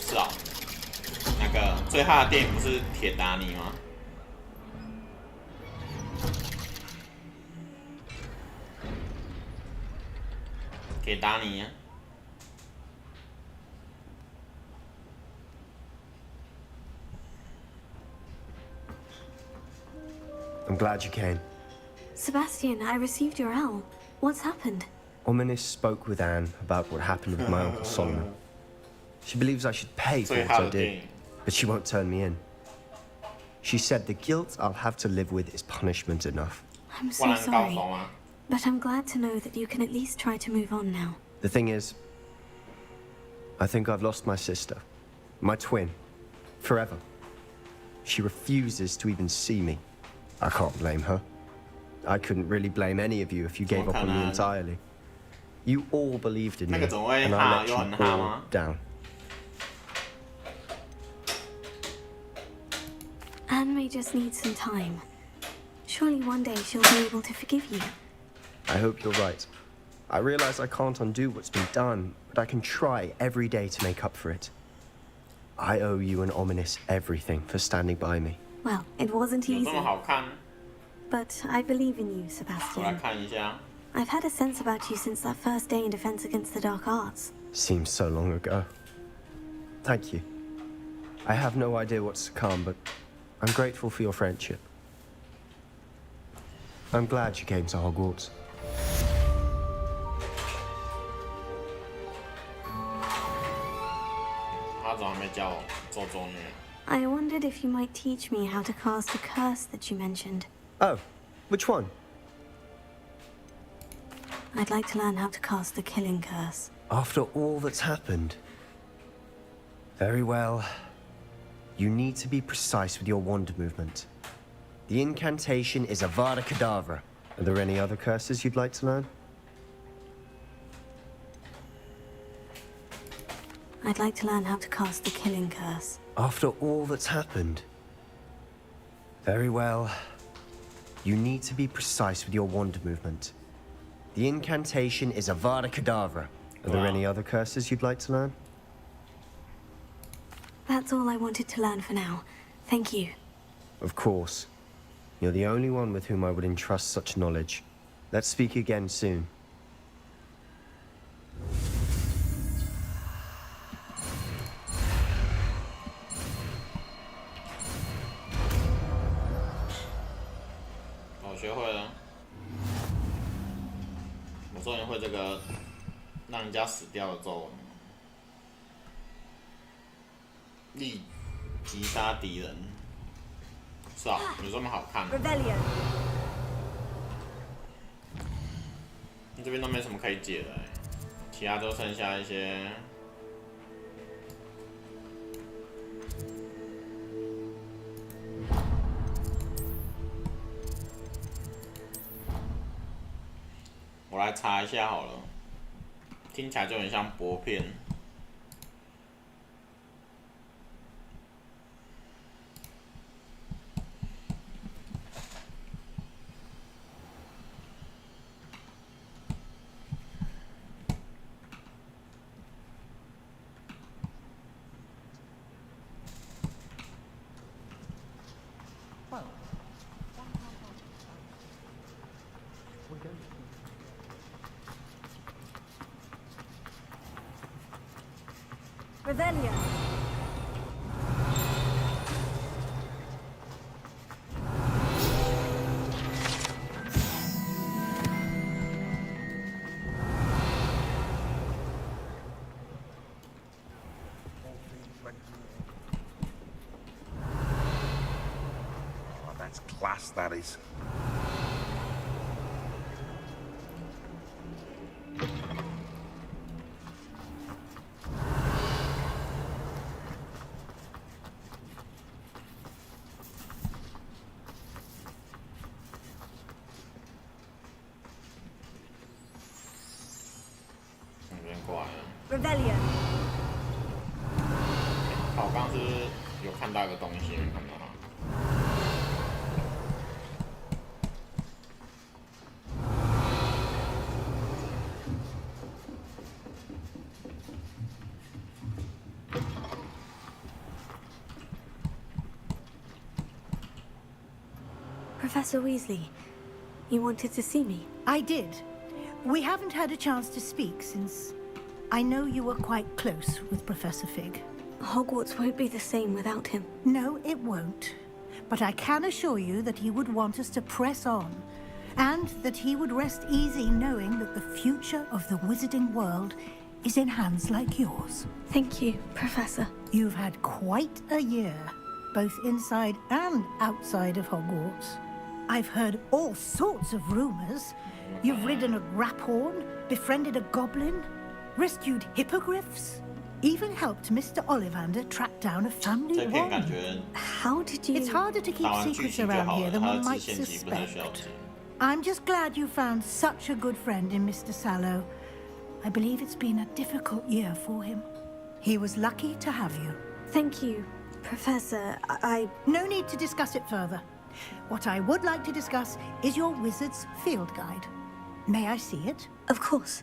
是啊，那个最夯的电影不是铁达尼吗？铁达尼。I'm glad you came. Sebastian, I received your owl. What's happened? Ominis spoke with Anne about what happened with my Uncle Solomon. She believes I should pay for what I did, but she won't turn me in. She said the guilt I'll have to live with is punishment enough. I'm so sorry, but I'm glad to know that you can at least try to move on now. The thing is, I think I've lost my sister, my twin, forever. She refuses to even see me. I can't blame her. I couldn't really blame any of you if you gave up on me entirely. You all believed in me, and I let you all down. Anne may just need some time. Surely one day she'll be able to forgive you. I hope you're right. I realize I can't undo what's been done, but I can try every day to make up for it. I owe you and Ominis everything for standing by me. Well, it wasn't easy. But I believe in you, Sebastian. I've had a sense about you since that first day in Defense Against the Dark Arts. Seems so long ago. Thank you. I have no idea what's to come, but I'm grateful for your friendship. I'm glad you came to Hogwarts. I wondered if you might teach me how to cast the curse that you mentioned. Oh, which one? I'd like to learn how to cast the killing curse. After all that's happened? Very well. You need to be precise with your wand movement. The incantation is Avada Kedavra. Are there any other curses you'd like to learn? I'd like to learn how to cast the killing curse. After all that's happened? Very well. You need to be precise with your wand movement. The incantation is Avada Kedavra. Are there any other curses you'd like to learn? That's all I wanted to learn for now. Thank you. Of course. You're the only one with whom I would entrust such knowledge. Let's speak again soon.我学会了，我终于会这个让人家死掉的咒文，立击杀敌人。是啊，有这么好看吗？这边都没什么可以解的，其他都剩下一些。我来查一下好了，听起来就很像薄片。Revelio. Oh, that's class, that is. Revelio. 好，我刚刚是有看到一个东西，没看到它。Professor Weasley, you wanted to see me? I did. We haven't had a chance to speak since I know you were quite close with Professor Fig. Hogwarts won't be the same without him. No, it won't. But I can assure you that he would want us to press on, and that he would rest easy knowing that the future of the wizarding world is in hands like yours. Thank you, Professor. You've had quite a year, both inside and outside of Hogwarts. I've heard all sorts of rumors. You've ridden a graphorn, befriended a goblin, rescued hippogriffs, even helped Mr. Ollivander track down a family wand. How did you... It's harder to keep secrets around here than one might suspect. I'm just glad you found such a good friend in Mr. Sallow. I believe it's been a difficult year for him. He was lucky to have you. Thank you, Professor. No need to discuss it further. What I would like to discuss is your wizard's field guide. May I see it? Of course.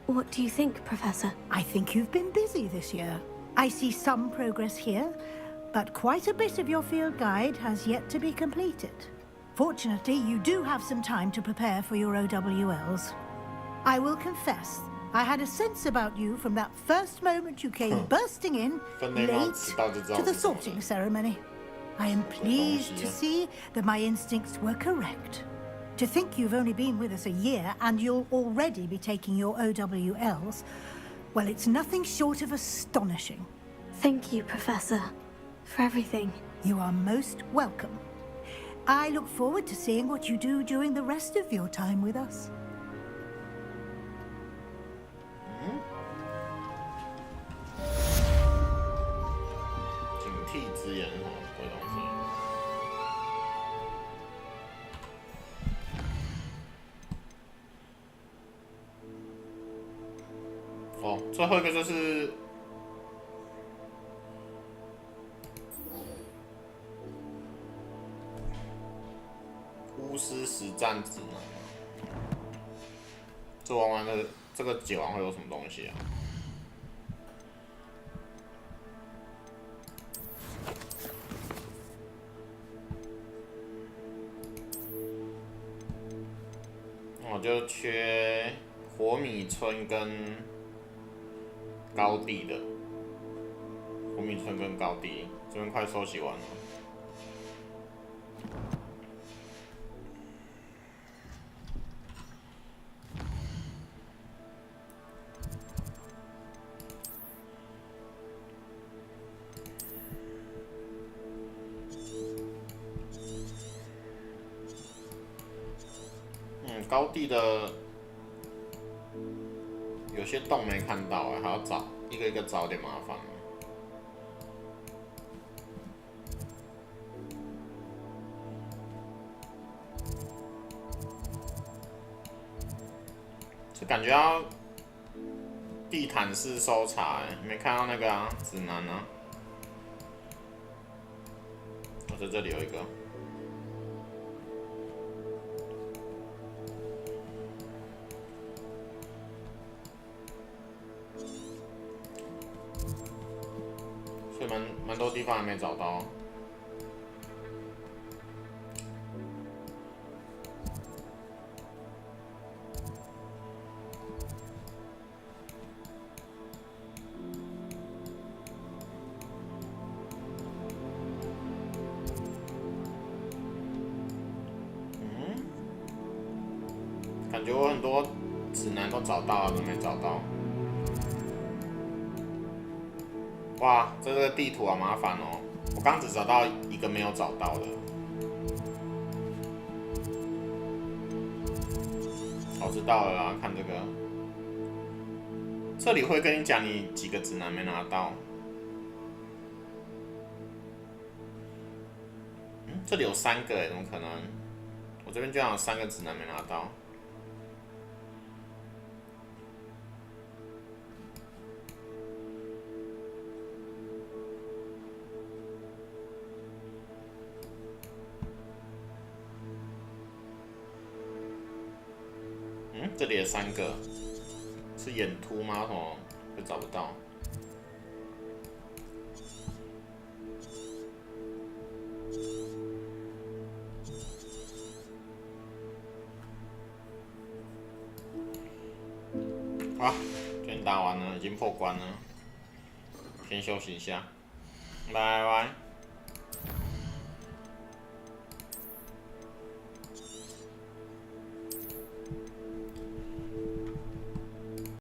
What do you think, Professor? I think you've been busy this year. I see some progress here, but quite a bit of your field guide has yet to be completed. Fortunately, you do have some time to prepare for your OWLs. I will confess, I had a sense about you from that first moment you came bursting in, late to the sorting ceremony. I am pleased to see that my instincts were correct. To think you've only been with us a year and you'll already be taking your OWLs, well, it's nothing short of astonishing. Thank you, Professor, for everything. You are most welcome. I look forward to seeing what you do during the rest of your time with us. Oh, 最后一个就是巫师实战指南。这玩完的这个解完会有什么东西啊？我就缺火米村跟高地的，火米村跟高地这边快收集完了。高地的有些洞没看到还要找一个一个找，有点麻烦。这感觉要地毯式搜查，没看到那个啊指南啊。我在这里有一个。蛮多地方还没找到。感觉我很多指南都找到了，都没找到。哇，这个地图好麻烦哦！我刚只找到一个没有找到的。我知道了啦，看这个，这里会跟你讲你几个指南没拿到。这里有3个哎，怎么可能？我这边居然有3个指南没拿到。这里有3个，是眼凸吗？什么会找不到？好，今天打完了，已经破关了，先休息一下，拜拜。